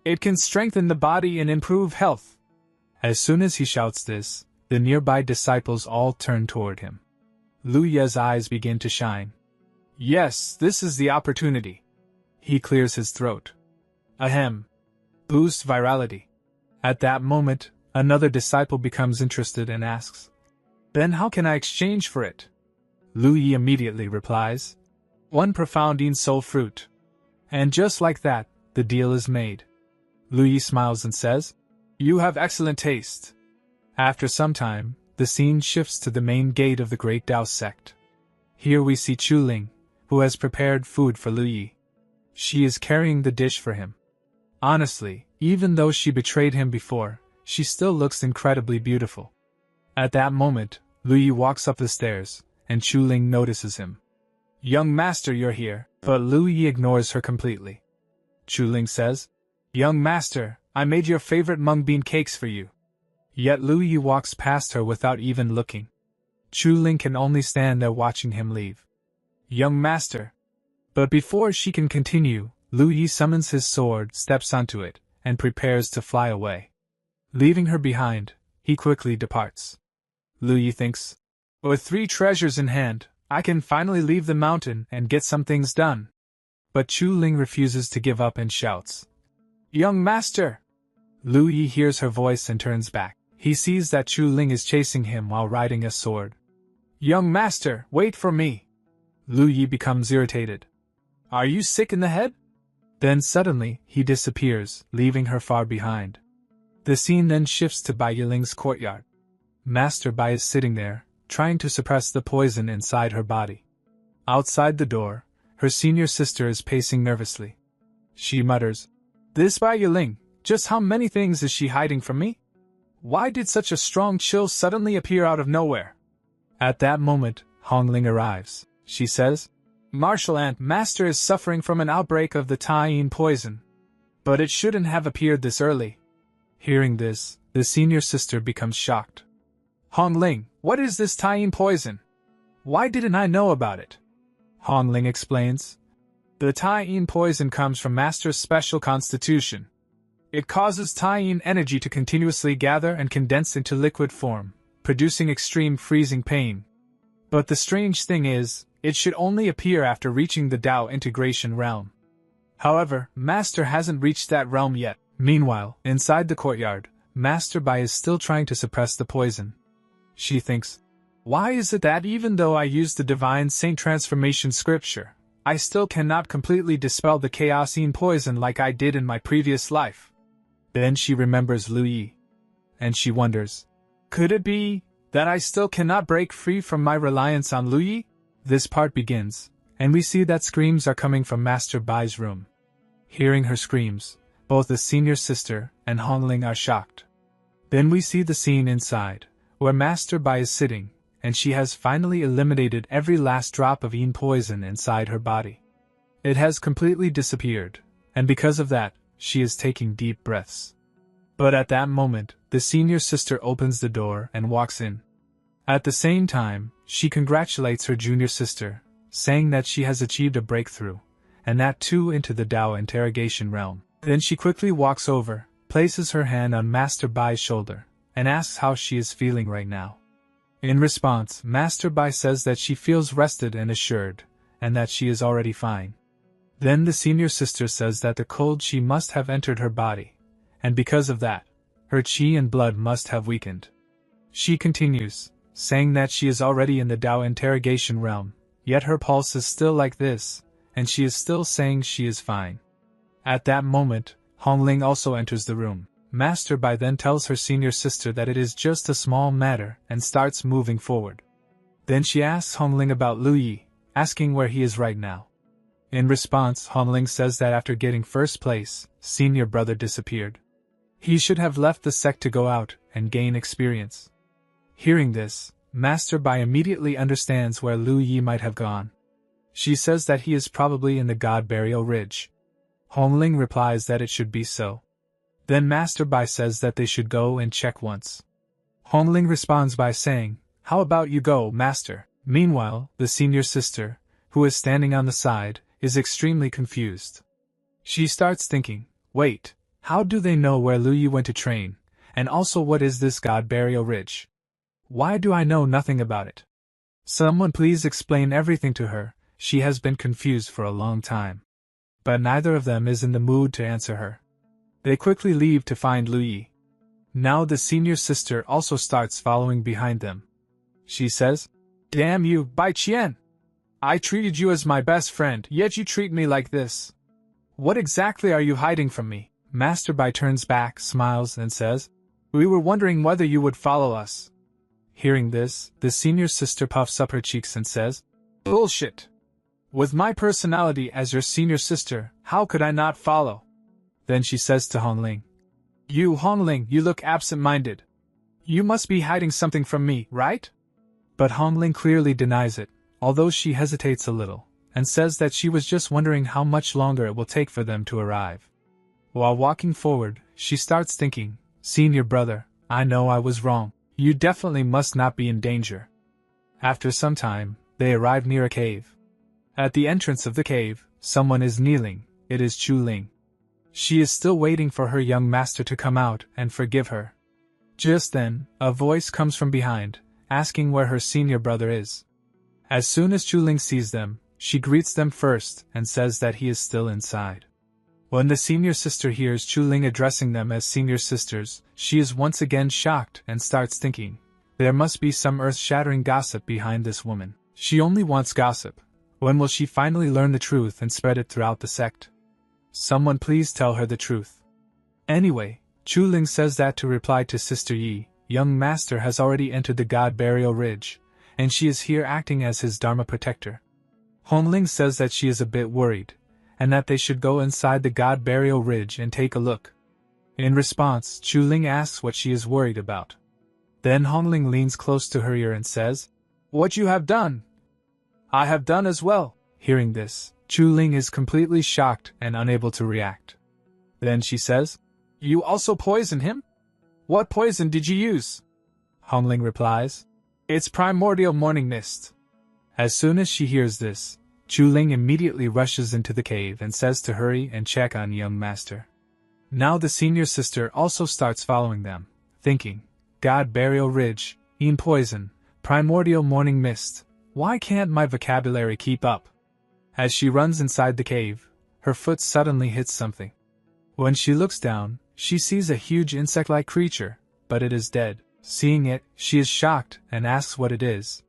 It can strengthen the body and improve health. As soon as he shouts this, the nearby disciples all turn toward him. Lu Ye's eyes begin to shine. Yes, this is the opportunity. He clears his throat. Ahem. Boost virality. At that moment, another disciple becomes interested and asks, Then how can I exchange for it? Lu Ye immediately replies, One profound soul fruit. And just like that, the deal is made. Lu Ye smiles and says, You have excellent taste. After some time, the scene shifts to the main gate of the Great Tao sect. Here we see Chu Ling, who has prepared food for Lu Yi. She is carrying the dish for him. Honestly, even though she betrayed him before, she still looks incredibly beautiful. At that moment, Lu Yi walks up the stairs, and Chu Ling notices him. Young master, you're here, but Lu Yi ignores her completely. Chu Ling says, Young master, I made your favorite mung bean cakes for you. Yet Lu Yi walks past her without even looking. Chu Ling can only stand there watching him leave. Young master. But before she can continue, Lu Yi summons his sword, steps onto it, and prepares to fly away. Leaving her behind, he quickly departs. Lu Yi thinks, With 3 treasures in hand, I can finally leave the mountain and get some things done. But Chu Ling refuses to give up and shouts, Young master! Lu Yi hears her voice and turns back. He sees that Chu Ling is chasing him while riding a sword. Young master, wait for me! Lu Yi becomes irritated. Are you sick in the head? Then suddenly, he disappears, leaving her far behind. The scene then shifts to Bai Yiling's courtyard. Master Bai is sitting there, trying to suppress the poison inside her body. Outside the door, her senior sister is pacing nervously. She mutters, This Bai Yiling, just how many things is she hiding from me? Why did such a strong chill suddenly appear out of nowhere? At that moment, Hongling arrives. She says, Martial Ant Master is suffering from an outbreak of the Tai poison. But it shouldn't have appeared this early. Hearing this, the senior sister becomes shocked. Hongling, what is this Tai poison? Why didn't I know about it? Hongling explains. The Tai poison comes from Master's special constitution. It causes Tai energy to continuously gather and condense into liquid form, producing extreme freezing pain. But the strange thing is, it should only appear after reaching the Tao integration realm. However, Master hasn't reached that realm yet. Meanwhile, inside the courtyard, Master Bai is still trying to suppress the poison. She thinks, Why is it that even though I use the Divine Saint Transformation scripture, I still cannot completely dispel the chaosine poison like I did in my previous life? Then she remembers Lu Yi. And she wonders, Could it be that I still cannot break free from my reliance on Lu Yi? This part begins, and we see that screams are coming from Master Bai's room. Hearing her screams, both the senior sister and Hongling are shocked. Then we see the scene inside, where Master Bai is sitting, and she has finally eliminated every last drop of poison inside her body. It has completely disappeared, and because of that, she is taking deep breaths. But at that moment, the senior sister opens the door and walks in. At the same time, she congratulates her junior sister, saying that she has achieved a breakthrough, and that too into the Tao interrogation realm. Then she quickly walks over, places her hand on Master Bai's shoulder, and asks how she is feeling right now. In response, Master Bai says that she feels rested and assured, and that she is already fine. Then the senior sister says that the cold qi must have entered her body, and because of that, her qi and blood must have weakened. She continues, saying that she is already in the Tao interrogation realm, yet her pulse is still like this, and she is still saying she is fine. At that moment, Hongling also enters the room. Master Bai then tells her senior sister that it is just a small matter and starts moving forward. Then she asks Hongling about Lu Yi, asking where he is right now. In response, Hongling says that after getting first place, senior brother disappeared. He should have left the sect to go out and gain experience. Hearing this, Master Bai immediately understands where Lu Yi might have gone. She says that he is probably in the God Burial Ridge. Hongling replies that it should be so. Then Master Bai says that they should go and check once. Hongling responds by saying, How about you go, Master? Meanwhile, the senior sister, who is standing on the side, is extremely confused. She starts thinking, Wait, how do they know where Lu Yi went to train, and also what is this God Burial Ridge? Why do I know nothing about it? Someone please explain everything to her, she has been confused for a long time. But neither of them is in the mood to answer her. They quickly leave to find Lu Yi. Now the senior sister also starts following behind them. She says, "Damn you, Bai Qian! I treated you as my best friend, yet you treat me like this. What exactly are you hiding from me?" Master Bai turns back, smiles, and says, "We were wondering whether you would follow us." Hearing this, the senior sister puffs up her cheeks and says, "Bullshit! With my personality as your senior sister, how could I not follow?" Then she says to Hongling, "You, Hongling, you look absent-minded. You must be hiding something from me, right?" But Hongling clearly denies it, although she hesitates a little, and says that she was just wondering how much longer it will take for them to arrive. While walking forward, she starts thinking, "Senior brother, I know I was wrong. You definitely must not be in danger." After some time, they arrive near a cave. At the entrance of the cave, someone is kneeling. It is Chu Ling. She is still waiting for her young master to come out and forgive her. Just then, a voice comes from behind, asking where her senior brother is. As soon as Chu Ling sees them, she greets them first and says that he is still inside. When the senior sister hears Chu Ling addressing them as senior sisters, she is once again shocked and starts thinking, there must be some earth-shattering gossip behind this woman. She only wants gossip. When will she finally learn the truth and spread it throughout the sect? Someone please tell her the truth. Anyway, Chu Ling says that to reply to Sister Yi, young master has already entered the God Burial Ridge, and she is here acting as his Dharma protector. Hongling says that she is a bit worried, and that they should go inside the God Burial Ridge and take a look. In response, Chu Ling asks what she is worried about. Then Hongling leans close to her ear and says, "What you have done, I have done as well." Hearing this, Chu Ling is completely shocked and unable to react. Then she says, "You also poisoned him? What poison did you use?" Hongling replies, "It's primordial morning mist." As soon as she hears this, Chu Ling immediately rushes into the cave and says to hurry and check on young master. Now the senior sister also starts following them, thinking, God Burial Ridge, Een Poison, Primordial Morning Mist, why can't my vocabulary keep up? As she runs inside the cave, her foot suddenly hits something. When she looks down, she sees a huge insect-like creature, but it is dead. Seeing it, she is shocked and asks what it is.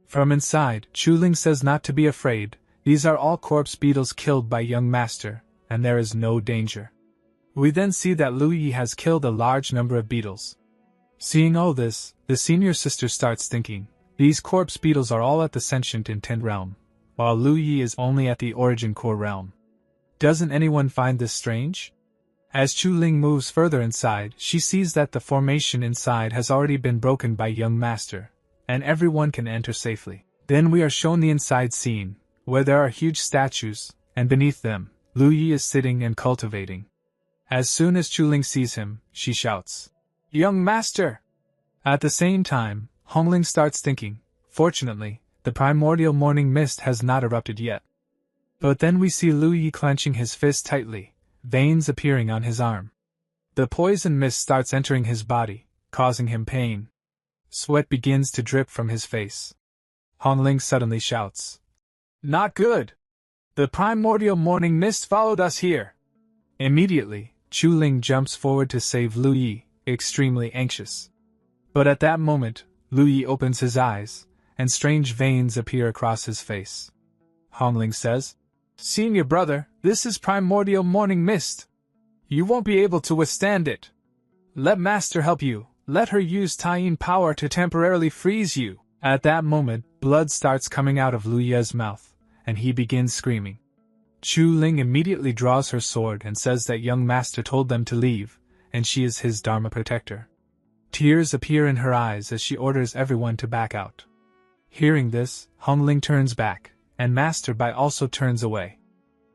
From inside, Chu Ling says not to be afraid. These are all corpse beetles killed by young master, and there is no danger. We then see that Lu Yi has killed a large number of beetles. Seeing all this, the senior sister starts thinking, these corpse beetles are all at the sentient intent realm, while Lu Yi is only at the origin core realm. Doesn't anyone find this strange? As Chu Ling moves further inside, she sees that the formation inside has already been broken by young master, and everyone can enter safely. Then we are shown the inside scene, where there are huge statues, and beneath them, Lu Yi is sitting and cultivating. As soon as Chu Ling sees him, she shouts, "Young master!" At the same time, Hongling starts thinking, fortunately, the primordial morning mist has not erupted yet. But then we see Lu Yi clenching his fist tightly, veins appearing on his arm. The poison mist starts entering his body, causing him pain. Sweat begins to drip from his face. Hongling suddenly shouts, "Not good! The primordial morning mist followed us here!" Immediately, Chu Ling jumps forward to save Lu Yi, extremely anxious. But at that moment, Lu Yi opens his eyes, and strange veins appear across his face. Hongling says, "Senior brother, this is primordial morning mist. You won't be able to withstand it. Let master help you. Let her use Taiyin power to temporarily freeze you." At that moment, blood starts coming out of Lu Yi's mouth, and he begins screaming. Chu Ling immediately draws her sword and says that young master told them to leave, and she is his Dharma protector. Tears appear in her eyes as she orders everyone to back out. Hearing this, Hongling turns back, and Master Bai also turns away.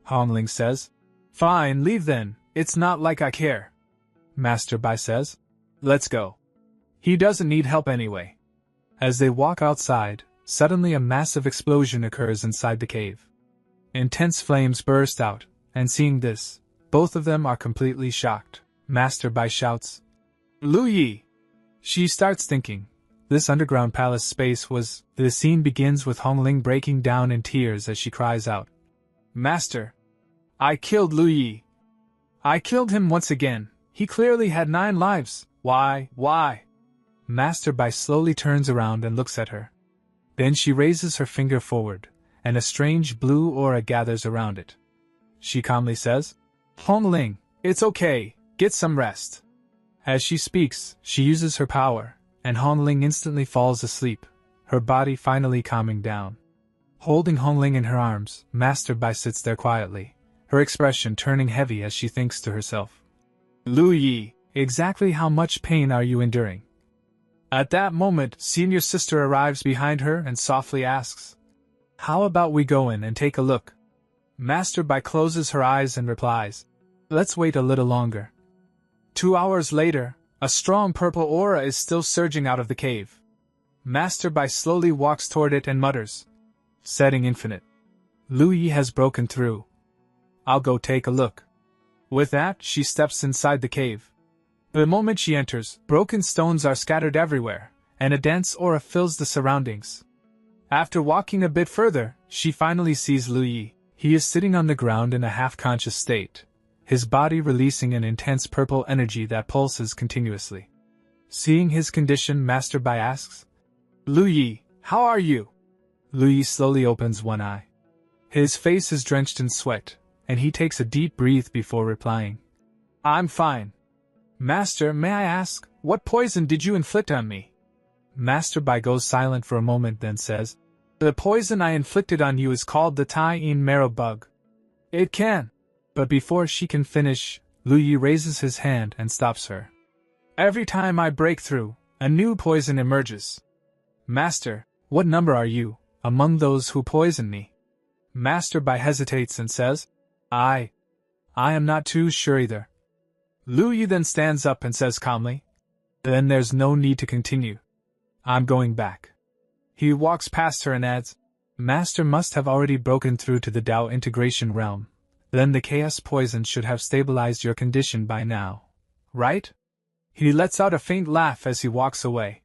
Hongling says, "Fine, leave then, it's not like I care." Master Bai says, "Let's go. He doesn't need help anyway." As they walk outside, suddenly a massive explosion occurs inside the cave. Intense flames burst out, and seeing this, both of them are completely shocked. Master Bai shouts, "Lu Yi!" She starts thinking, this underground palace space was. The scene begins with Hongling breaking down in tears as she cries out, "Master! I killed Lu Yi. I killed him once again. He clearly had 9 lives. Why? Master Bai slowly turns around and looks at her. Then she raises her finger forward, and a strange blue aura gathers around it. She calmly says, "Hongling, it's okay, get some rest." As she speaks, she uses her power, and Hongling instantly falls asleep, her body finally calming down. Holding Hongling in her arms, Master Bai sits there quietly, her expression turning heavy as she thinks to herself, "Lu Yi, exactly how much pain are you enduring?" At that moment, senior sister arrives behind her and softly asks, "How about we go in and take a look?" Master Bai closes her eyes and replies, "Let's wait a little longer." 2 hours later, a strong purple aura is still surging out of the cave. Master Bai slowly walks toward it and mutters, "Setting infinite. Lu Yi has broken through. I'll go take a look." With that, she steps inside the cave. The moment she enters, broken stones are scattered everywhere, and a dense aura fills the surroundings. After walking a bit further, she finally sees Lu Yi. He is sitting on the ground in a half-conscious state, his body releasing an intense purple energy that pulses continuously. Seeing his condition, Master Bai asks, "Lu Yi, how are you?" Lu Yi slowly opens one eye. His face is drenched in sweat, and he takes a deep breath before replying, "I'm fine." "Master, may I ask, what poison did you inflict on me?" Master Bai goes silent for a moment, then says, "The poison I inflicted on you is called the Tai-in marrow bug. It can..." But before she can finish, Lu Yi raises his hand and stops her. "Every time I break through, a new poison emerges. Master, what number are you, among those who poison me?" Master Bai hesitates and says, I am not too sure either." Lu Yi then stands up and says calmly, "Then there's no need to continue. I'm going back." He walks past her and adds, "Master must have already broken through to the Dao integration realm. Then the chaos poison should have stabilized your condition by now, right?" He lets out a faint laugh as he walks away.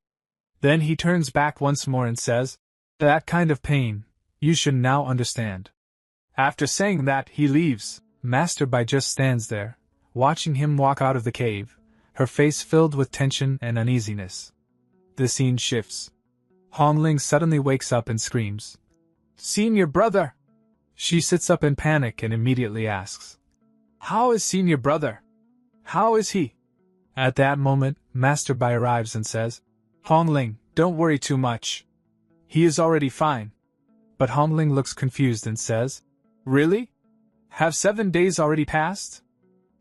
Then he turns back once more and says, "That kind of pain, you should now understand." After saying that, he leaves. Master Bai just stands there, watching him walk out of the cave, her face filled with tension and uneasiness. The scene shifts. Hongling suddenly wakes up and screams, "Senior brother!" She sits up in panic and immediately asks, "How is senior brother? How is he?" At that moment, Master Bai arrives and says, "Hongling, don't worry too much. He is already fine." But Hongling looks confused and says, "Really? Have 7 days already passed?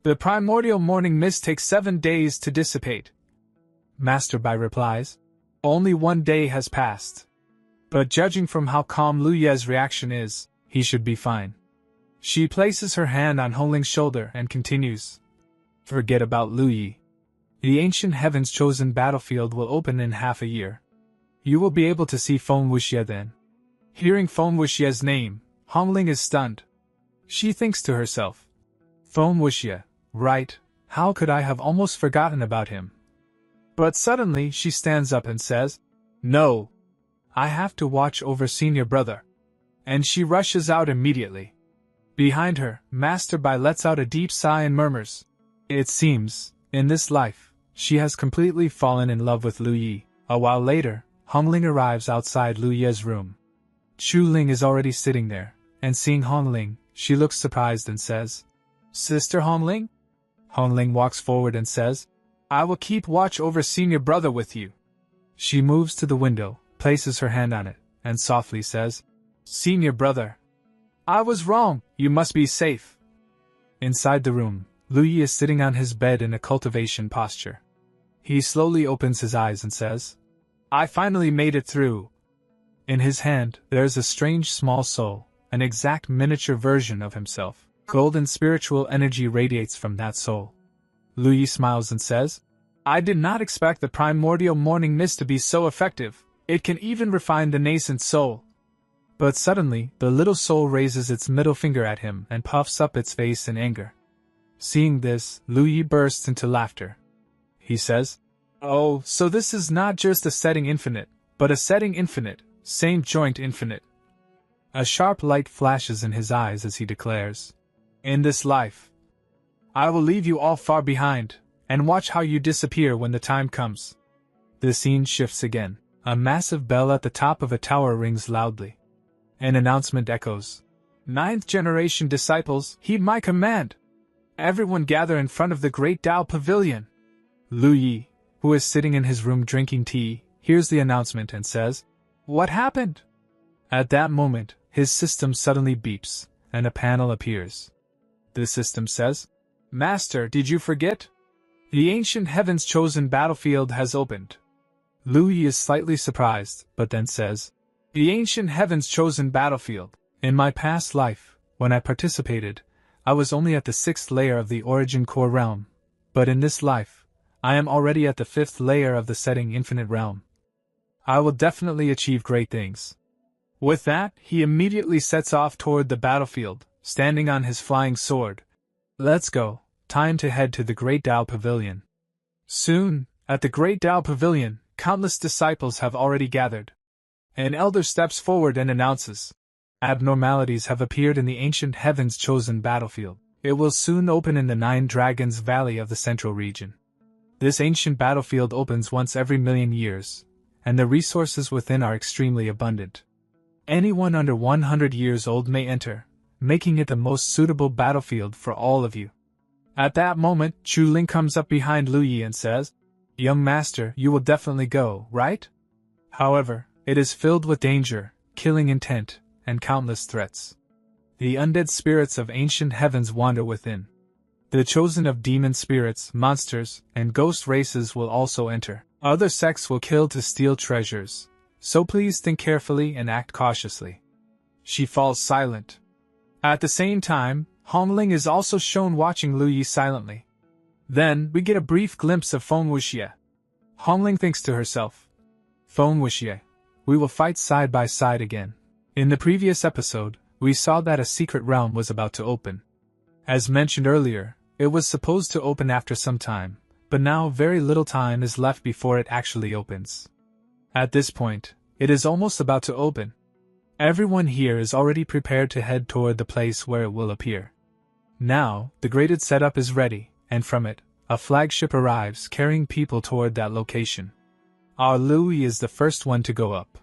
The primordial morning mist takes 7 days to dissipate." Master Bai replies, "Only 1 day has passed. But judging from how calm Lu Ye's reaction is, he should be fine." She places her hand on Hongling's shoulder and continues, "Forget about Lu Yi. The ancient heaven's chosen battlefield will open in half a year. You will be able to see Feng Wuxie then." Hearing Feng Wuxie's name, Hongling is stunned. She thinks to herself, "Feng Wuxie, right, how could I have almost forgotten about him?" But suddenly she stands up and says, "No, I have to watch over senior brother." And she rushes out immediately. Behind her, Master Bai lets out a deep sigh and murmurs, "It seems, in this life, she has completely fallen in love with Lu Yi." A while later, Hongling arrives outside Lu Ye's room. Chu Ling is already sitting there, and seeing Hongling, she looks surprised and says, "Sister Hongling?" Hongling walks forward and says, "I will keep watch over senior brother with you." She moves to the window, places her hand on it, and softly says, "Senior brother, I was wrong, you must be safe." Inside the room, Lu Yi is sitting on his bed in a cultivation posture. He slowly opens his eyes and says, "I finally made it through." In his hand, there is a strange small soul, an exact miniature version of himself. Golden spiritual energy radiates from that soul. Lu Yi smiles and says, "I did not expect the primordial morning mist to be so effective. It can even refine the nascent soul." But suddenly, the little soul raises its middle finger at him and puffs up its face in anger. Seeing this, Lu Yi bursts into laughter. He says, Oh, so this is not just a setting infinite, but a setting infinite, same joint infinite. A sharp light flashes in his eyes as he declares, "In this life, I will leave you all far behind, and watch how you disappear when the time comes." The scene shifts again. A massive bell at the top of a tower rings loudly. An announcement echoes. "Ninth generation disciples, heed my command! Everyone gather in front of the Great Tao Pavilion." Lu Yi, who is sitting in his room drinking tea, hears the announcement and says, "What happened?" At that moment, his system suddenly beeps, and a panel appears. The system says, "Master, did you forget? The ancient heaven's chosen battlefield has opened." Lu Yi is slightly surprised, but then says, "The ancient heaven's chosen battlefield. In my past life, when I participated, I was only at the 6th layer of the origin core realm, but in this life, I am already at the 5th layer of the setting infinite realm. I will definitely achieve great things." With that, he immediately sets off toward the battlefield, standing on his flying sword. Let's go, time to head to the Great Tao Pavilion. Soon, at the Great Tao Pavilion, countless disciples have already gathered. An elder steps forward and announces, "Abnormalities have appeared in the ancient heaven's chosen battlefield. It will soon open in the 9 Dragons Valley of the central region. This ancient battlefield opens once every million years, and the resources within are extremely abundant. Anyone under 100 years old may enter, making it the most suitable battlefield for all of you." At that moment, Chu Ling comes up behind Lu Yi and says, "Young master, you will definitely go, right? However, it is filled with danger, killing intent, and countless threats. The undead spirits of ancient heavens wander within. The chosen of demon spirits, monsters, and ghost races will also enter. Other sects will kill to steal treasures, so please think carefully and act cautiously." She falls silent. At the same time, Hongling is also shown watching Lu Yi silently. Then, we get a brief glimpse of Feng Wuxie. Hongling thinks to herself, "Feng Wuxie, we will fight side by side again." In the previous episode, we saw that a secret realm was about to open. As mentioned earlier, it was supposed to open after some time, but now very little time is left before it actually opens. At this point, it is almost about to open. Everyone here is already prepared to head toward the place where it will appear. Now, the graded setup is ready, and from it, a flagship arrives carrying people toward that location. Our Louis is the first one to go up.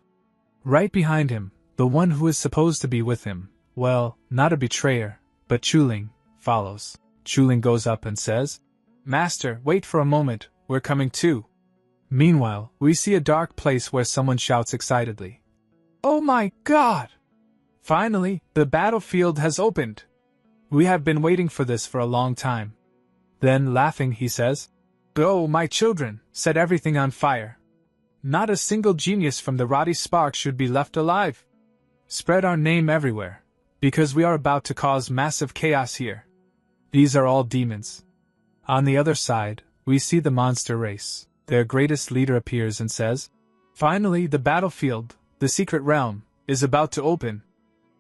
Right behind him, the one who is supposed to be with him, well, not a betrayer, but Chuling, follows. Chuling goes up and says, "Master, wait for a moment, we're coming too." Meanwhile, we see a dark place where someone shouts excitedly, "Oh my God! Finally, the battlefield has opened! We have been waiting for this for a long time." Then, laughing, he says, "Go, my children, set everything on fire. Not a single genius from the Roddy Spark should be left alive. Spread our name everywhere, because we are about to cause massive chaos here. These are all demons." On the other side, we see the monster race. Their greatest leader appears and says, "Finally, the battlefield, the secret realm, is about to open.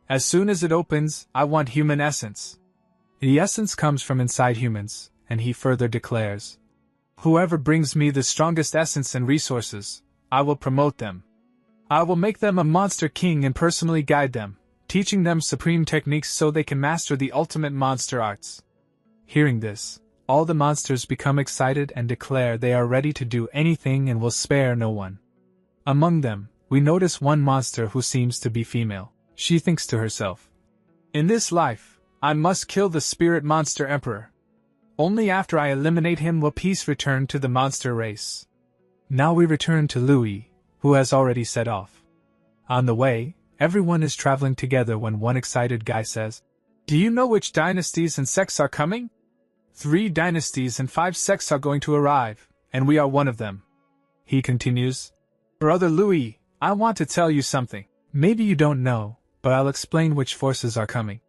As soon as it opens, I want human essence." The essence comes from inside humans, and he further declares, "Whoever brings me the strongest essence and resources, I will promote them. I will make them a monster king and personally guide them, teaching them supreme techniques so they can master the ultimate monster arts." Hearing this, all the monsters become excited and declare they are ready to do anything and will spare no one. Among them, we notice one monster who seems to be female. She thinks to herself, "In this life, I must kill the spirit monster emperor. Only after I eliminate him will peace return to the monster race." Now we return to Louis, who has already set off. On the way, everyone is traveling together when one excited guy says, "Do you know which dynasties and sects are coming? 3 dynasties and 5 sects are going to arrive, and we are one of them." He continues, "Brother Louis, I want to tell you something. Maybe you don't know, but I'll explain which forces are coming."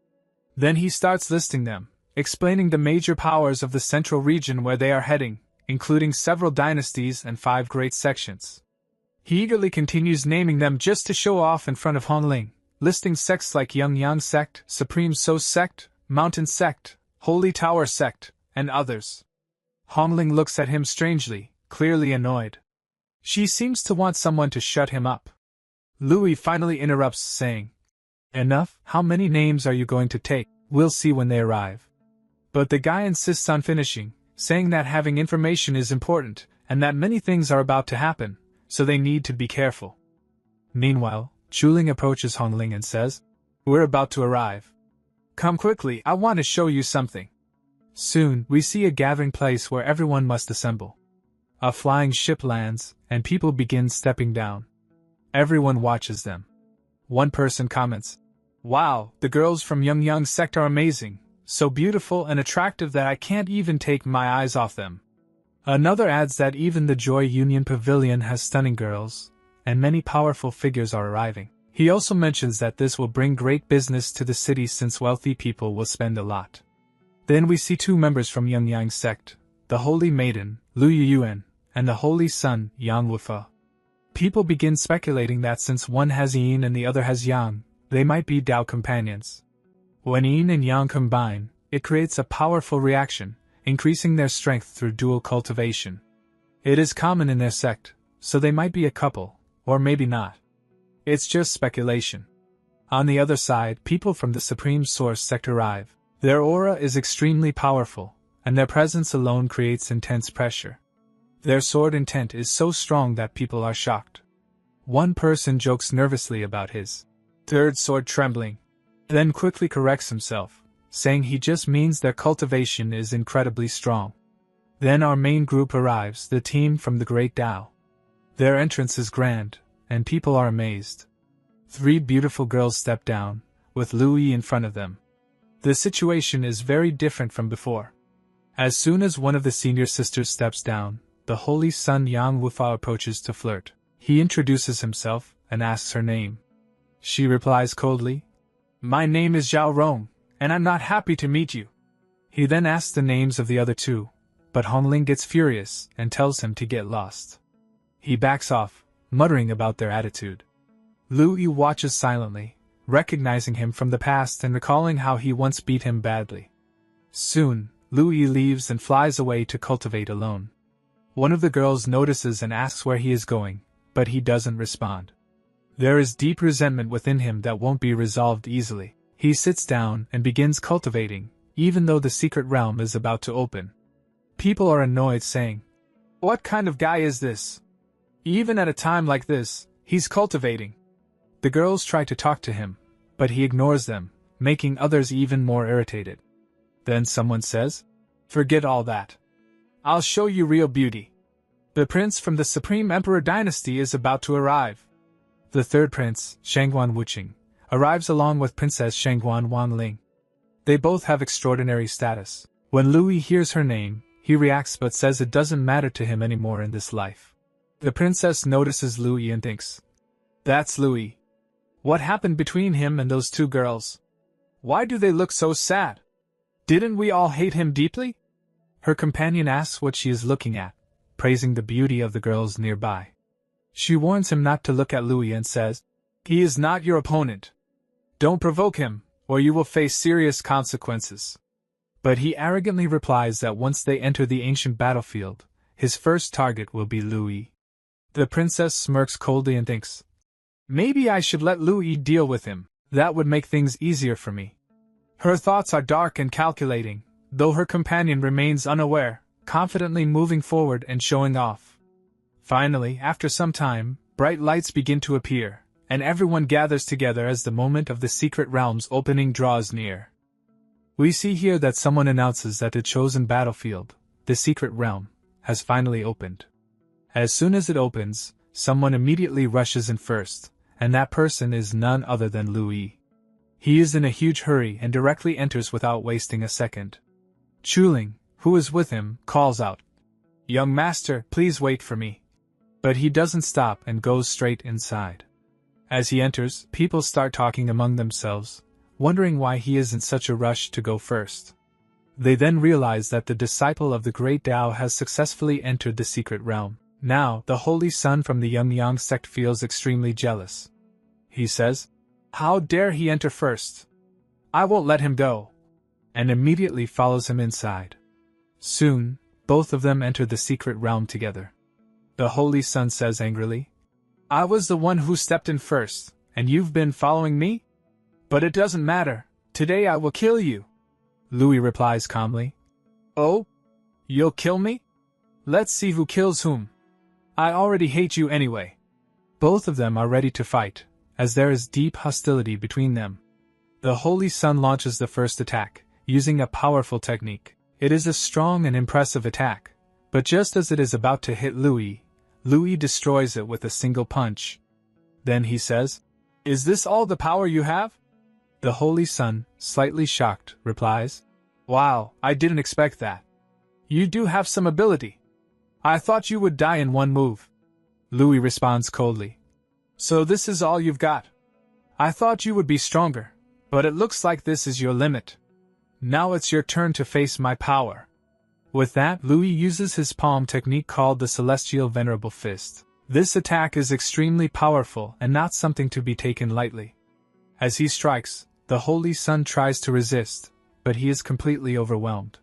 Then he starts listing them, explaining the major powers of the central region where they are heading, including several dynasties and 5 great sections. He eagerly continues naming them just to show off in front of Hongling, listing sects like Yang Sect, Supreme So Sect, Mountain Sect, Holy Tower Sect, and others. Hongling looks at him strangely, clearly annoyed. She seems to want someone to shut him up. Louis finally interrupts, saying, "Enough, how many names are you going to take? We'll see when they arrive." But the guy insists on finishing, saying that having information is important, and that many things are about to happen, so they need to be careful. Meanwhile, Chuling approaches Hongling and says, "We're about to arrive. Come quickly, I want to show you something." Soon, we see a gathering place where everyone must assemble. A flying ship lands, and people begin stepping down. Everyone watches them. One person comments, "Wow, the girls from Yongyang sect are amazing, so beautiful and attractive that I can't even take my eyes off them." Another adds that even the Joy Union Pavilion has stunning girls, and many powerful figures are arriving. He also mentions that this will bring great business to the city since wealthy people will spend a lot. Then we see two members from Yongyang sect, the Holy Maiden, Lu Yuyuan, and the Holy Son, Yang Wufa. People begin speculating that since one has Yin and the other has Yang, they might be Dao companions. When Yin and Yang combine, it creates a powerful reaction, increasing their strength through dual cultivation. It is common in their sect, so they might be a couple, or maybe not. It's just speculation. On the other side, people from the Supreme Source sect arrive. Their aura is extremely powerful, and their presence alone creates intense pressure. Their sword intent is so strong that people are shocked. One person jokes nervously about his third sword trembling, then quickly corrects himself, saying he just means their cultivation is incredibly strong. Then our main group arrives, the team from the Great Tao. Their entrance is grand, and people are amazed. 3 beautiful girls step down, with Louis in front of them. The situation is very different from before. As soon as one of the senior sisters steps down, the Holy Son Yang Wufa approaches to flirt. He introduces himself and asks her name. She replies coldly, "My name is Zhao Rong, and I'm not happy to meet you." He then asks the names of the other two, but Hongling gets furious and tells him to get lost. He backs off, muttering about their attitude. Louis watches silently, recognizing him from the past and recalling how he once beat him badly. Soon, Louis leaves and flies away to cultivate alone. One of the girls notices and asks where he is going, but he doesn't respond. There is deep resentment within him that won't be resolved easily. He sits down and begins cultivating, even though the secret realm is about to open. People are annoyed, saying, "What kind of guy is this? Even at a time like this, he's cultivating." The girls try to talk to him, but he ignores them, making others even more irritated. Then someone says, "Forget all that. I'll show you real beauty. The prince from the Supreme Emperor dynasty is about to arrive." The third prince, Shangguan Wuqing, arrives along with Princess Shangguan Wanling. They both have extraordinary status. When Louis hears her name, he reacts but says it doesn't matter to him anymore in this life. The princess notices Louis and thinks, "That's Louis. What happened between him and those two girls? Why do they look so sad? Didn't we all hate him deeply?" Her companion asks what she is looking at, praising the beauty of the girls nearby. She warns him not to look at Louis and says, "He is not your opponent. Don't provoke him, or you will face serious consequences." But he arrogantly replies that once they enter the ancient battlefield, his first target will be Louis. The princess smirks coldly and thinks, "Maybe I should let Louis deal with him. That would make things easier for me." Her thoughts are dark and calculating, though her companion remains unaware, confidently moving forward and showing off. Finally, after some time, bright lights begin to appear, and everyone gathers together as the moment of the secret realm's opening draws near. We see here that someone announces that the chosen battlefield, the secret realm, has finally opened. As soon as it opens, someone immediately rushes in first, and that person is none other than Louis. He is in a huge hurry and directly enters without wasting a second. Chuling, who is with him, calls out, "Young master, please wait for me." But he doesn't stop and goes straight inside. As he enters, people start talking among themselves, wondering why he is in such a rush to go first. They then realize that the disciple of the Great Tao has successfully entered the secret realm. Now, the Holy Son from the Yongyang sect feels extremely jealous. He says, "How dare he enter first? I won't let him go," and immediately follows him inside. Soon, both of them enter the secret realm together. The Holy Sun says angrily. I was the one who stepped in first, and you've been following me? But it doesn't matter, today I will kill you. Louis replies calmly. Oh? You'll kill me? Let's see who kills whom. I already hate you anyway. Both of them are ready to fight, as there is deep hostility between them. The Holy Sun launches the first attack, using a powerful technique. It is a strong and impressive attack, but just as it is about to hit Louis destroys it with a single punch. Then he says, Is this all the power you have? The Holy Sun, slightly shocked, replies, Wow, I didn't expect that. You do have some ability. I thought you would die in one move. Louis responds coldly. So this is all you've got? I thought you would be stronger, but it looks like this is your limit. Now it's your turn to face my power. With that, Louis uses his palm technique called the Celestial Venerable Fist. This attack is extremely powerful and not something to be taken lightly. As he strikes, the Holy Sun tries to resist, but he is completely overwhelmed.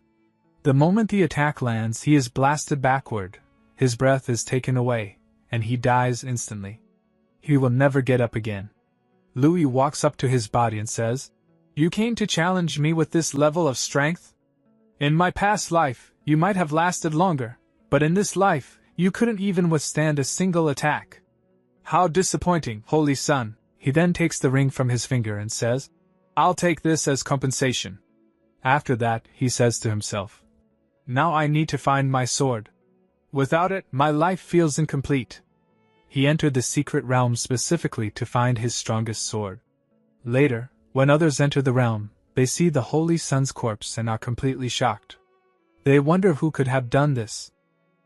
The moment the attack lands, he is blasted backward, his breath is taken away, and he dies instantly. He will never get up again. Louis walks up to his body and says, You came to challenge me with this level of strength? In my past life, you might have lasted longer, but in this life, you couldn't even withstand a single attack. How disappointing, Holy Sun. He then takes the ring from his finger and says, I'll take this as compensation. After that, he says to himself, Now I need to find my sword. Without it, my life feels incomplete. He entered the secret realm specifically to find his strongest sword. Later, when others enter the realm, they see the Holy Sun's corpse and are completely shocked. They wonder who could have done this.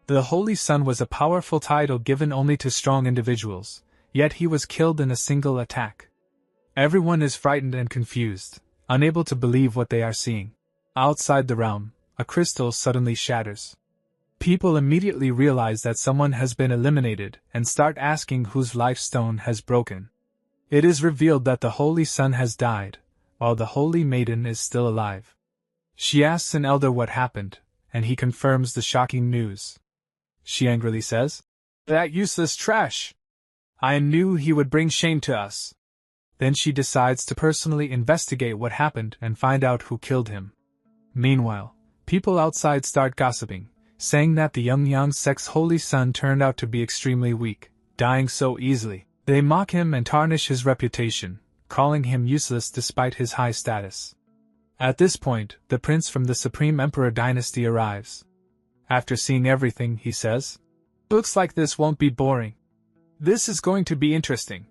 The Holy Sun was a powerful title given only to strong individuals, yet he was killed in a single attack. Everyone is frightened and confused, unable to believe what they are seeing. Outside the realm, a crystal suddenly shatters. People immediately realize that someone has been eliminated and start asking whose life stone has broken. It is revealed that the Holy Sun has died, while the Holy Maiden is still alive. She asks an elder what happened, and he confirms the shocking news. She angrily says, That useless trash! I knew he would bring shame to us. Then she decides to personally investigate what happened and find out who killed him. Meanwhile, people outside start gossiping, saying that the young sex Holy Sun turned out to be extremely weak, dying so easily. They mock him and tarnish his reputation, calling him useless despite his high status. At this point, the prince from the Supreme Emperor dynasty arrives. After seeing everything, he says, Looks like this won't be boring. This is going to be interesting.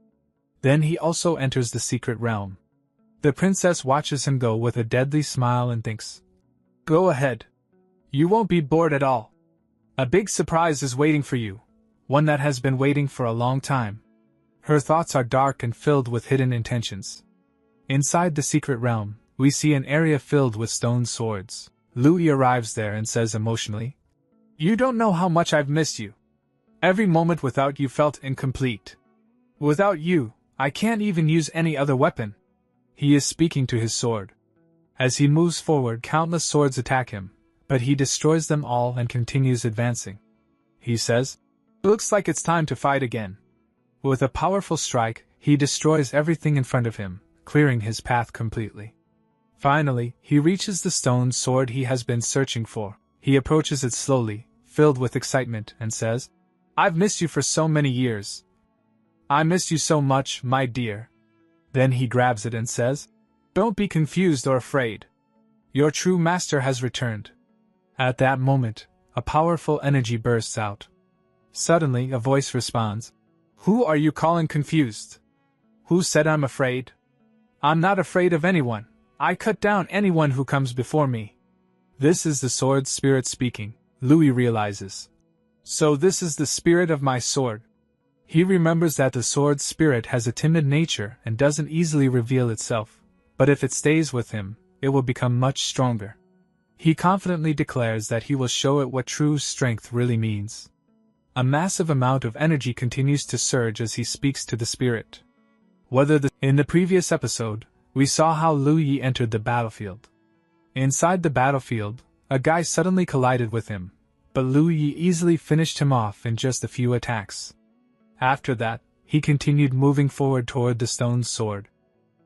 Then he also enters the secret realm. The princess watches him go with a deadly smile and thinks, Go ahead. You won't be bored at all. A big surprise is waiting for you, one that has been waiting for a long time. Her thoughts are dark and filled with hidden intentions. Inside the secret realm, we see an area filled with stone swords. Louis arrives there and says emotionally, You don't know how much I've missed you. Every moment without you felt incomplete. Without you, I can't even use any other weapon. He is speaking to his sword. As he moves forward, countless swords attack him, but he destroys them all and continues advancing. He says, Looks like it's time to fight again. With a powerful strike, he destroys everything in front of him, clearing his path completely. Finally, he reaches the stone sword he has been searching for. He approaches it slowly, filled with excitement, and says, I've missed you for so many years. I miss you so much, my dear. Then he grabs it and says, Don't be confused or afraid. Your true master has returned. At that moment, a powerful energy bursts out. Suddenly, a voice responds, Who are you calling confused? Who said I'm afraid? I'm not afraid of anyone. I cut down anyone who comes before me. This is the sword's spirit speaking, Louis realizes. So this is the spirit of my sword. He remembers that the sword's spirit has a timid nature and doesn't easily reveal itself, but if it stays with him, it will become much stronger. He confidently declares that he will show it what true strength really means. A massive amount of energy continues to surge as he speaks to the spirit. In the previous episode, we saw how Liu Yi entered the battlefield. Inside the battlefield, a guy suddenly collided with him, but Lu Yi easily finished him off in just a few attacks. After that, he continued moving forward toward the stone sword.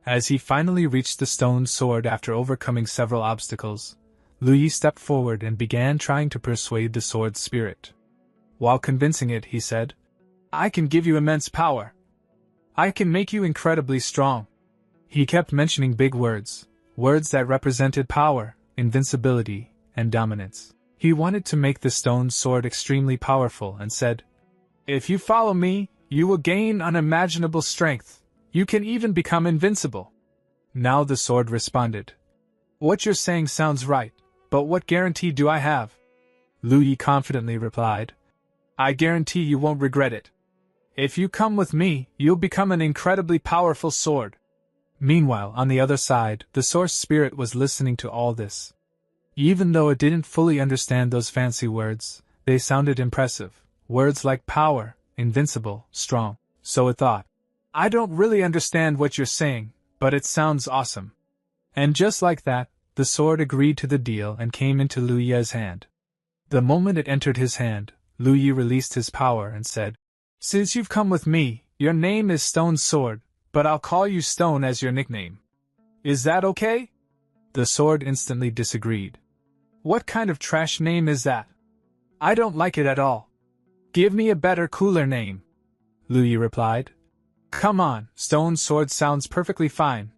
As he finally reached the stone sword after overcoming several obstacles, Lu Yi stepped forward and began trying to persuade the sword's spirit. While convincing it, he said, "I can give you immense power. I can make you incredibly strong." He kept mentioning big words, words that represented power, invincibility, and dominance. He wanted to make the stone sword extremely powerful and said, "If you follow me, you will gain unimaginable strength. You can even become invincible." Now the sword responded, "What you're saying sounds right, but what guarantee do I have?" Lu Yi confidently replied, "I guarantee you won't regret it. If you come with me, you'll become an incredibly powerful sword." Meanwhile, on the other side, the source spirit was listening to all this. Even though it didn't fully understand those fancy words, they sounded impressive, words like power, invincible, strong. So it thought, "I don't really understand what you're saying, but it sounds awesome." And just like that, the sword agreed to the deal and came into Lu Yi's hand. The moment it entered his hand, Lu Yi released his power and said, "Since you've come with me, your name is Stone Sword, but I'll call you Stone as your nickname. Is that okay?" The sword instantly disagreed. "What kind of trash name is that? I don't like it at all. Give me a better, cooler name." Lu Yi replied, "Come on, Stone Sword sounds perfectly fine.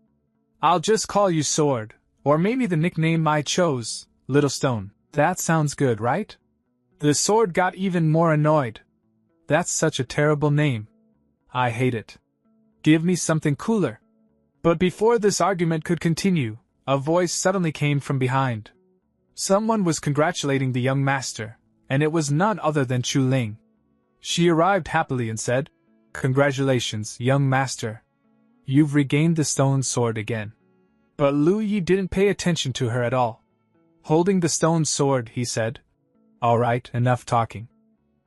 I'll just call you Sword, or maybe the nickname I chose, Little Stone. That sounds good, right?" The sword got even more annoyed. "That's such a terrible name. I hate it. Give me something cooler." But before this argument could continue, a voice suddenly came from behind. Someone was congratulating the young master, and it was none other than Chu Ling. She arrived happily and said, "Congratulations, young master. You've regained the stone sword again." But Lu Yi didn't pay attention to her at all. Holding the stone sword, he said, "All right, enough talking.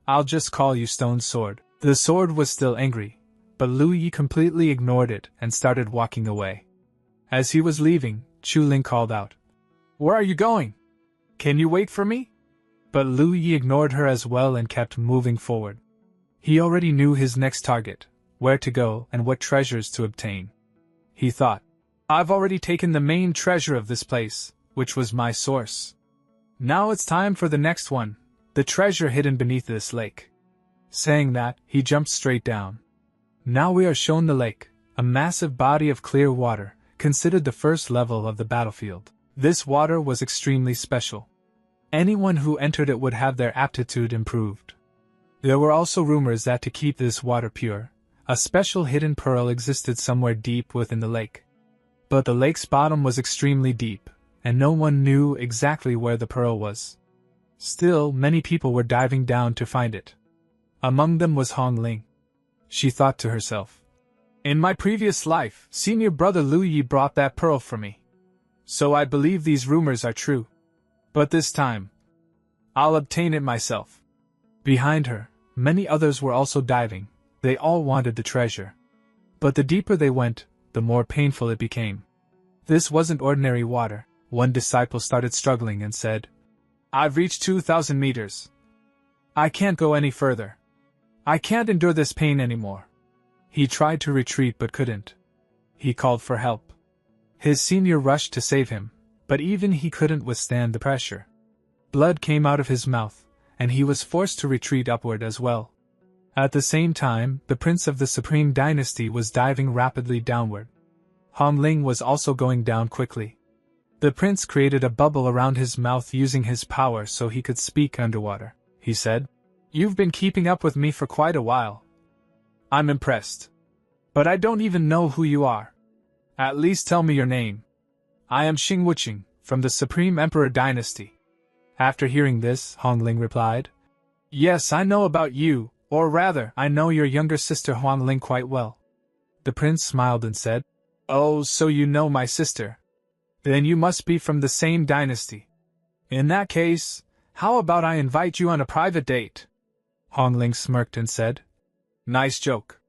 I'll just call you Stone Sword." The sword was still angry, but Lu Yi completely ignored it and started walking away. As he was leaving, Chu Ling called out, "Where are you going? Can you wait for me?" But Lu Yi ignored her as well and kept moving forward. He already knew his next target, where to go and what treasures to obtain. He thought, "I've already taken the main treasure of this place, which was my source. Now it's time for the next one, the treasure hidden beneath this lake." Saying that, he jumped straight down. Now we are shown the lake, a massive body of clear water, considered the first level of the battlefield. This water was extremely special. Anyone who entered it would have their aptitude improved. There were also rumors that to keep this water pure, a special hidden pearl existed somewhere deep within the lake. But the lake's bottom was extremely deep, and no one knew exactly where the pearl was. Still, many people were diving down to find it. Among them was Hong Ling. She thought to herself, "In my previous life, senior brother Lu Yi brought that pearl for me. So I believe these rumors are true. But this time, I'll obtain it myself." Behind her, many others were also diving. They all wanted the treasure. But the deeper they went, the more painful it became. This wasn't ordinary water. One disciple started struggling and said, "I've reached 2,000 meters. I can't go any further. I can't endure this pain anymore." He tried to retreat but couldn't. He called for help. His senior rushed to save him, but even he couldn't withstand the pressure. Blood came out of his mouth, and he was forced to retreat upward as well. At the same time, the prince of the Supreme Dynasty was diving rapidly downward. Hong Ling was also going down quickly. The prince created a bubble around his mouth using his power so he could speak underwater. He said, "You've been keeping up with me for quite a while. I'm impressed. But I don't even know who you are. At least tell me your name." "I am Xing Wuqing, from the Supreme Emperor Dynasty." After hearing this, Hong Ling replied, "Yes, I know about you, or rather, I know your younger sister Huang Ling quite well." The prince smiled and said, "Oh, so you know my sister. Then you must be from the same dynasty. In that case, how about I invite you on a private date?" Hong Ling smirked and said, "Nice joke.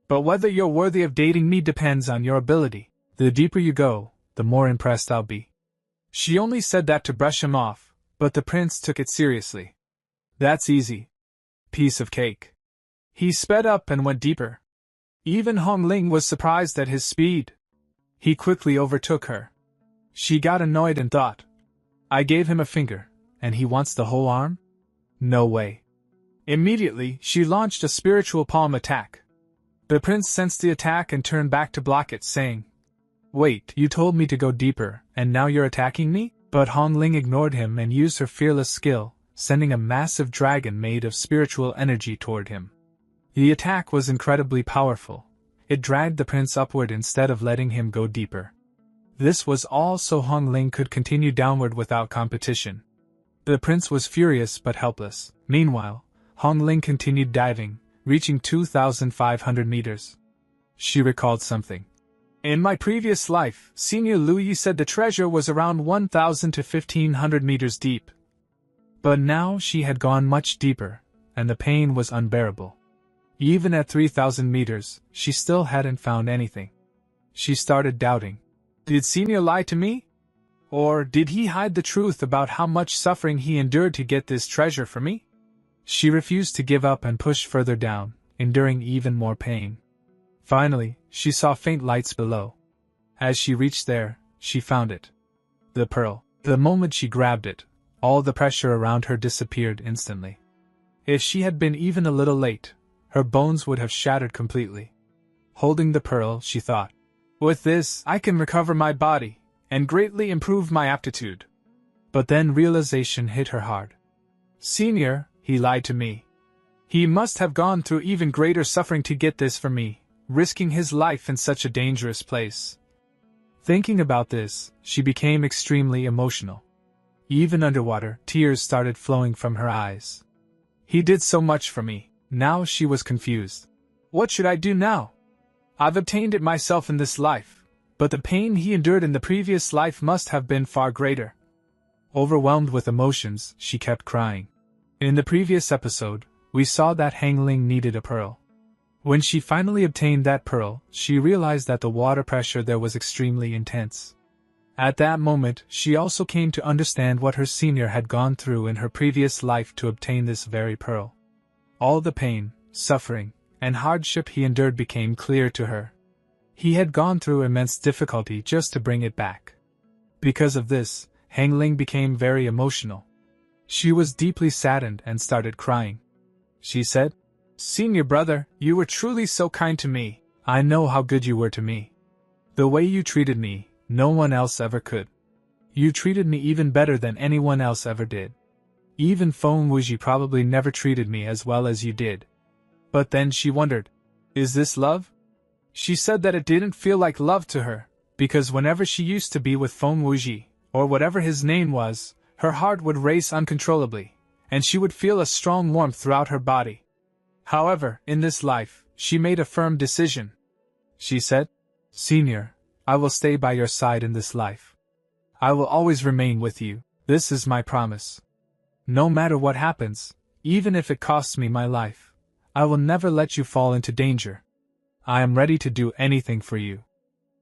But whether you're worthy of dating me depends on your ability. The deeper you go, the more impressed I'll be." She only said that to brush him off, but the prince took it seriously. That's easy. Piece of cake. He sped up and went deeper. Even Hongling was surprised at his speed. He quickly overtook her. She got annoyed and thought, I gave him a finger, and he wants the whole arm? No way. Immediately, she launched a spiritual palm attack. The prince sensed the attack and turned back to block it, saying, Wait, you told me to go deeper, and now you're attacking me? But Hongling ignored him and used her fearless skill, sending a massive dragon made of spiritual energy toward him. The attack was incredibly powerful. It dragged the prince upward instead of letting him go deeper. This was all so Hongling could continue downward without competition. The prince was furious but helpless. Meanwhile, Hongling continued diving, reaching 2,500 meters. She recalled something. In my previous life, Senior Lu said the treasure was around 1,000 to 1,500 meters deep. But now she had gone much deeper, and the pain was unbearable. Even at 3,000 meters, she still hadn't found anything. She started doubting. Did Senior lie to me? Or did he hide the truth about how much suffering he endured to get this treasure for me? She refused to give up and pushed further down, enduring even more pain. Finally, she saw faint lights below. As she reached there, she found it. The pearl. The moment she grabbed it, all the pressure around her disappeared instantly. If she had been even a little late, her bones would have shattered completely. Holding the pearl, she thought, with this, I can recover my body, and greatly improve my aptitude. But then realization hit her hard. Senior, he lied to me. He must have gone through even greater suffering to get this for me, risking his life in such a dangerous place. Thinking about this, she became extremely emotional. Even underwater, tears started flowing from her eyes. He did so much for me. Now she was confused. What should I do now? I've obtained it myself in this life, but the pain he endured in the previous life must have been far greater. Overwhelmed with emotions, she kept crying. In the previous episode, we saw that Hongling needed a pearl. When she finally obtained that pearl, she realized that the water pressure there was extremely intense. At that moment, she also came to understand what her senior had gone through in her previous life to obtain this very pearl. All the pain, suffering, and hardship he endured became clear to her. He had gone through immense difficulty just to bring it back. Because of this, Hongling became very emotional. She was deeply saddened and started crying. She said, Senior brother, you were truly so kind to me. I know how good you were to me. The way you treated me, no one else ever could. You treated me even better than anyone else ever did. Even Feng Wuji probably never treated me as well as you did. But then she wondered, is this love? She said that it didn't feel like love to her, because whenever she used to be with Feng Wuji, or whatever his name was, her heart would race uncontrollably, and she would feel a strong warmth throughout her body. However, in this life, she made a firm decision. She said, Senior, I will stay by your side in this life. I will always remain with you, this is my promise. No matter what happens, even if it costs me my life, I will never let you fall into danger. I am ready to do anything for you.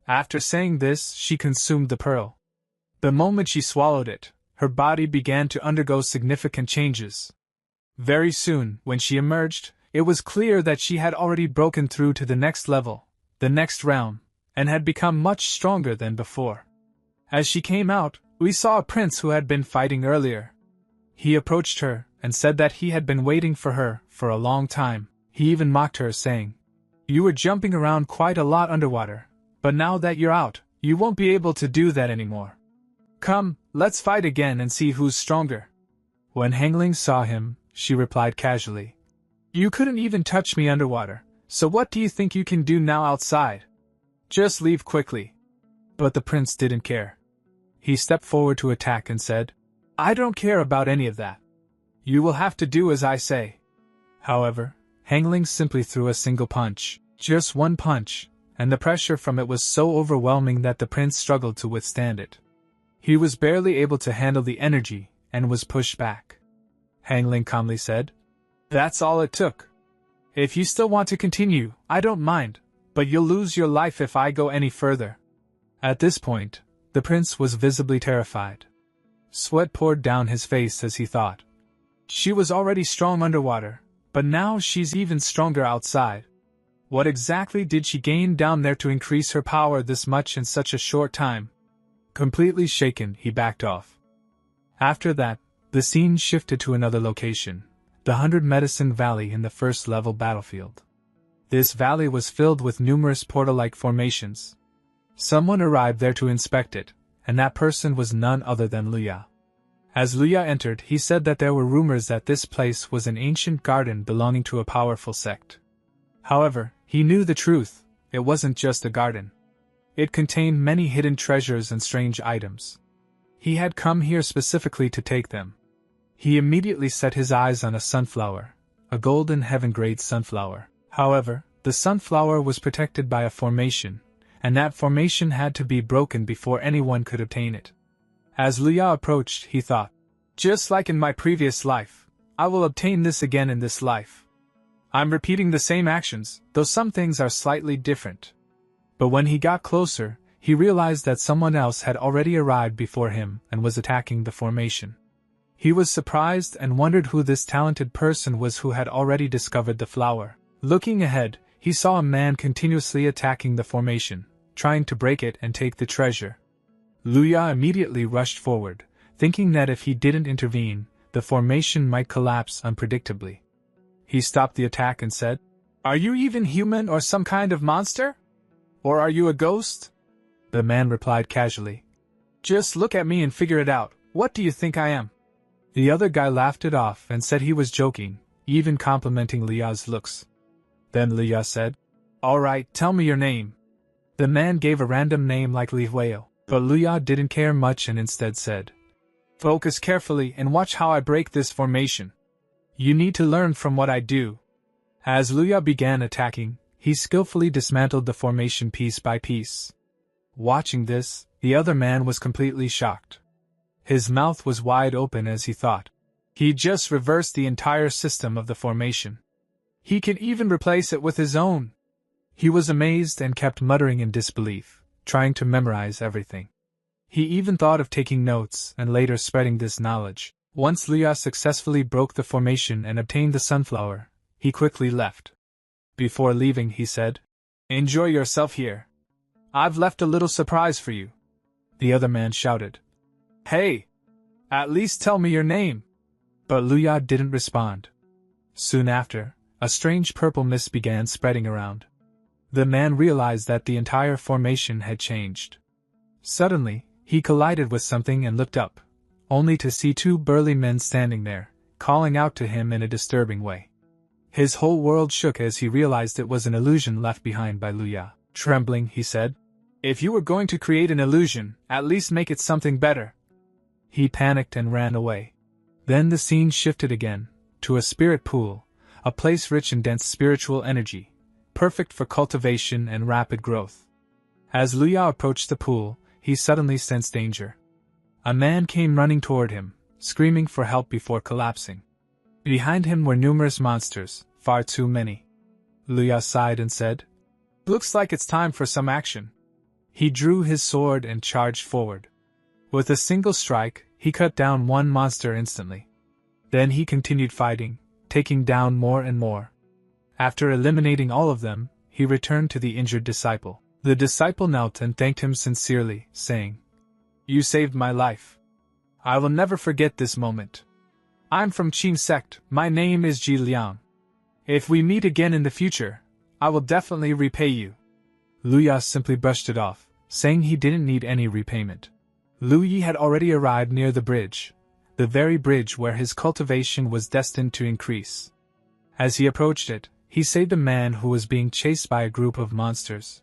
After saying this, she consumed the pearl. The moment she swallowed it, her body began to undergo significant changes. Very soon, when she emerged, it was clear that she had already broken through to the next level, the next realm, and had become much stronger than before. As she came out, we saw a prince who had been fighting earlier. He approached her and said that he had been waiting for her for a long time. He even mocked her, saying, You were jumping around quite a lot underwater, but now that you're out, you won't be able to do that anymore. Come, let's fight again and see who's stronger. When Hongling saw him, she replied casually, You couldn't even touch me underwater, so what do you think you can do now outside? Just leave quickly. But the prince didn't care. He stepped forward to attack and said, I don't care about any of that. You will have to do as I say. However, Hongling simply threw a single punch, just one punch, and the pressure from it was so overwhelming that the prince struggled to withstand it. He was barely able to handle the energy and was pushed back. Hongling calmly said, That's all it took. If you still want to continue, I don't mind, but you'll lose your life if I go any further. At this point, the prince was visibly terrified. Sweat poured down his face as he thought, She was already strong underwater, but now she's even stronger outside. What exactly did she gain down there to increase her power this much in such a short time? Completely shaken, he backed off. After that, the scene shifted to another location, the 100 Medicine Valley in the first-level battlefield. This valley was filled with numerous portal-like formations. Someone arrived there to inspect it, and that person was none other than Luya. As Luya entered, he said that there were rumors that this place was an ancient garden belonging to a powerful sect. However, he knew the truth, it wasn't just a garden. It contained many hidden treasures and strange items. He had come here specifically to take them. He immediately set his eyes on a sunflower, a golden heaven-grade sunflower. However, the sunflower was protected by a formation, and that formation had to be broken before anyone could obtain it. As Luya approached, he thought, just like in my previous life, I will obtain this again in this life. I'm repeating the same actions, though some things are slightly different. But when he got closer, he realized that someone else had already arrived before him and was attacking the formation. He was surprised and wondered who this talented person was who had already discovered the flower. Looking ahead, he saw a man continuously attacking the formation, trying to break it and take the treasure. Luya immediately rushed forward, thinking that if he didn't intervene, the formation might collapse unpredictably. He stopped the attack and said, "Are you even human or some kind of monster? Or are you a ghost?" The man replied casually, "Just look at me and figure it out. What do you think I am?" The other guy laughed it off and said he was joking, even complimenting Luya's looks. Then Luya said, "Alright, tell me your name." The man gave a random name like Yahello, but Luya didn't care much and instead said, "Focus carefully and watch how I break this formation. You need to learn from what I do." As Luya began attacking, he skillfully dismantled the formation piece by piece. Watching this, the other man was completely shocked. His mouth was wide open as he thought. He just reversed the entire system of the formation. He can even replace it with his own. He was amazed and kept muttering in disbelief, trying to memorize everything. He even thought of taking notes and later spreading this knowledge. Once Luya successfully broke the formation and obtained the sunflower, he quickly left. Before leaving, he said, "Enjoy yourself here. I've left a little surprise for you." The other man shouted, "Hey! At least tell me your name." But Luya didn't respond. Soon after, a strange purple mist began spreading around. The man realized that the entire formation had changed. Suddenly, he collided with something and looked up, only to see two burly men standing there, calling out to him in a disturbing way. His whole world shook as he realized it was an illusion left behind by Luya. Trembling, he said, "If you were going to create an illusion, at least make it something better." He panicked and ran away. Then the scene shifted again, to a spirit pool, a place rich in dense spiritual energy, perfect for cultivation and rapid growth. As Luya approached the pool, he suddenly sensed danger. A man came running toward him, screaming for help before collapsing. Behind him were numerous monsters, far too many. Luya sighed and said, "Looks like it's time for some action." He drew his sword and charged forward. With a single strike, he cut down one monster instantly. Then he continued fighting, taking down more and more. After eliminating all of them, he returned to the injured disciple. The disciple knelt and thanked him sincerely, saying, "You saved my life. I will never forget this moment. I'm from Qin sect, my name is Ji Liang. If we meet again in the future, I will definitely repay you." Luya simply brushed it off, saying he didn't need any repayment. Lu Yi had already arrived near the bridge, the very bridge where his cultivation was destined to increase. As he approached it, he saved a man who was being chased by a group of monsters.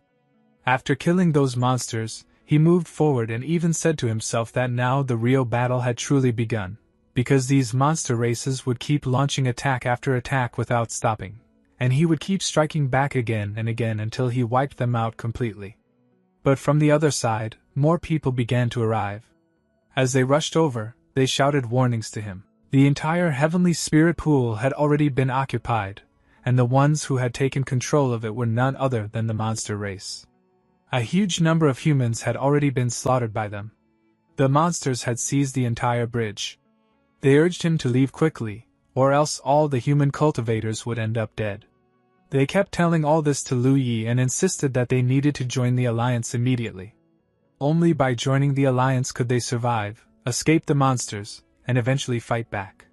After killing those monsters, he moved forward and even said to himself that now the real battle had truly begun, because these monster races would keep launching attack after attack without stopping, and he would keep striking back again and again until he wiped them out completely. But from the other side, more people began to arrive. As they rushed over, they shouted warnings to him. The entire heavenly spirit pool had already been occupied, and the ones who had taken control of it were none other than the monster race. A huge number of humans had already been slaughtered by them. The monsters had seized the entire bridge. They urged him to leave quickly, or else all the human cultivators would end up dead. They kept telling all this to Lu Yi and insisted that they needed to join the alliance immediately. Only by joining the alliance could they survive, escape the monsters, and eventually fight back.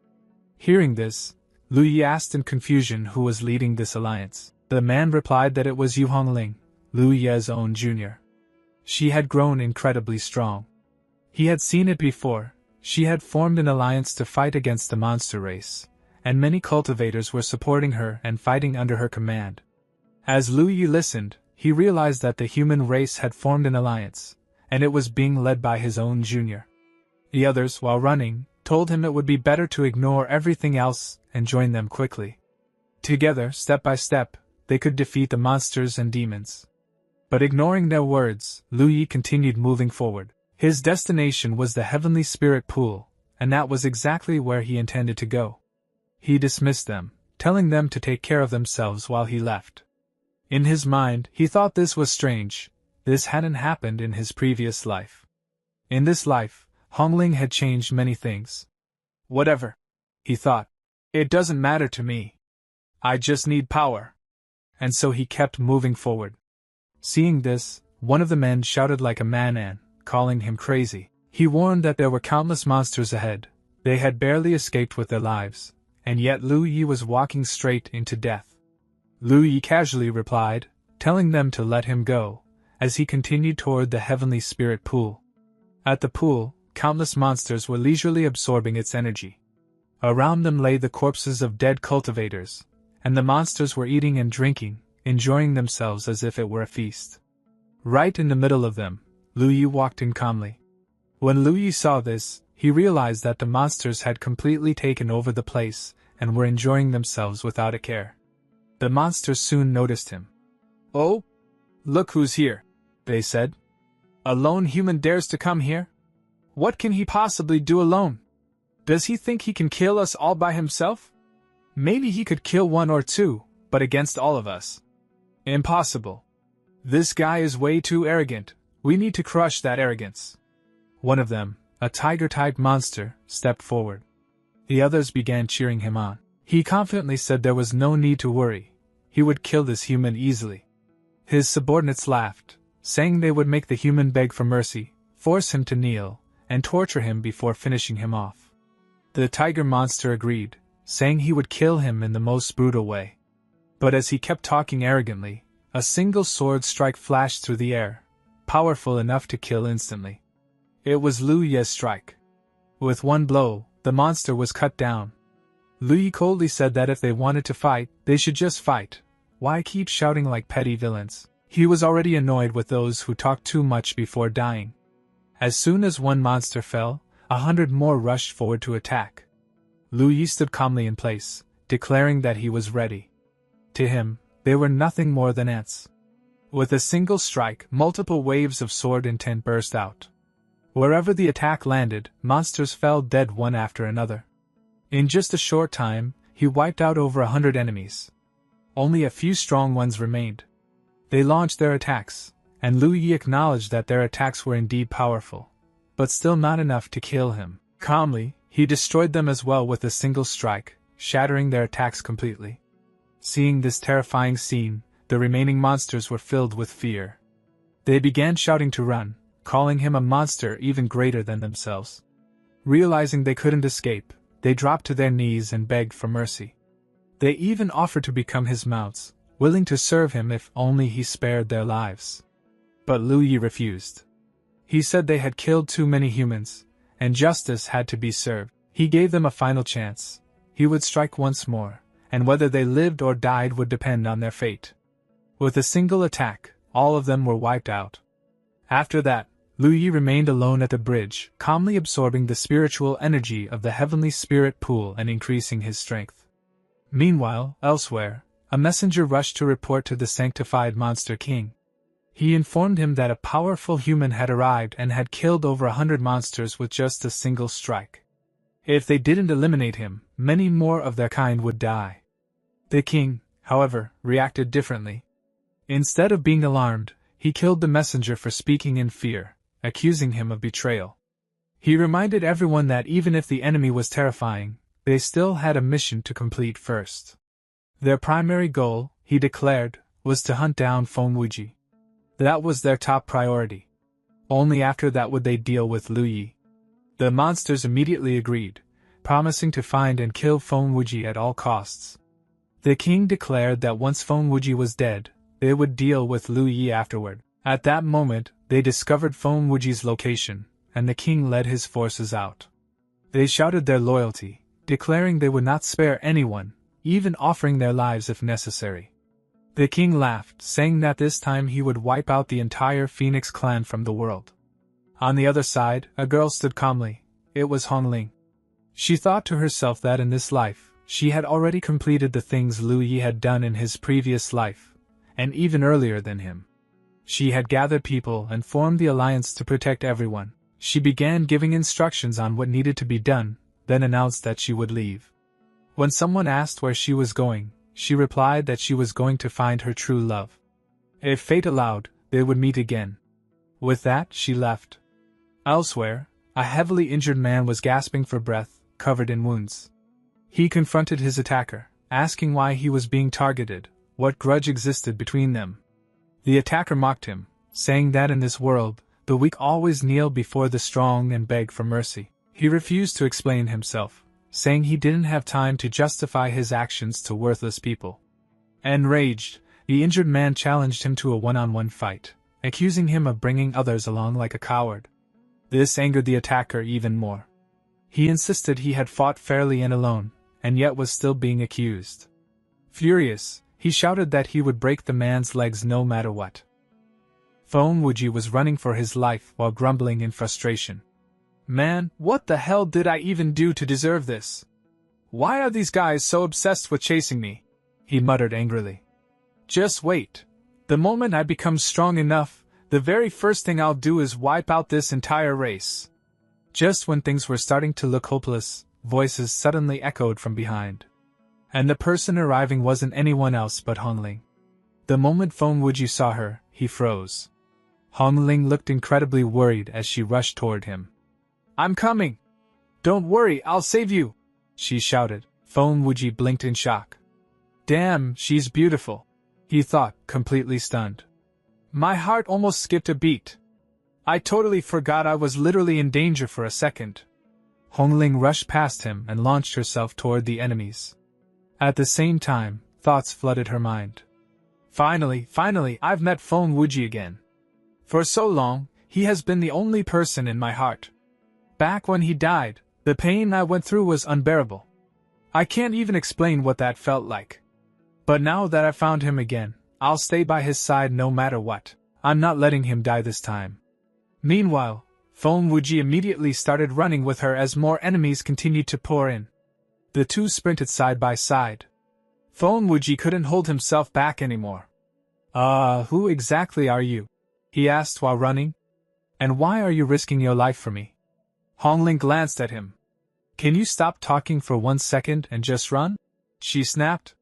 Hearing this, Lu Yi asked in confusion who was leading this alliance. The man replied that it was Yu Hongling, Lu Ye's own junior. She had grown incredibly strong. He had seen it before. She had formed an alliance to fight against the monster race, and many cultivators were supporting her and fighting under her command. As Lu Yi listened, he realized that the human race had formed an alliance, and it was being led by his own junior. The others, while running, told him it would be better to ignore everything else and join them quickly. Together, step by step, they could defeat the monsters and demons. But ignoring their words, Lu Yi continued moving forward. His destination was the Heavenly Spirit Pool, and that was exactly where he intended to go. He dismissed them, telling them to take care of themselves while he left. In his mind, he thought this was strange. This hadn't happened in his previous life. In this life, Hongling had changed many things. Whatever, he thought. It doesn't matter to me. I just need power. And so he kept moving forward. Seeing this, one of the men shouted like a madman, calling him crazy. He warned that there were countless monsters ahead. They had barely escaped with their lives, and yet Lu Yi was walking straight into death. Lu Yi casually replied, telling them to let him go, as he continued toward the Heavenly Spirit Pool. At the pool, countless monsters were leisurely absorbing its energy. Around them lay the corpses of dead cultivators, and the monsters were eating and drinking, enjoying themselves as if it were a feast. Right in the middle of them, Lu Yi walked in calmly. When Lu Yi saw this, he realized that the monsters had completely taken over the place and were enjoying themselves without a care. The monsters soon noticed him. "Oh, look who's here," they said. "A lone human dares to come here? What can he possibly do alone? Does he think he can kill us all by himself? Maybe he could kill one or two, but against all of us? Impossible. This guy is way too arrogant. We need to crush that arrogance." One of them, a tiger-type monster, stepped forward. The others began cheering him on. He confidently said there was no need to worry. He would kill this human easily. His subordinates laughed, saying they would make the human beg for mercy, force him to kneel, and torture him before finishing him off. The tiger monster agreed, saying he would kill him in the most brutal way. But as he kept talking arrogantly, a single sword strike flashed through the air, powerful enough to kill instantly. It was Lu Ye's strike. With one blow, the monster was cut down. Lu Yi coldly said that if they wanted to fight, they should just fight. Why keep shouting like petty villains? He was already annoyed with those who talked too much before dying. As soon as one monster fell, 100 more rushed forward to attack. Lu Yi stood calmly in place, declaring that he was ready. To him, they were nothing more than ants. With a single strike, multiple waves of sword intent burst out. Wherever the attack landed, monsters fell dead one after another. In just a short time, he wiped out over 100 enemies. Only a few strong ones remained. They launched their attacks, and Lu Yi acknowledged that their attacks were indeed powerful, but still not enough to kill him. Calmly, he destroyed them as well with a single strike, shattering their attacks completely. Seeing this terrifying scene, the remaining monsters were filled with fear. They began shouting to run, calling him a monster even greater than themselves. Realizing they couldn't escape, they dropped to their knees and begged for mercy. They even offered to become his mounts, willing to serve him if only he spared their lives. But Lu Yi refused. He said they had killed too many humans, and justice had to be served. He gave them a final chance. He would strike once more, and whether they lived or died would depend on their fate. With a single attack, all of them were wiped out. After that, Lu Yi remained alone at the bridge, calmly absorbing the spiritual energy of the Heavenly Spirit Pool and increasing his strength. Meanwhile, elsewhere, a messenger rushed to report to the sanctified Monster King. He informed him that a powerful human had arrived and had killed over 100 monsters with just a single strike. If they didn't eliminate him, many more of their kind would die. The king, however, reacted differently. Instead of being alarmed, he killed the messenger for speaking in fear, accusing him of betrayal. He reminded everyone that even if the enemy was terrifying, they still had a mission to complete first. Their primary goal, he declared, was to hunt down Fengwuji. That was their top priority. Only after that would they deal with Lu Yi. The monsters immediately agreed, promising to find and kill Fengwuji at all costs. The king declared that once Fengwuji was dead, they would deal with Lu Yi afterward. At that moment, they discovered Fengwuji's location, and the king led his forces out. They shouted their loyalty, declaring they would not spare anyone, even offering their lives if necessary. The king laughed, saying that this time he would wipe out the entire Phoenix clan from the world. On the other side, a girl stood calmly. It was Hongling. She thought to herself that in this life, she had already completed the things Lu Yi had done in his previous life, and even earlier than him. She had gathered people and formed the alliance to protect everyone. She began giving instructions on what needed to be done, then announced that she would leave. When someone asked where she was going, she replied that she was going to find her true love. If fate allowed, they would meet again. With that, she left. Elsewhere, a heavily injured man was gasping for breath, covered in wounds. He confronted his attacker, asking why he was being targeted, what grudge existed between them. The attacker mocked him, saying that in this world, the weak always kneel before the strong and beg for mercy. He refused to explain himself, saying he didn't have time to justify his actions to worthless people. Enraged, the injured man challenged him to a one-on-one fight, accusing him of bringing others along like a coward. This angered the attacker even more. He insisted he had fought fairly and alone, and yet was still being accused. Furious, he shouted that he would break the man's legs no matter what. Fengwuji was running for his life while grumbling in frustration. Man, what the hell did I even do to deserve this? Why are these guys so obsessed with chasing me? He muttered angrily. Just wait. The moment I become strong enough, the very first thing I'll do is wipe out this entire race. Just when things were starting to look hopeless, voices suddenly echoed from behind. And the person arriving wasn't anyone else but Hongling. The moment Fengwuji saw her, he froze. Hongling looked incredibly worried as she rushed toward him. I'm coming! Don't worry, I'll save you! She shouted. Fengwuji blinked in shock. Damn, she's beautiful, he thought, completely stunned. My heart almost skipped a beat. I totally forgot I was literally in danger for a second. Hongling rushed past him and launched herself toward the enemies. At the same time, thoughts flooded her mind. Finally, I've met Fengwuji again. For so long, he has been the only person in my heart. Back when he died, the pain I went through was unbearable. I can't even explain what that felt like. But now that I found him again, I'll stay by his side no matter what. I'm not letting him die this time. Meanwhile, Fengwuji immediately started running with her as more enemies continued to pour in. The two sprinted side by side. Fengwuji couldn't hold himself back anymore. Who exactly are you? He asked while running. And why are you risking your life for me? Hongling glanced at him. Can you stop talking for 1 second and just run? She snapped.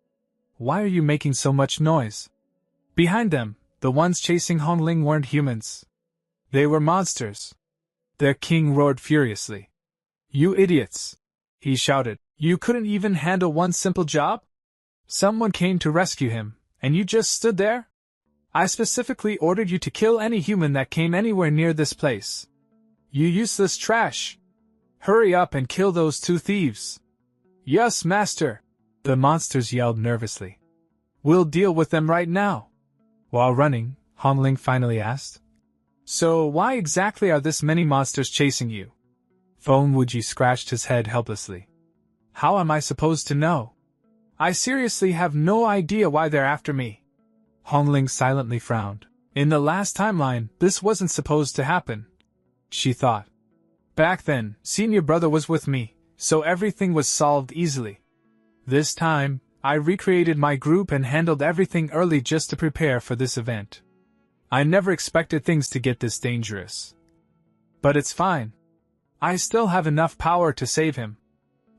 Why are you making so much noise? Behind them, the ones chasing Hongling weren't humans. They were monsters. Their king roared furiously. You idiots! He shouted. You couldn't even handle one simple job? Someone came to rescue him, and you just stood there? I specifically ordered you to kill any human that came anywhere near this place. You useless trash! Hurry up and kill those 2 thieves! Yes, master! The monsters yelled nervously. We'll deal with them right now. While running, Hongling finally asked. So why exactly are this many monsters chasing you? Fengwuji scratched his head helplessly. How am I supposed to know? I seriously have no idea why they're after me. Hongling silently frowned. In the last timeline, this wasn't supposed to happen, she thought. Back then, senior brother was with me, so everything was solved easily. This time, I recreated my group and handled everything early just to prepare for this event. I never expected things to get this dangerous. But it's fine. I still have enough power to save him.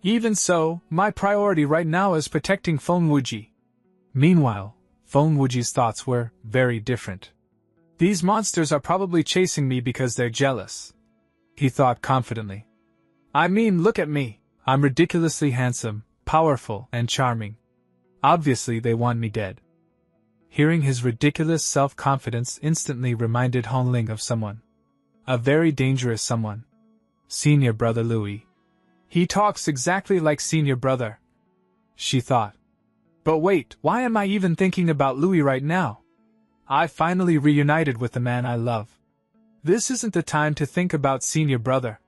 Even so, my priority right now is protecting Fengwuji. Meanwhile, Fengwuji's thoughts were very different. These monsters are probably chasing me because they're jealous, he thought confidently. I mean, look at me. I'm ridiculously handsome, powerful, and charming. Obviously they want me dead. Hearing his ridiculous self-confidence instantly reminded Hongling of someone. A very dangerous someone. Senior brother Louis. He talks exactly like senior brother, she thought. But wait, why am I even thinking about Louis right now? I finally reunited with the man I love. This isn't the time to think about senior brother.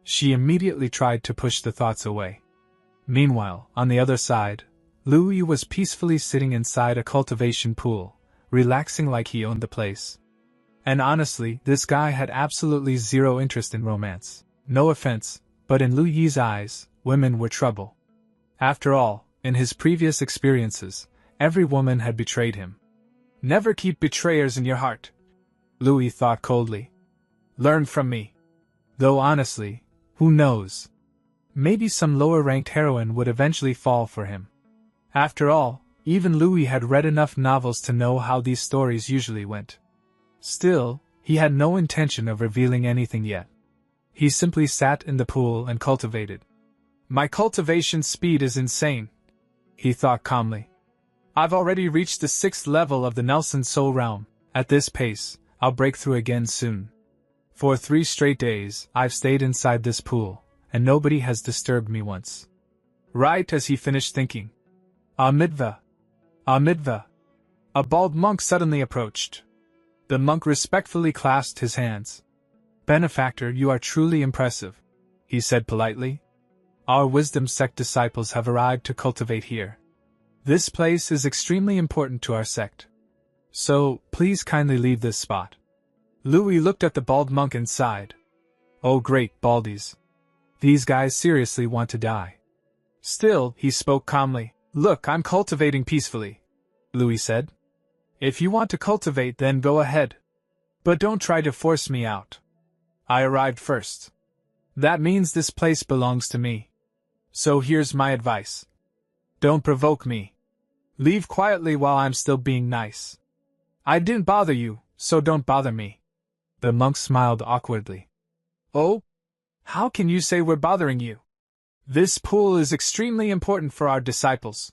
She immediately tried to push the thoughts away. Meanwhile, on the other side, Louis was peacefully sitting inside a cultivation pool, relaxing like he owned the place. And honestly, this guy had absolutely zero interest in romance. No offense, but in Louis's eyes, women were trouble. After all, in his previous experiences, every woman had betrayed him. Never keep betrayers in your heart, Louis thought coldly. Learn from me. Though honestly, who knows? Maybe some lower-ranked heroine would eventually fall for him. After all, even Louis had read enough novels to know how these stories usually went. Still, he had no intention of revealing anything yet. He simply sat in the pool and cultivated. My cultivation speed is insane, he thought calmly. I've already reached the 6th level of the Nelson Soul Realm. At this pace, I'll break through again soon. For 3 straight days, I've stayed inside this pool, and nobody has disturbed me once. Right as he finished thinking, Amidva! Amidva! A bald monk suddenly approached. The monk respectfully clasped his hands. Benefactor, you are truly impressive, he said politely. Our wisdom sect disciples have arrived to cultivate here. This place is extremely important to our sect. So, please kindly leave this spot. Louis looked at the bald monk and sighed. Oh great, baldies. These guys seriously want to die. Still, he spoke calmly. Look, I'm cultivating peacefully, Louis said. If you want to cultivate, then go ahead. But don't try to force me out. I arrived first. That means this place belongs to me. So here's my advice. Don't provoke me. Leave quietly while I'm still being nice. I didn't bother you, so don't bother me. The monk smiled awkwardly. Oh? How can you say we're bothering you? This pool is extremely important for our disciples.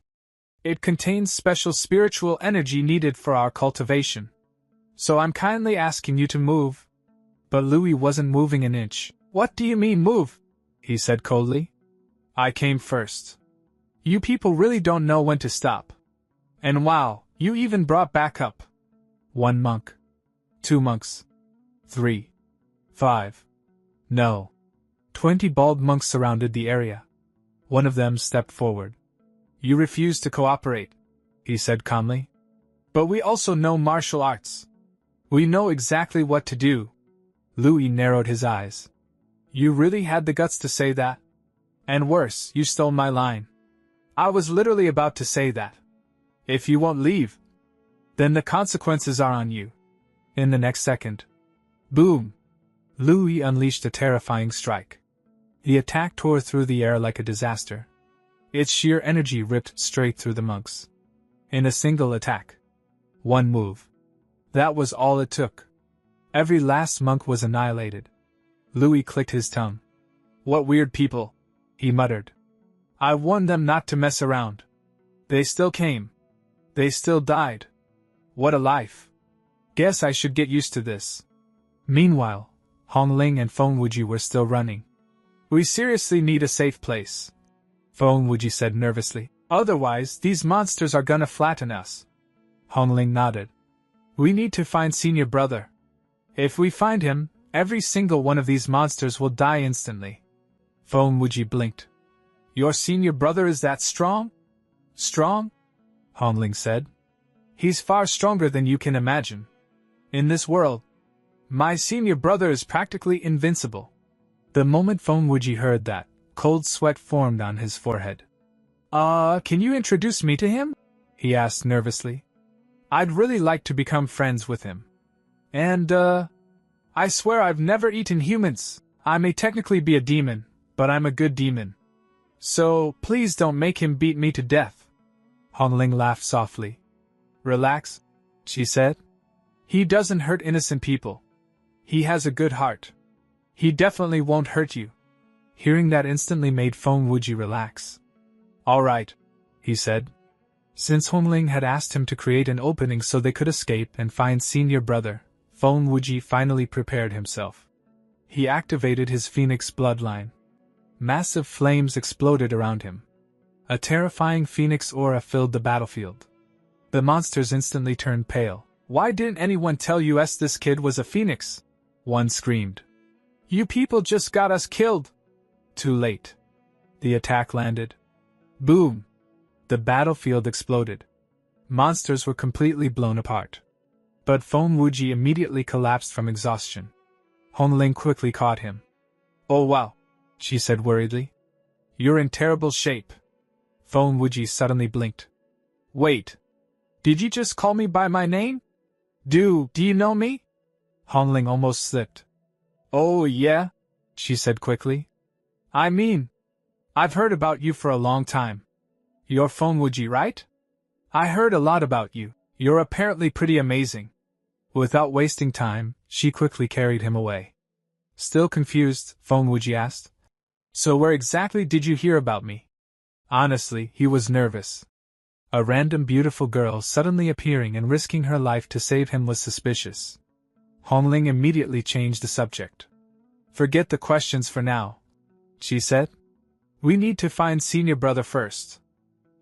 It contains special spiritual energy needed for our cultivation. So I'm kindly asking you to move. But Louis wasn't moving an inch. What do you mean move? He said coldly. I came first. You people really don't know when to stop. And wow, you even brought backup. 1 monk. 2 monks. 3. 5. No. 20 bald monks surrounded the area. One of them stepped forward. You refuse to cooperate, he said calmly. But we also know martial arts. We know exactly what to do. Louis narrowed his eyes. You really had the guts to say that? And worse, you stole my line. I was literally about to say that. If you won't leave, then the consequences are on you. In the next second. Boom! Louis unleashed a terrifying strike. The attack tore through the air like a disaster. Its sheer energy ripped straight through the monks. In a single attack. 1 move. That was all it took. Every last monk was annihilated. Louis clicked his tongue. What weird people, he muttered. I warned them not to mess around. They still came. They still died. What a life. Guess I should get used to this. Meanwhile, Hongling and Fengwuji were still running. We seriously need a safe place, Fengwuji said nervously. Otherwise, these monsters are gonna flatten us. Hongling nodded. We need to find senior brother. If we find him, every single one of these monsters will die instantly. Fengwuji blinked. Your senior brother is that strong? Strong? Hongling said. He's far stronger than you can imagine. In this world, my senior brother is practically invincible. The moment Fengwuji heard that, cold sweat formed on his forehead. Can you introduce me to him? He asked nervously. I'd really like to become friends with him. And, I swear I've never eaten humans. I may technically be a demon, but I'm a good demon. So, please don't make him beat me to death. Hongling laughed softly. Relax, she said. He doesn't hurt innocent people. He has a good heart. He definitely won't hurt you. Hearing that instantly made Feng Wuji relax. "Alright," he said. Since Hongling had asked him to create an opening so they could escape and find senior brother, Feng Wuji finally prepared himself. He activated his phoenix bloodline. Massive flames exploded around him. A terrifying phoenix aura filled the battlefield. The monsters instantly turned pale. "Why didn't anyone tell us this kid was a phoenix?" one screamed. "You people just got us killed!" Too late. The attack landed. Boom! The battlefield exploded. Monsters were completely blown apart. But Feng Wuji immediately collapsed from exhaustion. Hongling quickly caught him. "Oh wow," she said worriedly. "You're in terrible shape." Feng Wuji suddenly blinked. "Wait. Did you just call me by my name? Do you know me?" Hongling almost slipped. "Oh yeah," she said quickly. "I mean, I've heard about you for a long time. You're Feng Wuji, right? I heard a lot about you. You're apparently pretty amazing." Without wasting time, she quickly carried him away. Still confused, Feng Wuji asked, "So where exactly did you hear about me?" Honestly, he was nervous. A random beautiful girl suddenly appearing and risking her life to save him was suspicious. Hongling immediately changed the subject. "Forget the questions for now," she said. "We need to find senior brother first."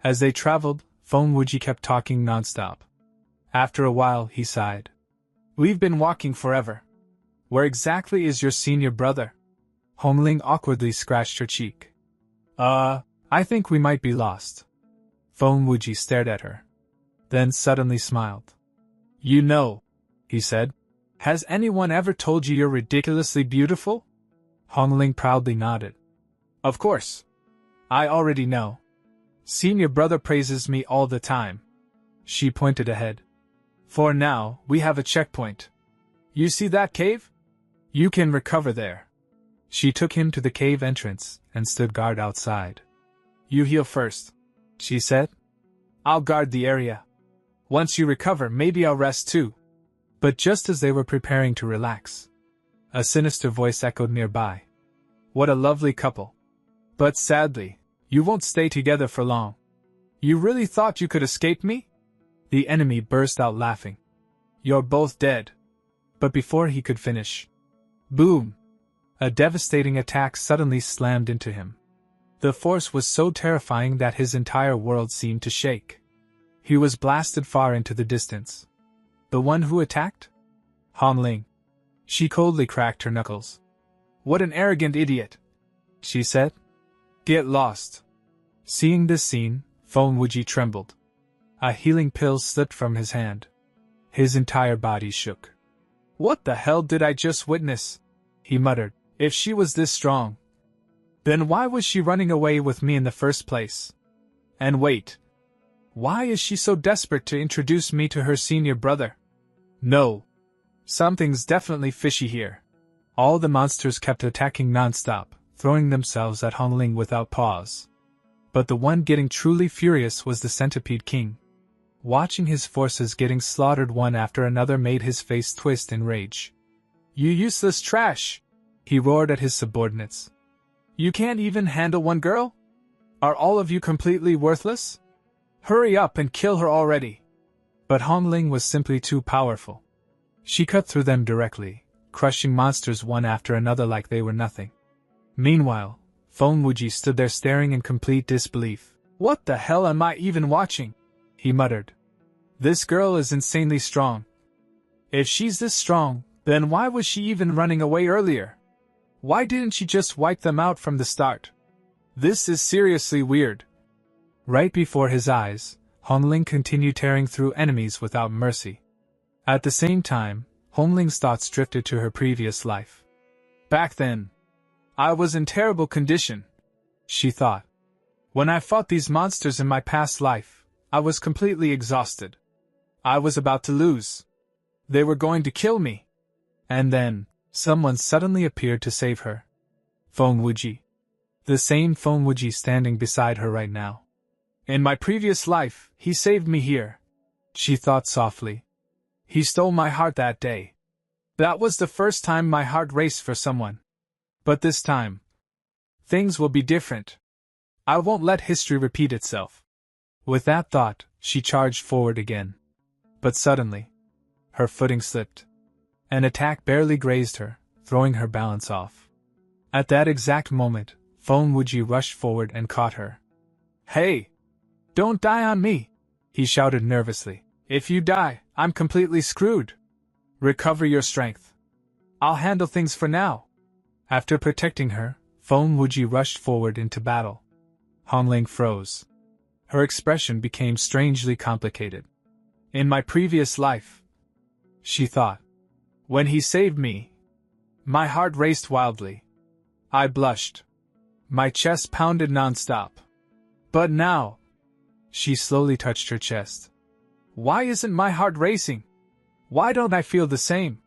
As they traveled, Feng Wuji kept talking nonstop. After a while, he sighed. "We've been walking forever. Where exactly is your senior brother?" Hongling awkwardly scratched her cheek. I think we might be lost." Feng Wuji stared at her. Then suddenly smiled. "You know," he said. "Has anyone ever told you you're ridiculously beautiful?" Hongling proudly nodded. "Of course. I already know. Senior brother praises me all the time." She pointed ahead. "For now, we have a checkpoint. You see that cave? You can recover there." She took him to the cave entrance and stood guard outside. "You heal first," she said. "I'll guard the area. Once you recover, maybe I'll rest too." But just as they were preparing to relax, a sinister voice echoed nearby. "What a lovely couple. But sadly, you won't stay together for long. You really thought you could escape me?" The enemy burst out laughing. "You're both dead." But before he could finish, boom! A devastating attack suddenly slammed into him. The force was so terrifying that his entire world seemed to shake. He was blasted far into the distance. The one who attacked? Hongling. She coldly cracked her knuckles. "What an arrogant idiot," she said. "Get lost." Seeing this scene, Feng Wuji trembled. A healing pill slipped from his hand. His entire body shook. "What the hell did I just witness?" he muttered. "If she was this strong, then why was she running away with me in the first place? And wait, why is she so desperate to introduce me to her senior brother? No, something's definitely fishy here." All the monsters kept attacking nonstop, throwing themselves at Hongling without pause. But the one getting truly furious was the Centipede King. Watching his forces getting slaughtered one after another made his face twist in rage. "You useless trash!" he roared at his subordinates. "You can't even handle one girl? Are all of you completely worthless? Hurry up and kill her already!" But Hongling was simply too powerful. She cut through them directly, crushing monsters one after another like they were nothing. Meanwhile, Feng Wuji stood there staring in complete disbelief. "What the hell am I even watching?" he muttered. "This girl is insanely strong. If she's this strong, then why was she even running away earlier? Why didn't she just wipe them out from the start? This is seriously weird." Right before his eyes, Hongling continued tearing through enemies without mercy. At the same time, Hongling's thoughts drifted to her previous life. "Back then, I was in terrible condition," she thought. "When I fought these monsters in my past life, I was completely exhausted. I was about to lose. They were going to kill me. And then, someone suddenly appeared to save her. Feng Wuji. The same Feng Wuji standing beside her right now. In my previous life, he saved me here," she thought softly. "He stole my heart that day. That was the first time my heart raced for someone. But this time, Things will be different. I won't let history repeat itself. With that thought, she charged forward again. But suddenly, her footing slipped. An attack barely grazed her, throwing her balance off. At that exact moment, Fonwuji rushed forward and caught her. Hey! Don't die on me! He shouted nervously. If you die, I'm completely screwed. Recover your strength. I'll handle things for now. After protecting her, Fonwuji rushed forward into battle. Hongling froze. Her expression became strangely complicated. In my previous life, she thought. When he saved me, my heart raced wildly. I blushed. My chest pounded nonstop. But now, she slowly touched her chest. Why isn't my heart racing? Why don't I feel the same?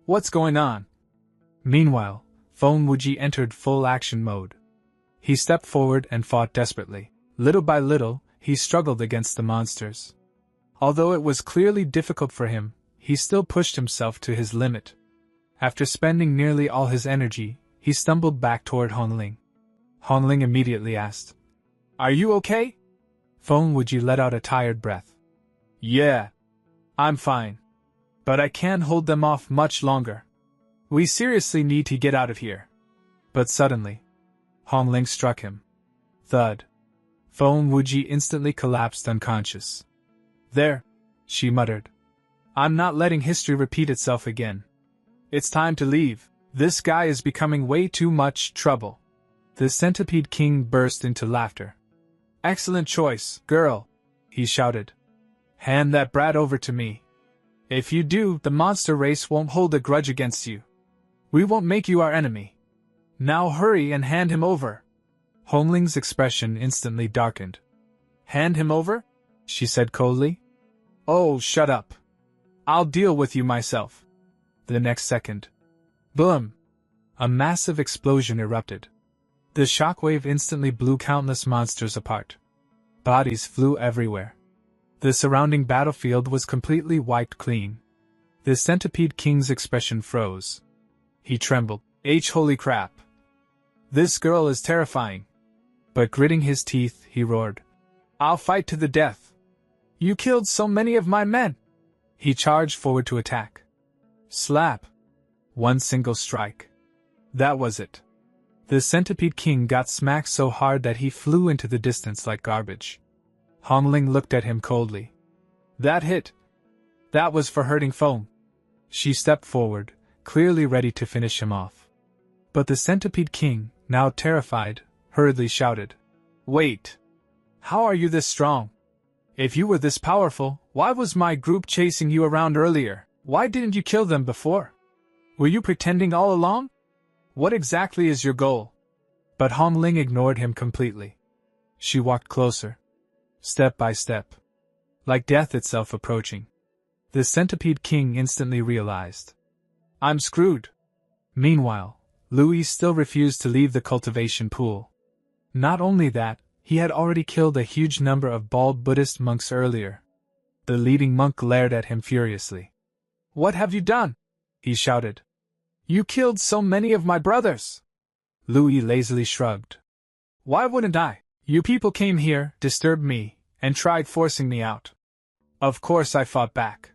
What's going on? Meanwhile, Fonwuji entered full action mode. He stepped forward and fought desperately. Little by little, he struggled against the monsters. Although it was clearly difficult for him, he still pushed himself to his limit. After spending nearly all his energy, he stumbled back toward Hongling. Hongling immediately asked, Are you okay? Fonwuji let out a tired breath. Yeah, I'm fine. But I can't hold them off much longer. We seriously need to get out of here. But suddenly, Hongling struck him. Thud. Fonwuji instantly collapsed unconscious. There, she muttered. I'm not letting history repeat itself again. It's time to leave. This guy is becoming way too much trouble. The Centipede King burst into laughter. Excellent choice, girl, he shouted. Hand that brat over to me. If you do, the monster race won't hold a grudge against you. We won't make you our enemy. Now hurry and hand him over. Hongling's expression instantly darkened. Hand him over? She said coldly. Oh, shut up. I'll deal with you myself. The next second. Boom! A massive explosion erupted. The shockwave instantly blew countless monsters apart. Bodies flew everywhere. The surrounding battlefield was completely wiped clean. The Centipede King's expression froze. He trembled. Holy crap! This girl is terrifying. But gritting his teeth, he roared. I'll fight to the death. You killed so many of my men! He charged forward to attack. Slap! One single strike. That was it. The Centipede King got smacked so hard that he flew into the distance like garbage. Hongling looked at him coldly. That hit. That was for hurting foam. She stepped forward, clearly ready to finish him off. But the Centipede King, now terrified, hurriedly shouted. Wait! How are you this strong? If you were this powerful, why was my group chasing you around earlier? Why didn't you kill them before? Were you pretending all along? What exactly is your goal? But Hongling ignored him completely. She walked closer. Step by step. Like death itself approaching. The Centipede King instantly realized. I'm screwed. Meanwhile, Louis still refused to leave the cultivation pool. Not only that, he had already killed a huge number of bald Buddhist monks earlier. The leading monk glared at him furiously. What have you done? He shouted. You killed so many of my brothers. Louis lazily shrugged. Why wouldn't I? You people came here, disturbed me, and tried forcing me out. Of course I fought back.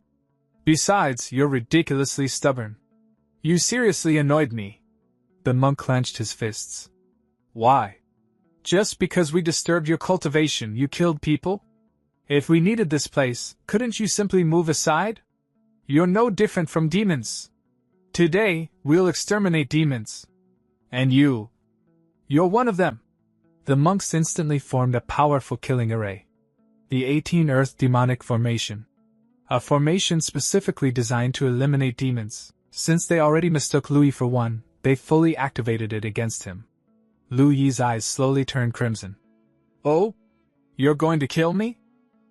Besides, you're ridiculously stubborn. You seriously annoyed me. The monk clenched his fists. Why? Just because we disturbed your cultivation, you killed people? If we needed this place, couldn't you simply move aside? You're no different from demons. Today, we'll exterminate demons. And you're one of them. The monks instantly formed a powerful killing array. The 18 Earth Demonic Formation. A formation specifically designed to eliminate demons. Since they already mistook Louis for one, they fully activated it against him. Louis's eyes slowly turned crimson. Oh? You're going to kill me?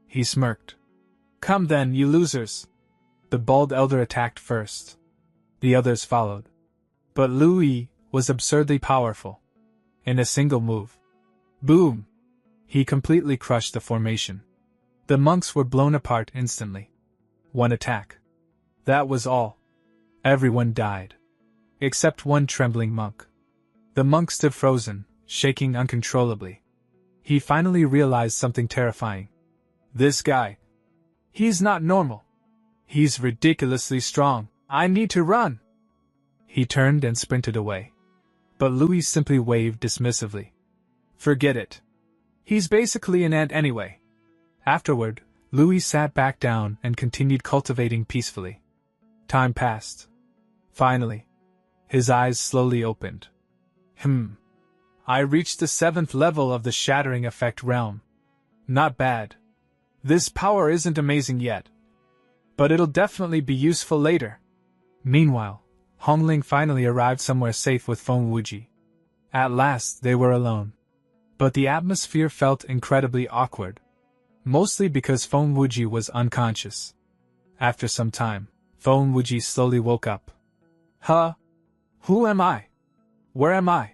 He smirked. Come then, you losers. The bald elder attacked first. The others followed. But Louis was absurdly powerful. In a single move. Boom! He completely crushed the formation. The monks were blown apart instantly. One attack. That was all. Everyone died. Except one trembling monk. The monk stood frozen, shaking uncontrollably. He finally realized something terrifying. This guy. He's not normal. He's ridiculously strong. I need to run. He turned and sprinted away. But Louis simply waved dismissively. Forget it. He's basically an ant anyway. Afterward, Louis sat back down and continued cultivating peacefully. Time passed. Finally, his eyes slowly opened. I reached the 7th level of the Shattering Effect realm. Not bad. This power isn't amazing yet, but it'll definitely be useful later. Meanwhile, Hongling finally arrived somewhere safe with Feng Wuji. At last, they were alone. But the atmosphere felt incredibly awkward. Mostly because Feng Wuji was unconscious. After some time, Feng Wuji slowly woke up. Huh? Who am I? Where am I?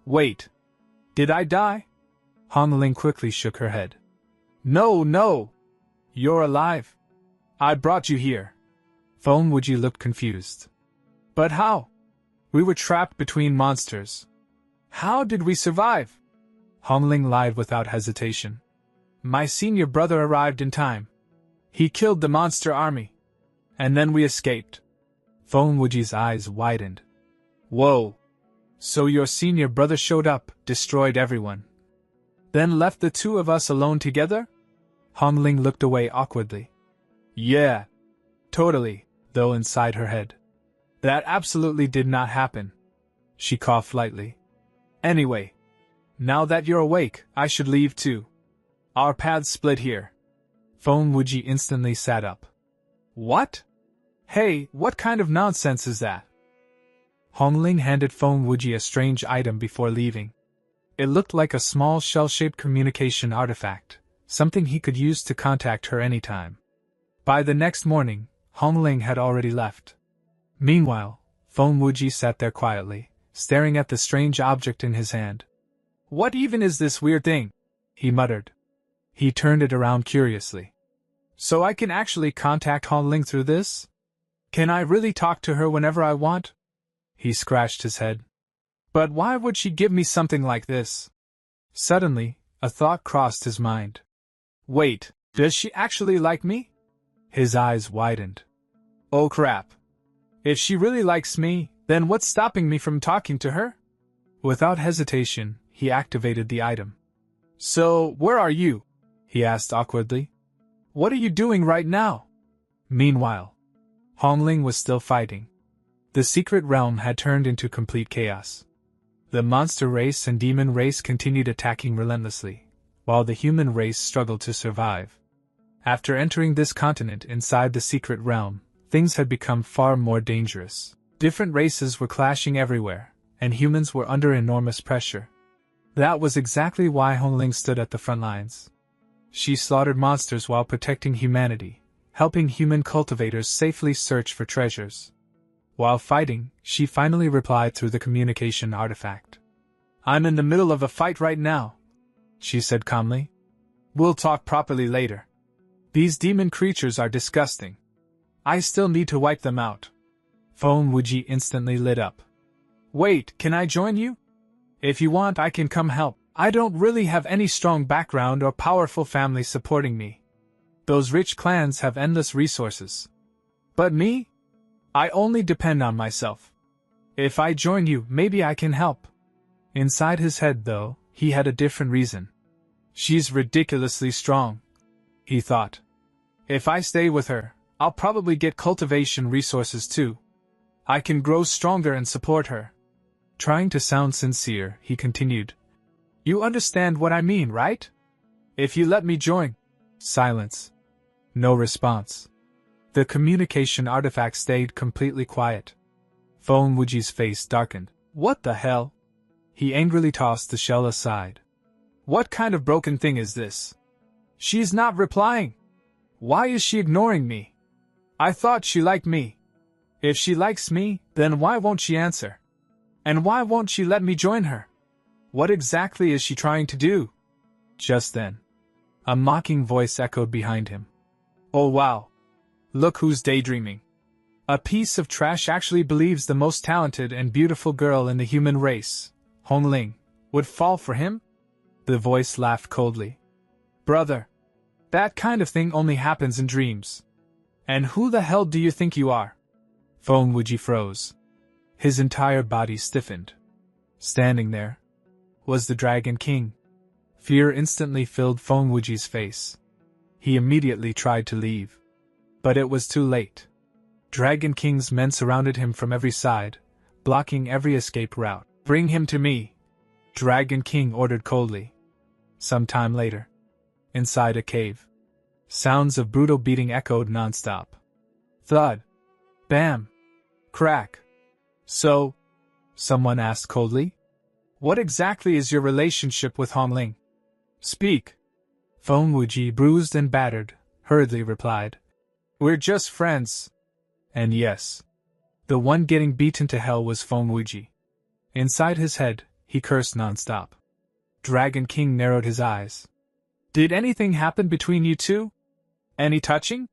Wait. Did I die? Hongling quickly shook her head. No. You're alive. I brought you here. Feng Wuji looked confused. But how? We were trapped between monsters. How did we survive? Hongling lied without hesitation. My senior brother arrived in time. He killed the monster army. And then we escaped. Feng Wuji's eyes widened. Whoa. So your senior brother showed up, destroyed everyone. Then left the two of us alone together? Hongling looked away awkwardly. Yeah. Totally, though inside her head. That absolutely did not happen. She coughed lightly. Anyway. Now that you're awake, I should leave too. Our paths split here. Feng Wuji instantly sat up. What? Hey, what kind of nonsense is that? Hongling handed Feng Wuji a strange item before leaving. It looked like a small shell-shaped communication artifact, something he could use to contact her anytime. By the next morning, Hongling had already left. Meanwhile, Feng Wuji sat there quietly, staring at the strange object in his hand. What even is this weird thing? He muttered. He turned it around curiously. So I can actually contact Hongling through this? Can I really talk to her whenever I want? He scratched his head. But why would she give me something like this? Suddenly, a thought crossed his mind. Wait, does she actually like me? His eyes widened. Oh crap. If she really likes me, then what's stopping me from talking to her? Without hesitation, he activated the item. So, where are you? He asked awkwardly. What are you doing right now? Meanwhile, Hongling was still fighting. The secret realm had turned into complete chaos. The monster race and demon race continued attacking relentlessly, while the human race struggled to survive. After entering this continent inside the secret realm, things had become far more dangerous. Different races were clashing everywhere, and humans were under enormous pressure. That was exactly why Hongling stood at the front lines. She slaughtered monsters while protecting humanity, helping human cultivators safely search for treasures. While fighting, she finally replied through the communication artifact. I'm in the middle of a fight right now, she said calmly. We'll talk properly later. These demon creatures are disgusting. I still need to wipe them out. Feng Wuji instantly lit up. Wait, can I join you? If you want, I can come help. I don't really have any strong background or powerful family supporting me. Those rich clans have endless resources. But me? I only depend on myself. If I join you, maybe I can help. Inside his head, though, he had a different reason. She's ridiculously strong, he thought. If I stay with her, I'll probably get cultivation resources too. I can grow stronger and support her. Trying to sound sincere, he continued. You understand what I mean, right? If you let me join. Silence. No response. The communication artifact stayed completely quiet. Feng Wuji's face darkened. What the hell? He angrily tossed the shell aside. What kind of broken thing is this? She's not replying. Why is she ignoring me? I thought she liked me. If she likes me, then why won't she answer? And why won't she let me join her? What exactly is she trying to do? Just then, a mocking voice echoed behind him. Oh wow. Look who's daydreaming. A piece of trash actually believes the most talented and beautiful girl in the human race, Hongling, would fall for him? The voice laughed coldly. Brother, that kind of thing only happens in dreams. And who the hell do you think you are? Feng Wuji froze. His entire body stiffened. Standing there was the Dragon King. Fear instantly filled Feng Wuji's face. He immediately tried to leave. But it was too late. Dragon King's men surrounded him from every side, blocking every escape route. Bring him to me, Dragon King ordered coldly. Some time later, inside a cave, sounds of brutal beating echoed nonstop. Thud. Bam. Crack. So, someone asked coldly, what exactly is your relationship with Hongling? Speak. Feng Wuji, bruised and battered, hurriedly replied. We're just friends. And yes, the one getting beaten to hell was Feng Wuji. Inside his head, he cursed nonstop. Dragon King narrowed his eyes. Did anything happen between you two? Any touching?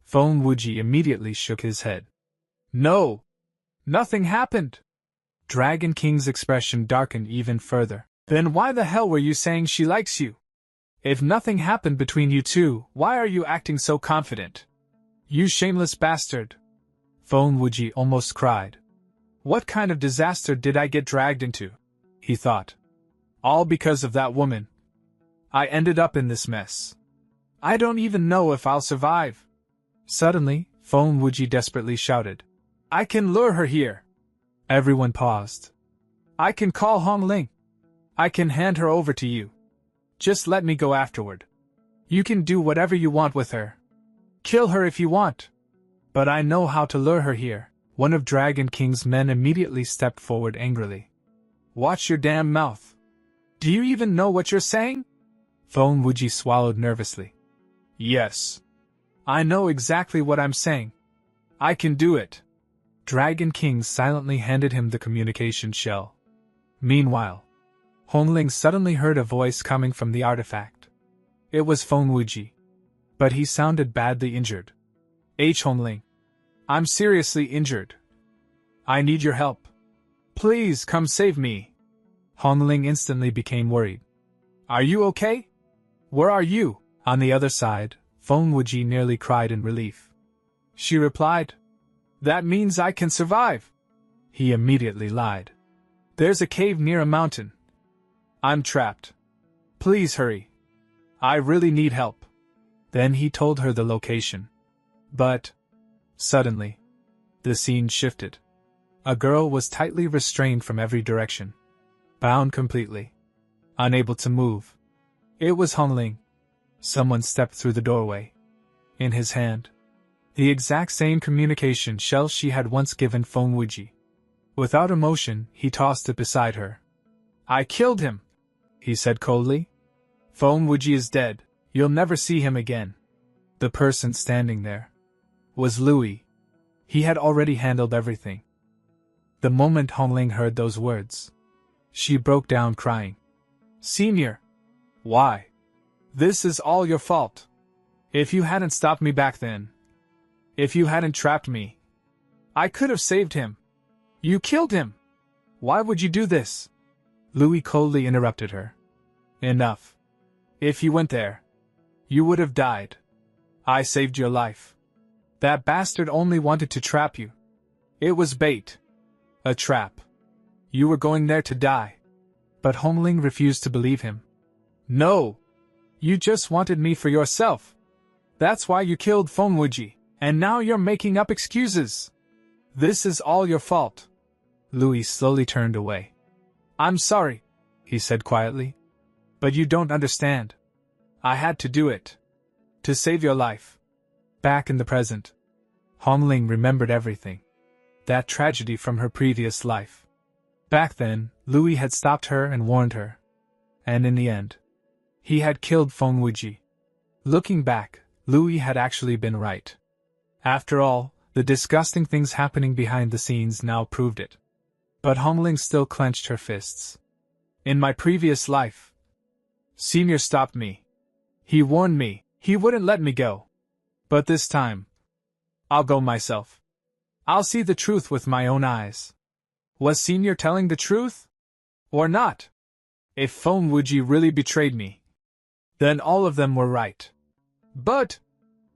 Feng Wuji immediately shook his head. No. Nothing happened. Dragon King's expression darkened even further. Then why the hell were you saying she likes you? If nothing happened between you two, why are you acting so confident? You shameless bastard. Feng Wuji almost cried. What kind of disaster did I get dragged into? He thought. All because of that woman. I ended up in this mess. I don't even know if I'll survive. Suddenly, Feng Wuji desperately shouted. I can lure her here. Everyone paused. I can call Hongling. I can hand her over to you. Just let me go afterward. You can do whatever you want with her. Kill her if you want. But I know how to lure her here. One of Dragon King's men immediately stepped forward angrily. Watch your damn mouth. Do you even know what you're saying? Feng Wuji swallowed nervously. Yes. I know exactly what I'm saying. I can do it. Dragon King silently handed him the communication shell. Meanwhile, Hongling suddenly heard a voice coming from the artifact. It was Feng Wuji. But he sounded badly injured. Hongling. I'm seriously injured. I need your help. Please come save me. Hongling instantly became worried. Are you okay? Where are you? On the other side, Feng Wuji nearly cried in relief. She replied. That means I can survive. He immediately lied. There's a cave near a mountain. I'm trapped. Please hurry. I really need help. Then he told her the location. But, suddenly, the scene shifted. A girl was tightly restrained from every direction. Bound completely. Unable to move. It was Hongling. Someone stepped through the doorway. In his hand, the exact same communication shell she had once given Feng Wuji. Without emotion, he tossed it beside her. I killed him, he said coldly. Feng Wuji is dead. You'll never see him again. The person standing there was Louis. He had already handled everything. The moment Hongling heard those words, she broke down crying. Senior. Why? This is all your fault. If you hadn't stopped me back then, if you hadn't trapped me, I could have saved him. You killed him. Why would you do this? Louis coldly interrupted her. Enough. If you went there, you would have died. I saved your life. That bastard only wanted to trap you. It was bait. A trap. You were going there to die. But Hongling refused to believe him. No. You just wanted me for yourself. That's why you killed Feng Wuji, and now you're making up excuses. This is all your fault. Louis slowly turned away. I'm sorry, he said quietly. But you don't understand. I had to do it. To save your life. Back in the present, Hongling remembered everything. That tragedy from her previous life. Back then, Louis had stopped her and warned her. And in the end, he had killed Feng Wuji. Looking back, Louis had actually been right. After all, the disgusting things happening behind the scenes now proved it. But Hongling still clenched her fists. In my previous life, Senior stopped me. He warned me. He wouldn't let me go. But this time, I'll go myself. I'll see the truth with my own eyes. Was Senior telling the truth? Or not? If Phone Wuji really betrayed me, then all of them were right. But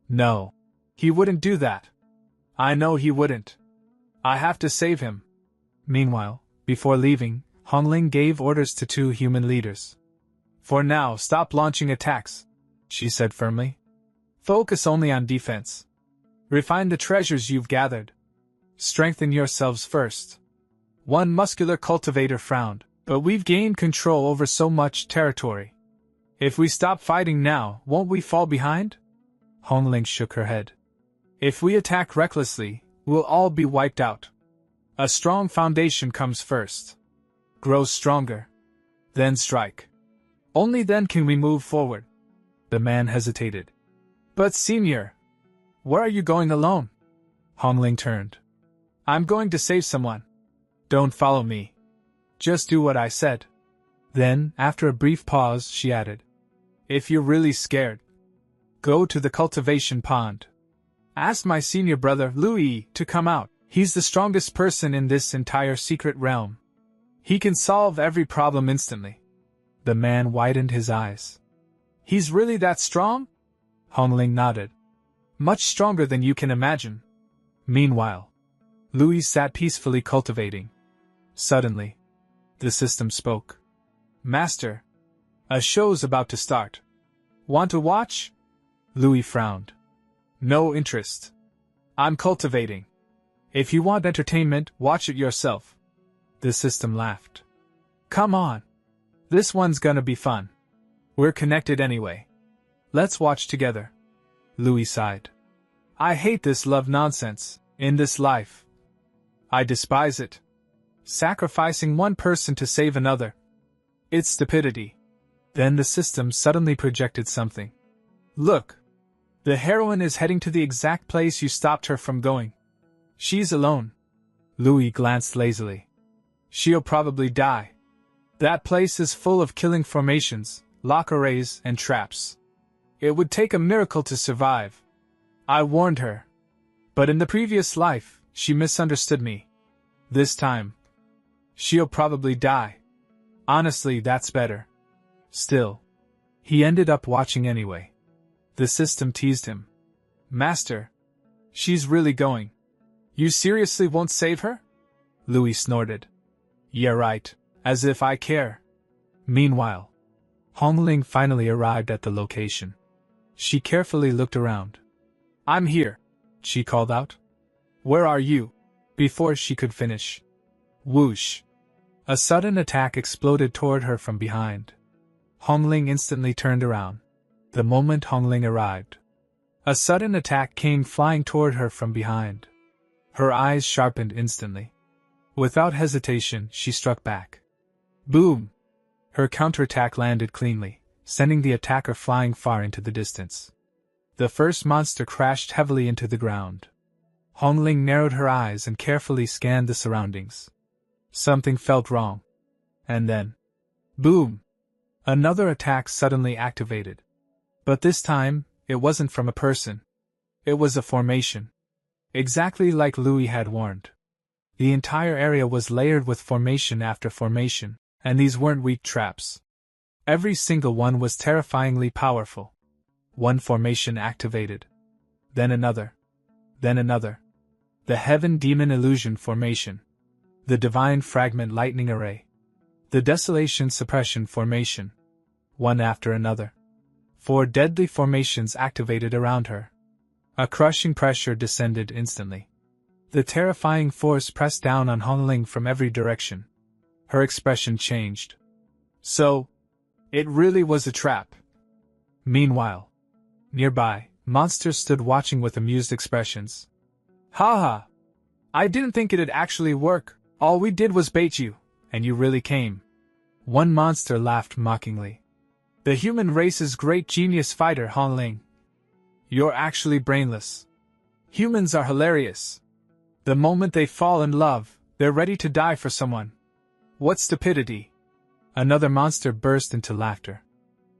no, he wouldn't do that. I know he wouldn't. I have to save him. Meanwhile, before leaving, Hongling gave orders to 2 human leaders. For now, stop launching attacks, she said firmly. Focus only on defense. Refine the treasures you've gathered. Strengthen yourselves first. One muscular cultivator frowned, but we've gained control over so much territory. If we stop fighting now, won't we fall behind? Hongling shook her head. If we attack recklessly, we'll all be wiped out. A strong foundation comes first. Grow stronger. Then strike. Only then can we move forward. The man hesitated. But senior, where are you going alone? Hongling turned. I'm going to save someone. Don't follow me. Just do what I said. Then, after a brief pause, she added. If you're really scared, go to the cultivation pond. Ask my senior brother, Louis, to come out. He's the strongest person in this entire secret realm. He can solve every problem instantly. The man widened his eyes. He's really that strong? Hongling nodded. Much stronger than you can imagine. Meanwhile, Louis sat peacefully cultivating. Suddenly, the system spoke. Master, a show's about to start. Want to watch? Louis frowned. No interest. I'm cultivating. If you want entertainment, watch it yourself. The system laughed. Come on. This one's gonna be fun. We're connected anyway. Let's watch together. Louis sighed. I hate this love nonsense, in this life. I despise it. Sacrificing one person to save another. It's stupidity. Then the system suddenly projected something. Look. The heroine is heading to the exact place you stopped her from going. She's alone. Louis glanced lazily. She'll probably die. That place is full of killing formations, lock arrays, and traps. It would take a miracle to survive. I warned her. But in the previous life, she misunderstood me. This time, she'll probably die. Honestly, that's better. Still, he ended up watching anyway. The system teased him. Master, she's really going. You seriously won't save her? Louis snorted. Yeah, right, as if I care. Meanwhile, Hongling finally arrived at the location. She carefully looked around. I'm here, she called out. Where are you? Before she could finish. Whoosh! A sudden attack exploded toward her from behind. Hongling instantly turned around. The moment Hongling arrived, a sudden attack came flying toward her from behind. Her eyes sharpened instantly. Without hesitation, she struck back. Boom! Her counterattack landed cleanly, sending the attacker flying far into the distance. The first monster crashed heavily into the ground. Hongling narrowed her eyes and carefully scanned the surroundings. Something felt wrong. And then, boom! Another attack suddenly activated. But this time, it wasn't from a person. It was a formation. Exactly like Louis had warned. The entire area was layered with formation after formation, and these weren't weak traps. Every single one was terrifyingly powerful. One formation activated. Then another. Then another. The Heaven Demon Illusion Formation. The Divine Fragment Lightning Array. The Desolation Suppression Formation. One after another. 4 deadly formations activated around her. A crushing pressure descended instantly. The terrifying force pressed down on Hongling from every direction. Her expression changed. So, it really was a trap. Meanwhile, nearby, monsters stood watching with amused expressions. Haha! I didn't think it'd actually work. All we did was bait you, and you really came. One monster laughed mockingly. The human race's great genius fighter, Hongling. You're actually brainless. Humans are hilarious. The moment they fall in love, they're ready to die for someone. What stupidity! Another monster burst into laughter.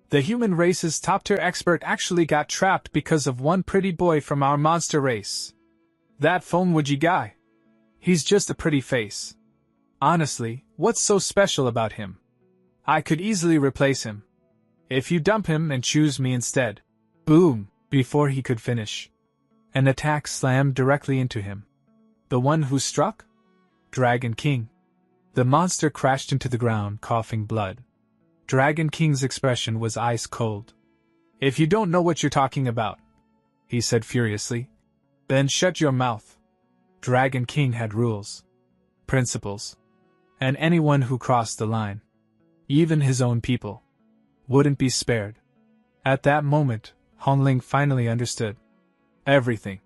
The human race's top-tier expert actually got trapped because of one pretty boy from our monster race. That Fonwuji guy. He's just a pretty face. Honestly, what's so special about him? I could easily replace him. If you dump him and choose me instead. Boom! Before he could finish, an attack slammed directly into him. The one who struck? Dragon King. The monster crashed into the ground, coughing blood. Dragon King's expression was ice cold. If you don't know what you're talking about, he said furiously, then shut your mouth. Dragon King had rules, principles, and anyone who crossed the line, even his own people, wouldn't be spared. At that moment, Hongling finally understood everything.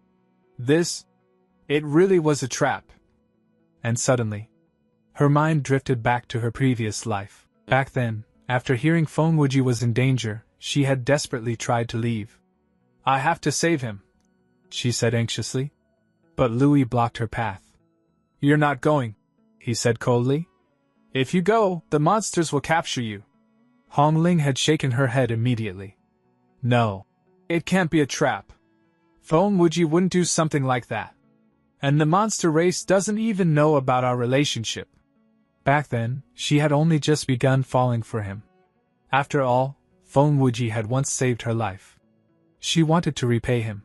It really was a trap. And suddenly, her mind drifted back to her previous life. Back then, after hearing Feng Wuji was in danger, she had desperately tried to leave. I have to save him, she said anxiously. But Louis blocked her path. You're not going, he said coldly. If you go, the monsters will capture you. Hongling had shaken her head immediately. No. It can't be a trap. Feng Wuji wouldn't do something like that. And the monster race doesn't even know about our relationship. Back then, she had only just begun falling for him. After all, Feng Wuji had once saved her life. She wanted to repay him.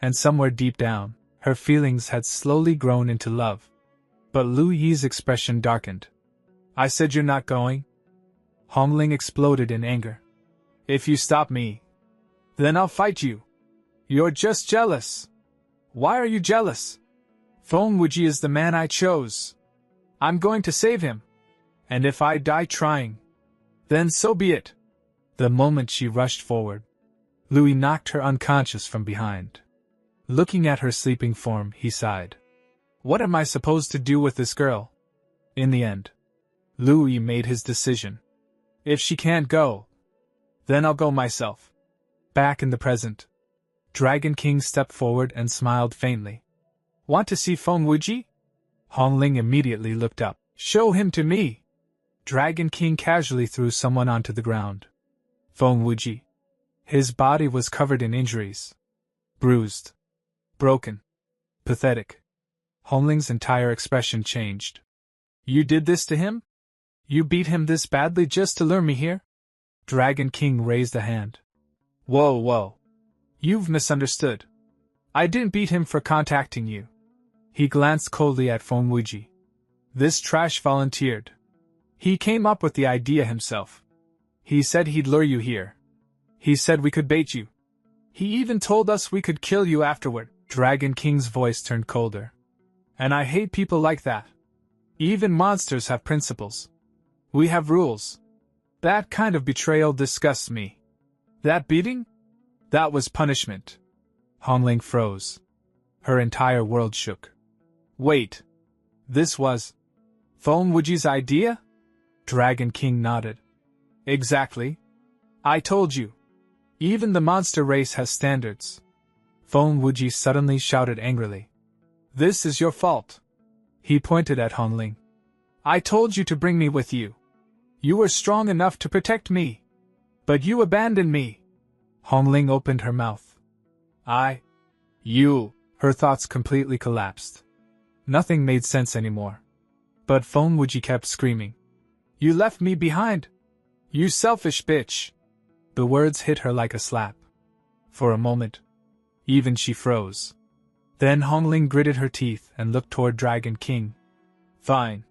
And somewhere deep down, her feelings had slowly grown into love. But Lu Yi's expression darkened. I said you're not going? Hongling exploded in anger. If you stop me, then I'll fight you. You're just jealous. Why are you jealous? Feng Wuji is the man I chose. I'm going to save him. And if I die trying, then so be it. The moment she rushed forward, Louis knocked her unconscious from behind. Looking at her sleeping form, he sighed. What am I supposed to do with this girl? In the end, Louis made his decision. If she can't go, then I'll go myself. Back in the present, Dragon King stepped forward and smiled faintly. Want to see Feng Wuji? Hongling immediately looked up. Show him to me. Dragon King casually threw someone onto the ground. Feng Wuji. His body was covered in injuries. Bruised. Broken. Pathetic. Hongling's entire expression changed. You did this to him? You beat him this badly just to lure me here? Dragon King raised a hand. Whoa. You've misunderstood. I didn't beat him for contacting you. He glanced coldly at Feng Wuji. This trash volunteered. He came up with the idea himself. He said he'd lure you here. He said we could bait you. He even told us we could kill you afterward. Dragon King's voice turned colder. And I hate people like that. Even monsters have principles. We have rules. That kind of betrayal disgusts me. That beating? That was punishment. Hongling froze. Her entire world shook. Wait. This was Feng Wuji's idea? Dragon King nodded. Exactly. I told you. Even the monster race has standards. Feng Wuji suddenly shouted angrily. This is your fault. He pointed at Hongling. I told you to bring me with you. You were strong enough to protect me. But you abandoned me. Hongling opened her mouth. You. Her thoughts completely collapsed. Nothing made sense anymore. But Feng Wuji kept screaming. You left me behind. You selfish bitch. The words hit her like a slap. For a moment, even she froze. Then Hongling gritted her teeth and looked toward Dragon King. Fine.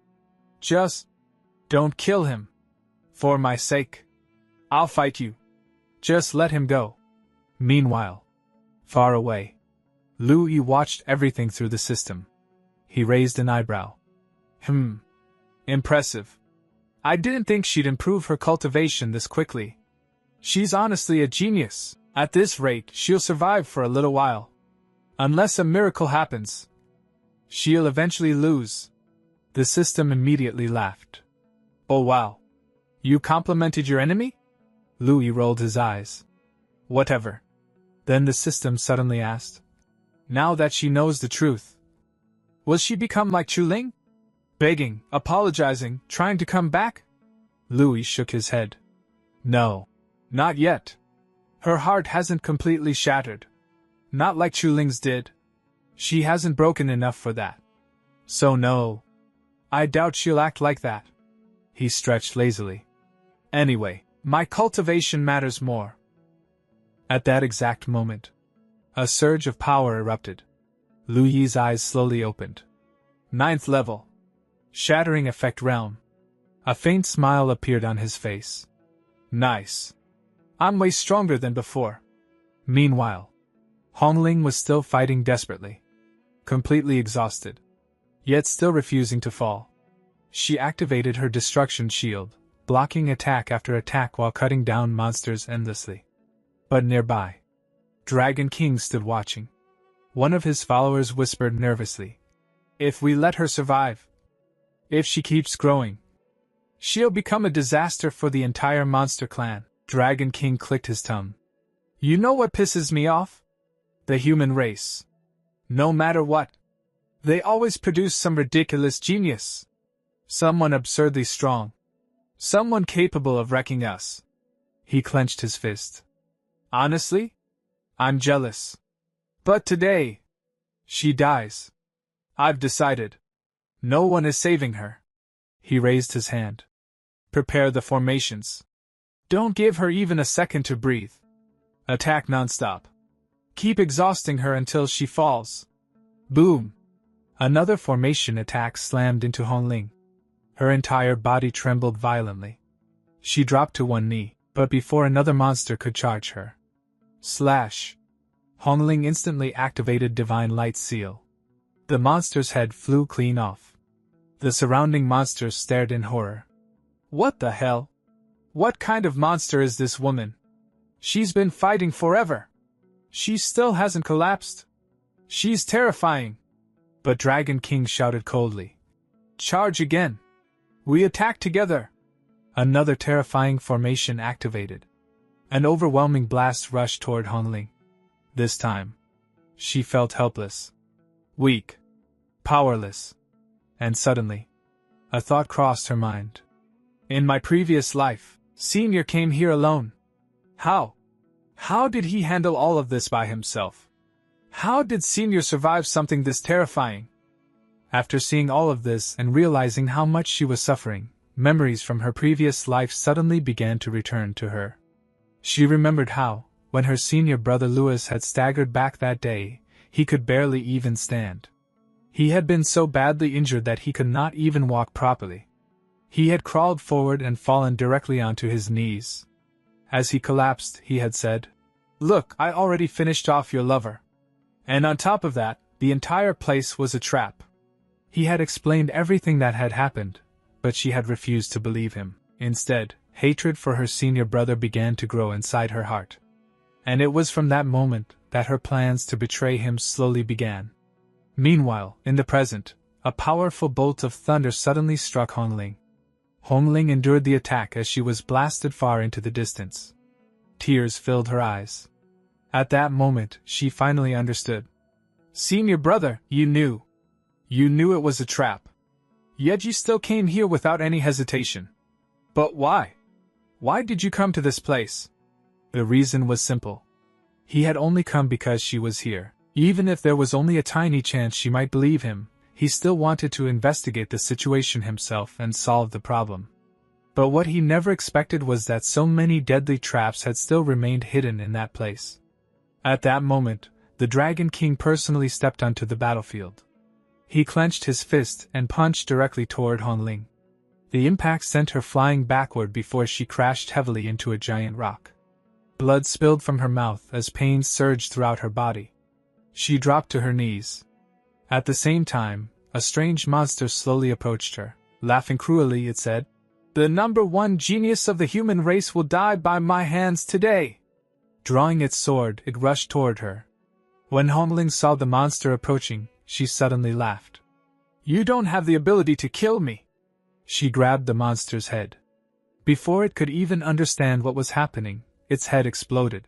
Just don't kill him. For my sake. I'll fight you. Just let him go. Meanwhile, far away, Lu Yi watched everything through the system. He raised an eyebrow. Impressive. I didn't think she'd improve her cultivation this quickly. She's honestly a genius. At this rate, she'll survive for a little while. Unless a miracle happens, she'll eventually lose. The system immediately laughed. Oh wow. You complimented your enemy? Louis rolled his eyes. Whatever. Then the system suddenly asked. Now that she knows the truth, will she become like Chuling? Begging, apologizing, trying to come back? Louis shook his head. No. Not yet. Her heart hasn't completely shattered. Not like Chuling's did. She hasn't broken enough for that. So no. I doubt she'll act like that. He stretched lazily. Anyway, my cultivation matters more. At that exact moment, a surge of power erupted. Lu Yi's eyes slowly opened. 9th level. Shattering effect realm. A faint smile appeared on his face. Nice. I'm way stronger than before. Meanwhile, Hongling was still fighting desperately. Completely exhausted. Yet still refusing to fall. She activated her destruction shield, blocking attack after attack while cutting down monsters endlessly. But nearby, Dragon King stood watching. One of his followers whispered nervously, "If we let her survive, if she keeps growing, she'll become a disaster for the entire monster clan." Dragon King clicked his tongue. "You know what pisses me off? The human race. No matter what, they always produce some ridiculous genius. Someone absurdly strong. Someone capable of wrecking us." He clenched his fist. "Honestly, I'm jealous. But today, she dies. I've decided. No one is saving her." He raised his hand. "Prepare the formations. Don't give her even a second to breathe. Attack nonstop. Keep exhausting her until she falls." Boom! Another formation attack slammed into Hongling. Her entire body trembled violently. She dropped to one knee, but before another monster could charge her. Slash! Hongling instantly activated Divine Light Seal. The monster's head flew clean off. The surrounding monsters stared in horror. What the hell? What kind of monster is this woman? She's been fighting forever. She still hasn't collapsed. She's terrifying. But Dragon King shouted coldly, "Charge again! We attack together!" Another terrifying formation activated. An overwhelming blast rushed toward Hongling. This time, she felt helpless, weak, powerless. And suddenly, a thought crossed her mind. In my previous life, Senior came here alone. How did he handle all of this by himself? How did Senior survive something this terrifying? After seeing all of this and realizing how much she was suffering, memories from her previous life suddenly began to return to her. She remembered how, when her senior brother Louis had staggered back that day, he could barely even stand. He had been so badly injured that he could not even walk properly. He had crawled forward and fallen directly onto his knees. As he collapsed, he had said, "Look, I already finished off your lover. And on top of that, the entire place was a trap." He had explained everything that had happened, but she had refused to believe him. Instead, hatred for her senior brother began to grow inside her heart. And it was from that moment that her plans to betray him slowly began. Meanwhile, in the present, a powerful bolt of thunder suddenly struck Hongling. Hongling endured the attack as she was blasted far into the distance. Tears filled her eyes. At that moment, she finally understood. "Senior brother, you knew. You knew it was a trap. Yet you still came here without any hesitation. But why? Why did you come to this place?" The reason was simple. He had only come because she was here. Even if there was only a tiny chance she might believe him, he still wanted to investigate the situation himself and solve the problem. But what he never expected was that so many deadly traps had still remained hidden in that place. At that moment, the Dragon King personally stepped onto the battlefield. He clenched his fist and punched directly toward Hongling. The impact sent her flying backward before she crashed heavily into a giant rock. Blood spilled from her mouth as pain surged throughout her body. She dropped to her knees. At the same time, a strange monster slowly approached her. Laughing cruelly, it said, "The #1 genius of the human race will die by my hands today." Drawing its sword, it rushed toward her. When Hongling saw the monster approaching, she suddenly laughed. "You don't have the ability to kill me." She grabbed the monster's head. Before it could even understand what was happening, its head exploded.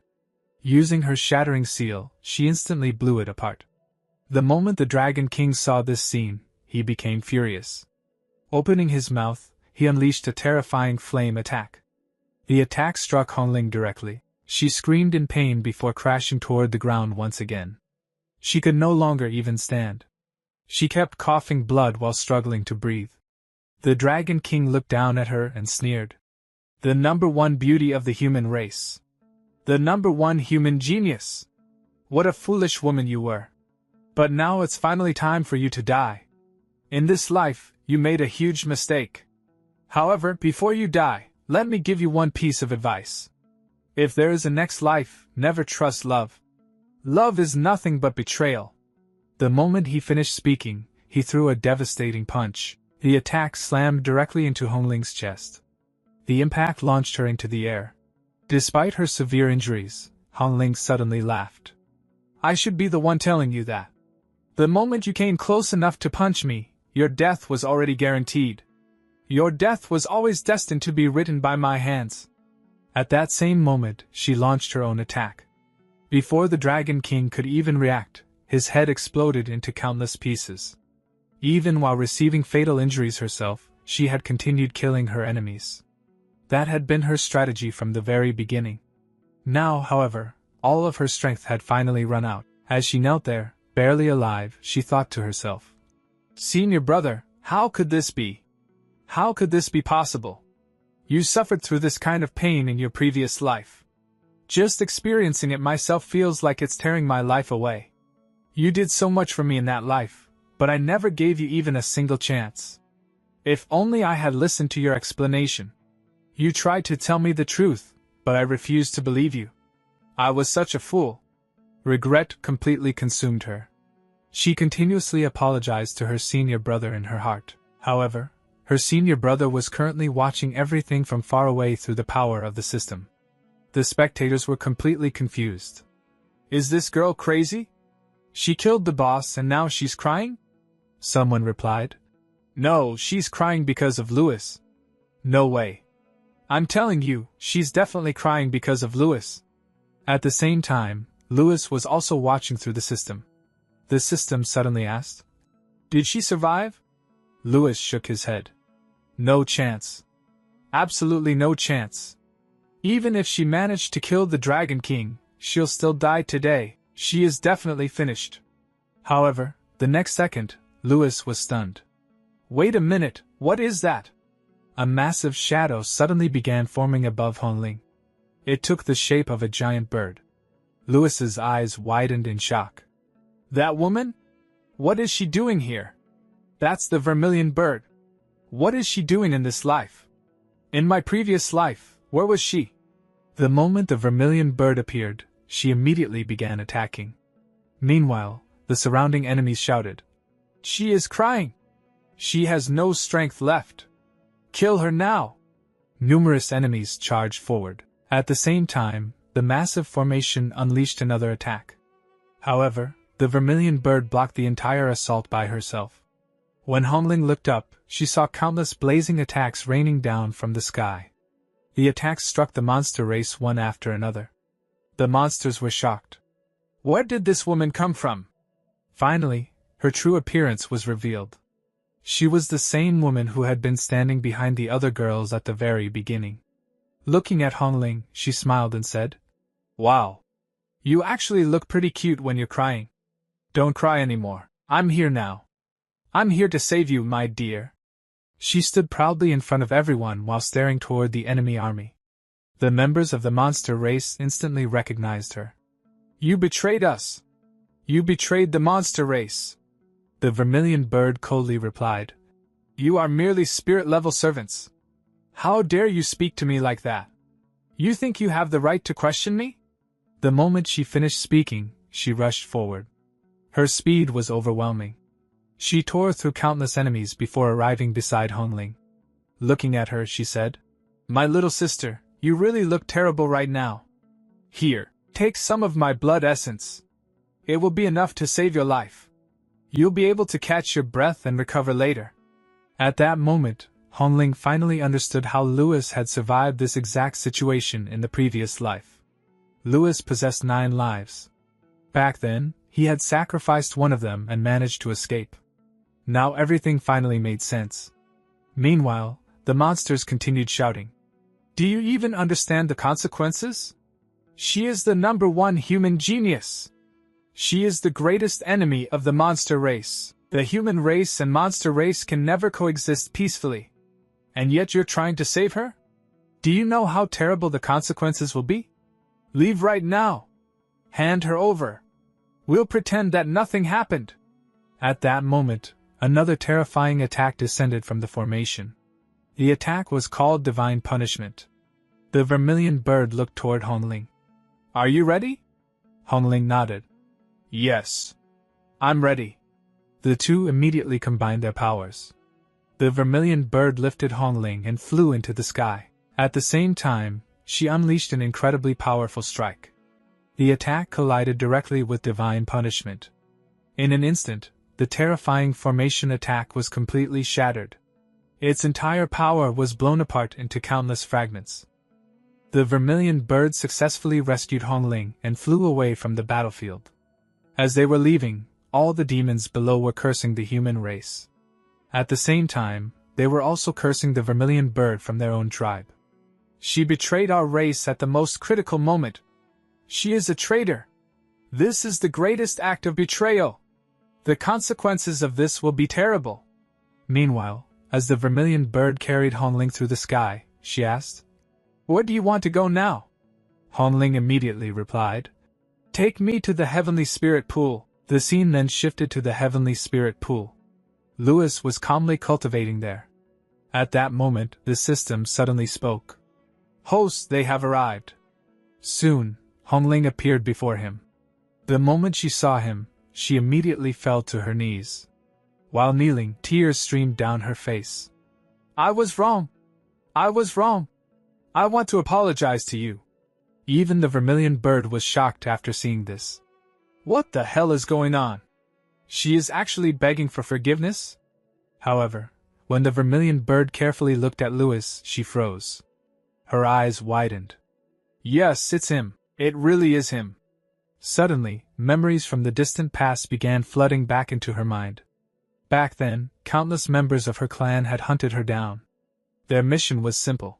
Using her shattering seal, she instantly blew it apart. The moment the Dragon King saw this scene, he became furious. Opening his mouth, he unleashed a terrifying flame attack. The attack struck Hongling directly. She screamed in pain before crashing toward the ground once again. She could no longer even stand. She kept coughing blood while struggling to breathe. The Dragon King looked down at her and sneered. The number one beauty of the human race. The number one human genius. What a foolish woman you were. But now it's finally time for you to die. In this life, you made a huge mistake. However, before you die, let me give you one piece of advice. If there is a next life, never trust love. Love is nothing but betrayal. The moment he finished speaking, he threw a devastating punch. The attack slammed directly into Hongling's chest. The impact launched her into the air. Despite her severe injuries, Hongling suddenly laughed. I should be the one telling you that. The moment you came close enough to punch me, your death was already guaranteed. Your death was always destined to be written by my hands. At that same moment, she launched her own attack. Before the Dragon King could even react, his head exploded into countless pieces. Even while receiving fatal injuries herself, she had continued killing her enemies. That had been her strategy from the very beginning. Now, however, all of her strength had finally run out. As she knelt there, barely alive, she thought to herself, Senior brother, how could this be? How could this be possible? You suffered through this kind of pain in your previous life. Just experiencing it myself feels like it's tearing my life away. You did so much for me in that life, but I never gave you even a single chance. If only I had listened to your explanation. You tried to tell me the truth, but I refused to believe you. I was such a fool. Regret completely consumed her. She continuously apologized to her senior brother in her heart. However, her senior brother was currently watching everything from far away through the power of the system. The spectators were completely confused. Is this girl crazy? She killed the boss and now she's crying? Someone replied. No, she's crying because of Louis. No way. I'm telling you, she's definitely crying because of Louis. At the same time, Louis was also watching through the system. The system suddenly asked, Did she survive? Louis shook his head. No chance. Absolutely no chance. Even if she managed to kill the Dragon King, she'll still die today. She is definitely finished. However, the next second, Louis was stunned. Wait a minute, what is that? A massive shadow suddenly began forming above Hongling. It took the shape of a giant bird. Louis's eyes widened in shock. That woman? What is she doing here? That's the vermilion bird. What is she doing in this life? In my previous life, where was she? The moment the vermilion bird appeared, she immediately began attacking. Meanwhile, the surrounding enemies shouted, She is crying! She has no strength left! Kill her now! Numerous enemies charged forward. At the same time, the massive formation unleashed another attack. However, the vermilion bird blocked the entire assault by herself. When Hongling looked up, she saw countless blazing attacks raining down from the sky. The attacks struck the monster race one after another. The monsters were shocked. Where did this woman come from? Finally, her true appearance was revealed. She was the same woman who had been standing behind the other girls at the very beginning. Looking at Hongling, she smiled and said, Wow! You actually look pretty cute when you're crying. Don't cry anymore. I'm here now. I'm here to save you, my dear. She stood proudly in front of everyone while staring toward the enemy army. The members of the monster race instantly recognized her. You betrayed us. You betrayed the monster race. The vermilion bird coldly replied. You are merely spirit-level servants. How dare you speak to me like that? You think you have the right to question me? The moment she finished speaking, she rushed forward. Her speed was overwhelming. She tore through countless enemies before arriving beside Hongling. Looking at her, she said, My little sister, you really look terrible right now. Here, take some of my blood essence. It will be enough to save your life. You'll be able to catch your breath and recover later. At that moment, Hongling finally understood how Louis had survived this exact situation in the previous life. Louis possessed 9 lives. Back then, he had sacrificed one of them and managed to escape. Now everything finally made sense. Meanwhile, the monsters continued shouting. Do you even understand the consequences? She is the number one human genius. She is the greatest enemy of the monster race. The human race and monster race can never coexist peacefully. And yet you're trying to save her? Do you know how terrible the consequences will be? Leave right now. Hand her over. We'll pretend that nothing happened. At that moment, another terrifying attack descended from the formation. The attack was called Divine Punishment. The vermilion bird looked toward Hongling. Are you ready? Hongling nodded. Yes. I'm ready. The two immediately combined their powers. The vermilion bird lifted Hongling and flew into the sky. At the same time, she unleashed an incredibly powerful strike. The attack collided directly with Divine Punishment. In an instant, the terrifying formation attack was completely shattered. Its entire power was blown apart into countless fragments. The vermilion bird successfully rescued Hongling and flew away from the battlefield. As they were leaving, all the demons below were cursing the human race. At the same time, they were also cursing the vermilion bird from their own tribe. She betrayed our race at the most critical moment. She is a traitor. This is the greatest act of betrayal. The consequences of this will be terrible. Meanwhile, as the vermilion bird carried Hongling through the sky, she asked, Where do you want to go now? Hongling immediately replied, Take me to the Heavenly Spirit Pool. The scene then shifted to the Heavenly Spirit Pool. Lewis was calmly cultivating there. At that moment, the system suddenly spoke. Host, they have arrived. Soon, Hongling appeared before him. The moment she saw him, she immediately fell to her knees. While kneeling, tears streamed down her face. I was wrong. I was wrong. I want to apologize to you. Even the vermilion bird was shocked after seeing this. What the hell is going on? She is actually begging for forgiveness? However, when the vermilion bird carefully looked at Lewis, she froze. Her eyes widened. Yes, it's him. It really is him. Suddenly, memories from the distant past began flooding back into her mind. Back then, countless members of her clan had hunted her down. Their mission was simple.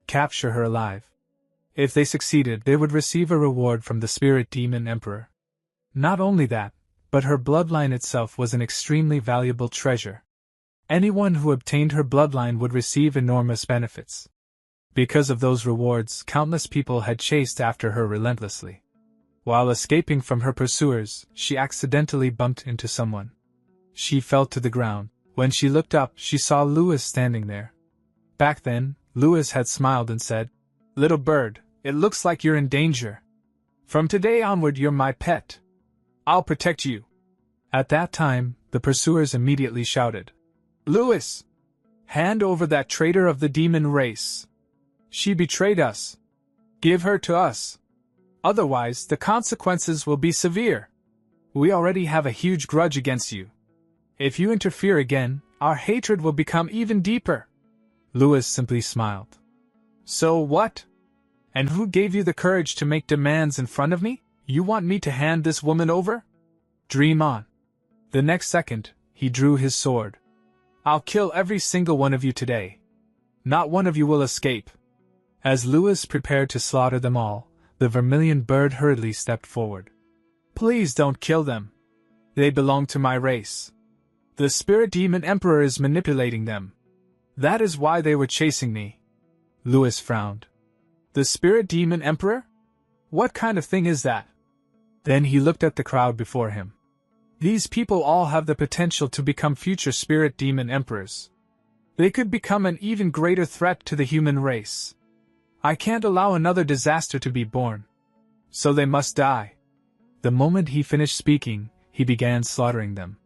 Capture her alive. If they succeeded, they would receive a reward from the Spirit Demon Emperor. Not only that, but her bloodline itself was an extremely valuable treasure. Anyone who obtained her bloodline would receive enormous benefits. Because of those rewards, countless people had chased after her relentlessly. While escaping from her pursuers, she accidentally bumped into someone. She fell to the ground. When she looked up, she saw Lewis standing there. Back then, Lewis had smiled and said, Little bird, it looks like you're in danger. From today onward, you're my pet. I'll protect you. At that time, the pursuers immediately shouted, Lewis! Hand over that traitor of the demon race. She betrayed us. Give her to us. Otherwise, the consequences will be severe. We already have a huge grudge against you. If you interfere again, our hatred will become even deeper. Lewis simply smiled. So what? And who gave you the courage to make demands in front of me? You want me to hand this woman over? Dream on. The next second, he drew his sword. I'll kill every single one of you today. Not one of you will escape. As Lewis prepared to slaughter them all, the vermilion bird hurriedly stepped forward. Please don't kill them. They belong to my race. The Spirit Demon Emperor is manipulating them. That is why they were chasing me. Lewis frowned. The Spirit Demon Emperor? What kind of thing is that? Then he looked at the crowd before him. These people all have the potential to become future Spirit Demon Emperors. They could become an even greater threat to the human race. I can't allow another disaster to be born. So they must die. The moment he finished speaking, he began slaughtering them.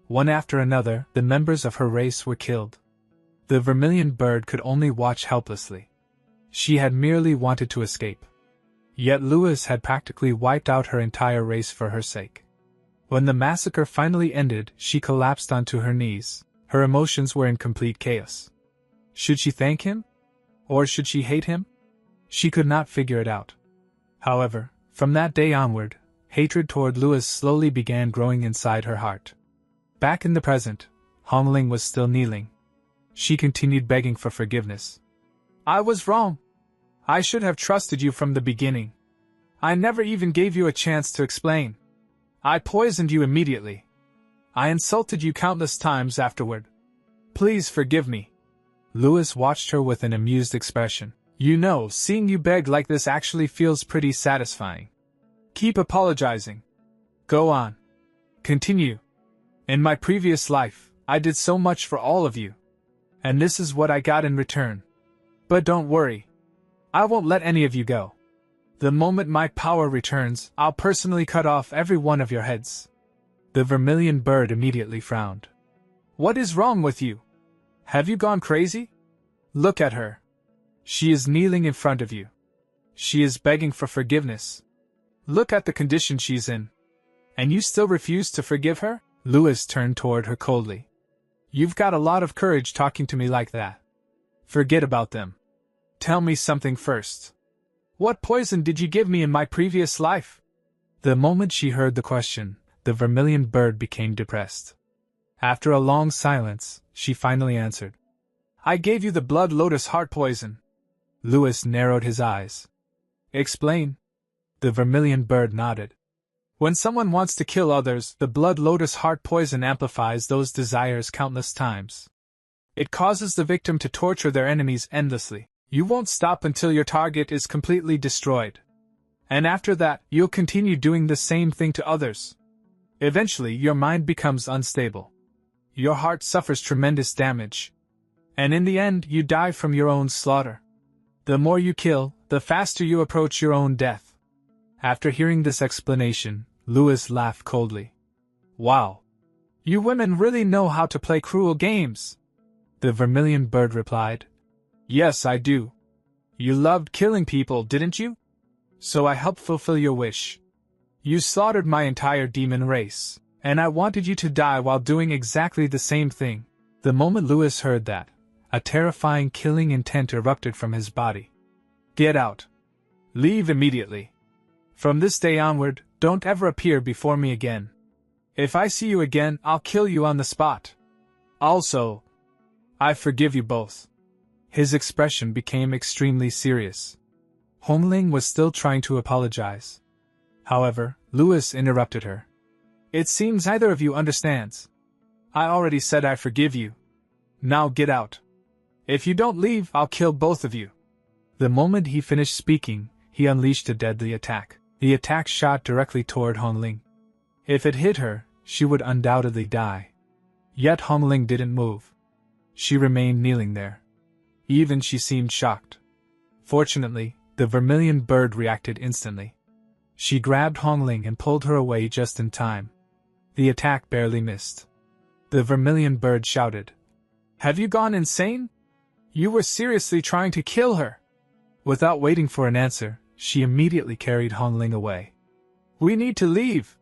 One after another, the members of her race were killed. The vermilion bird could only watch helplessly. She had merely wanted to escape. Yet Lewis had practically wiped out her entire race for her sake. When the massacre finally ended, she collapsed onto her knees. Her emotions were in complete chaos. Should she thank him? Or should she hate him? She could not figure it out. However, from that day onward, hatred toward Lewis slowly began growing inside her heart. Back in the present, Hongling was still kneeling. She continued begging for forgiveness. I was wrong. I should have trusted you from the beginning. I never even gave you a chance to explain. I poisoned you immediately. I insulted you countless times afterward. Please forgive me. Lewis watched her with an amused expression. You know, seeing you beg like this actually feels pretty satisfying. Keep apologizing. Go on. Continue. In my previous life, I did so much for all of you. And this is what I got in return. But don't worry. I won't let any of you go. The moment my power returns, I'll personally cut off every one of your heads. The vermilion bird immediately frowned. What is wrong with you? Have you gone crazy? Look at her. She is kneeling in front of you. She is begging for forgiveness. Look at the condition she's in. And you still refuse to forgive her? Lewis turned toward her coldly. You've got a lot of courage talking to me like that. Forget about them. Tell me something first. What poison did you give me in my previous life? The moment she heard the question, the vermilion bird became depressed. After a long silence, she finally answered. I gave you the blood lotus heart poison. Lewis narrowed his eyes. Explain. The vermilion bird nodded. When someone wants to kill others, the blood lotus heart poison amplifies those desires countless times. It causes the victim to torture their enemies endlessly. You won't stop until your target is completely destroyed. And after that, you'll continue doing the same thing to others. Eventually, your mind becomes unstable. Your heart suffers tremendous damage. And in the end, you die from your own slaughter. The more you kill, the faster you approach your own death. After hearing this explanation, Lewis laughed coldly. Wow. You women really know how to play cruel games. The vermilion bird replied. Yes, I do. You loved killing people, didn't you? So I helped fulfill your wish. You slaughtered my entire demon race, and I wanted you to die while doing exactly the same thing. The moment Lewis heard that, a terrifying killing intent erupted from his body. Get out. Leave immediately. From this day onward, don't ever appear before me again. If I see you again, I'll kill you on the spot. Also, I forgive you both. His expression became extremely serious. Hongling was still trying to apologize. However, Lewis interrupted her. It seems neither of you understands. I already said I forgive you. Now get out. If you don't leave, I'll kill both of you. The moment he finished speaking, he unleashed a deadly attack. The attack shot directly toward Hongling. If it hit her, she would undoubtedly die. Yet Hongling didn't move. She remained kneeling there. Even she seemed shocked. Fortunately, the vermilion bird reacted instantly. She grabbed Hongling and pulled her away just in time. The attack barely missed. The vermilion bird shouted, Have you gone insane? You were seriously trying to kill her. Without waiting for an answer, she immediately carried Hongling away. We need to leave.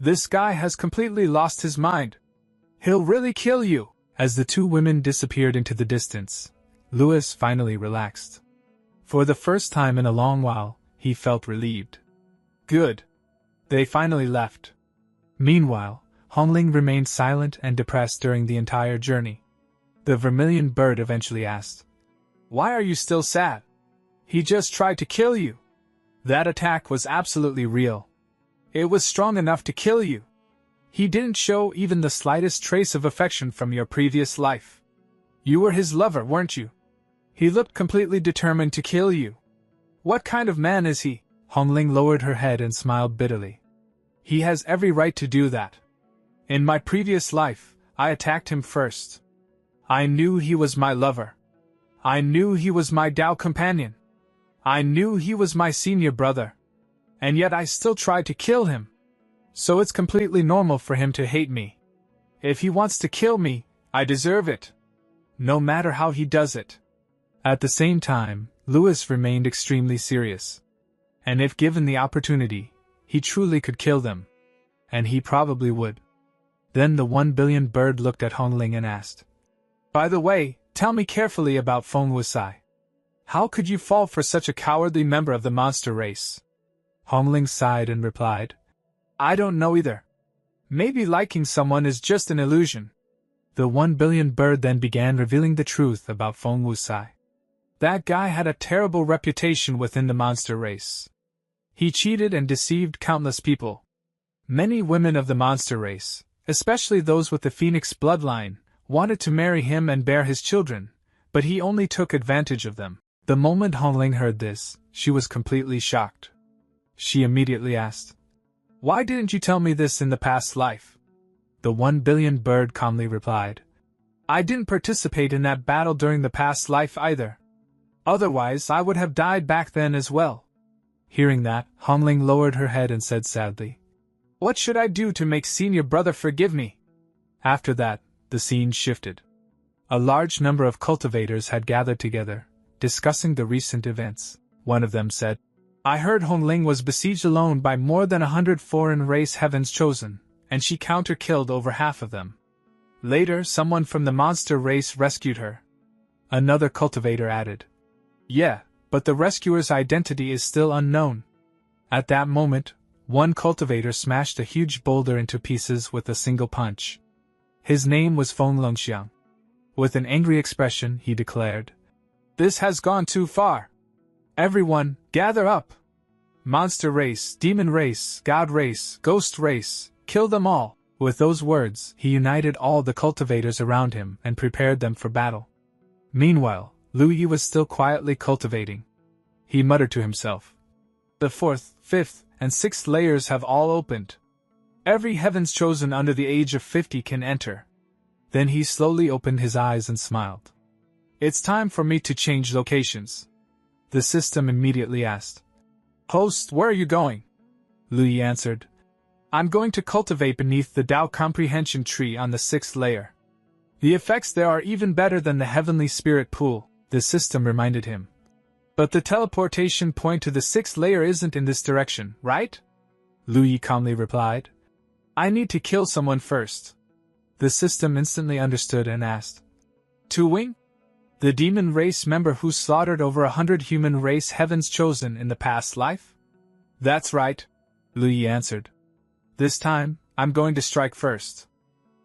This guy has completely lost his mind. He'll really kill you. As the two women disappeared into the distance, Lewis finally relaxed. For the first time in a long while, he felt relieved. Good. They finally left. Meanwhile, Hongling remained silent and depressed during the entire journey. The vermilion bird eventually asked, Why are you still sad? He just tried to kill you. That attack was absolutely real. It was strong enough to kill you. He didn't show even the slightest trace of affection from your previous life. You were his lover, weren't you? He looked completely determined to kill you. What kind of man is he? Hongling lowered her head and smiled bitterly. He has every right to do that. In my previous life, I attacked him first. I knew he was my lover. I knew he was my Dao companion. I knew he was my senior brother. And yet I still tried to kill him. So it's completely normal for him to hate me. If he wants to kill me, I deserve it. No matter how he does it. At the same time, Lewis remained extremely serious. And if given the opportunity, he truly could kill them. And he probably would. Then the 1 billion bird looked at Hongling and asked, By the way, tell me carefully about Feng Wucai. How could you fall for such a cowardly member of the monster race? Hongling sighed and replied, I don't know either. Maybe liking someone is just an illusion. The 1 billion bird then began revealing the truth about Feng Wucai. That guy had a terrible reputation within the monster race. He cheated and deceived countless people. Many women of the monster race, especially those with the phoenix bloodline, wanted to marry him and bear his children, but he only took advantage of them. The moment Hongling heard this, she was completely shocked. She immediately asked, "Why didn't you tell me this in the past life?" The 1 billion bird calmly replied, "I didn't participate in that battle during the past life either. Otherwise, I would have died back then as well." Hearing that, Hongling lowered her head and said sadly, "What should I do to make senior brother forgive me?" After that, the scene shifted. A large number of cultivators had gathered together, discussing the recent events. One of them said, "I heard Hongling was besieged alone by more than 100 foreign race heavens chosen, and she counter-killed over half of them. Later, someone from the monster race rescued her." Another cultivator added, "Yeah, but the rescuer's identity is still unknown." At that moment, one cultivator smashed a huge boulder into pieces with a single punch. His name was Feng Longxiang. With an angry expression, he declared, "This has gone too far. Everyone, gather up. Monster race, demon race, god race, ghost race, kill them all." With those words, he united all the cultivators around him and prepared them for battle. Meanwhile, Lu Yi was still quietly cultivating. He muttered to himself, "The 4th, 5th, and 6th layers have all opened. Every heavens chosen under the age of 50 can enter." Then he slowly opened his eyes and smiled. "It's time for me to change locations." The system immediately asked, "Host, where are you going?" Lu Yi answered, "I'm going to cultivate beneath the Tao Comprehension Tree on the 6th layer. The effects there are even better than the Heavenly Spirit Pool," the system reminded him. "But the teleportation point to the 6th layer isn't in this direction, right?" Lu Yi calmly replied, "I need to kill someone first." The system instantly understood and asked, "Tu Wing? The demon race member who slaughtered over 100 human race heavens chosen in the past life?" "That's right," Lu Yi answered. "This time, I'm going to strike first."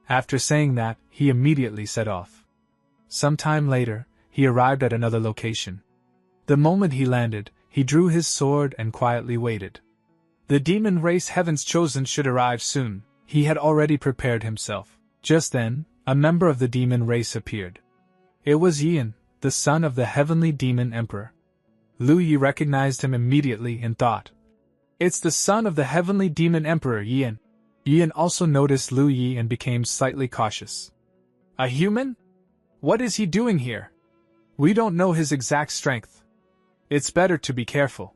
After saying that, he immediately set off. Some time later, he arrived at another location. The moment he landed, he drew his sword and quietly waited. The demon race heavens chosen should arrive soon. He had already prepared himself. Just then, a member of the demon race appeared. It was Yan, the son of the heavenly demon emperor. Lu Yi recognized him immediately and thought, "It's the son of the heavenly demon emperor Yan." Yan also noticed Lu Yi and became slightly cautious. "A human? What is he doing here? We don't know his exact strength. It's better to be careful."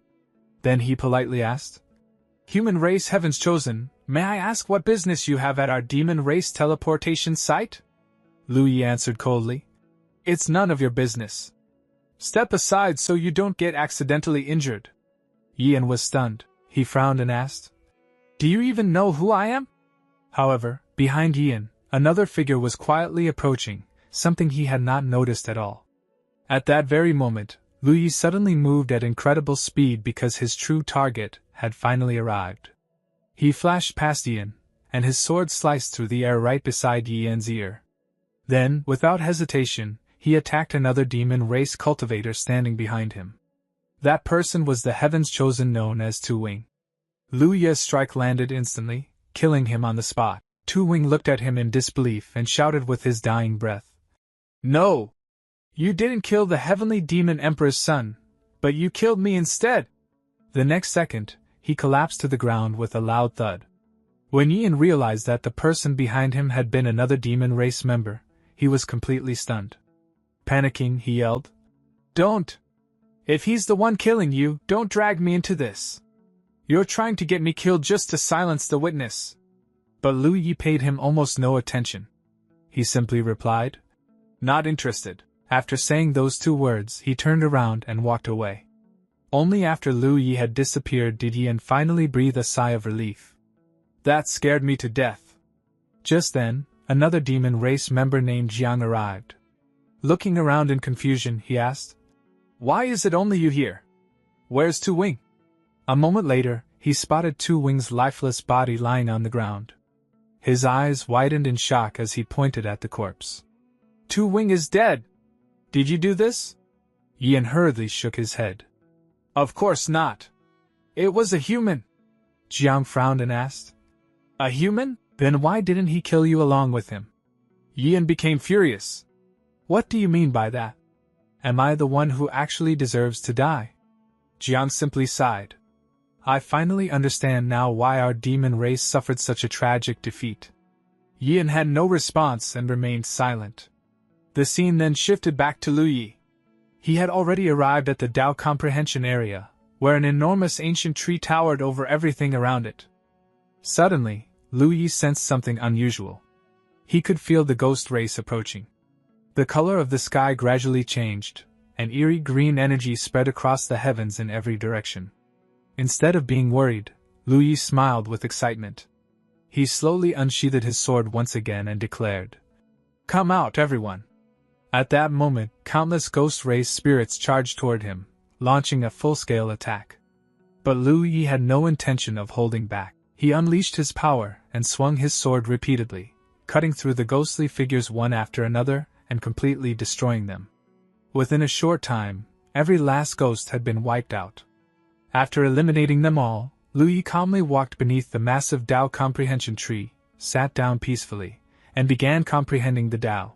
Then he politely asked, "Human race heavens chosen, may I ask what business you have at our demon race teleportation site?" Lu Yi answered coldly, "It's none of your business. Step aside so you don't get accidentally injured." Yan was stunned. He frowned and asked, "Do you even know who I am?" However, behind Yan, another figure was quietly approaching, something he had not noticed at all. At that very moment, Lu Yi suddenly moved at incredible speed because his true target had finally arrived. He flashed past Yan, and his sword sliced through the air right beside Yan's ear. Then, without hesitation, he attacked another demon race cultivator standing behind him. That person was the heavens chosen known as Tu Wing. Lu Yi's strike landed instantly, killing him on the spot. Tu Wing looked at him in disbelief and shouted with his dying breath, "No! You didn't kill the heavenly demon emperor's son, but you killed me instead!" The next second, he collapsed to the ground with a loud thud. When Yan realized that the person behind him had been another demon race member, he was completely stunned. Panicking, he yelled, "Don't! If he's the one killing you, don't drag me into this. You're trying to get me killed just to silence the witness." But Lu Yi paid him almost no attention. He simply replied, "Not interested." After saying those 2 words, he turned around and walked away. Only after Lu Yi had disappeared did Yan finally breathe a sigh of relief. "That scared me to death." Just then, another demon race member named Jiang arrived. Looking around in confusion, he asked, "Why is it only you here? Where's Tu Wing?" A moment later, he spotted Tu Wing's lifeless body lying on the ground. His eyes widened in shock as he pointed at the corpse. "Tu Wing is dead! Did you do this?" Yan hurriedly shook his head. "Of course not. It was a human." Jiang frowned and asked, "A human? Then why didn't he kill you along with him?" Yan became furious. "What do you mean by that?" Am I the one who actually deserves to die? Jiang simply sighed. I finally understand now why our demon race suffered such a tragic defeat. Yan had no response and remained silent. The scene then shifted back to Lu Yi. He had already arrived at the Dao comprehension area, where an enormous ancient tree towered over everything around it. Suddenly, Lu Yi sensed something unusual. He could feel the ghost race approaching. The color of the sky gradually changed, and eerie green energy spread across the heavens in every direction. Instead of being worried, Lu Yi smiled with excitement. He slowly unsheathed his sword once again and declared, "Come out, everyone!" At that moment, countless ghost race spirits charged toward him, launching a full-scale attack. But Lu Yi had no intention of holding back. He unleashed his power and swung his sword repeatedly, cutting through the ghostly figures one after another and completely destroying them. Within a short time, every last ghost had been wiped out. After eliminating them all, Lu Yi calmly walked beneath the massive Dao comprehension tree, sat down peacefully, and began comprehending the Dao.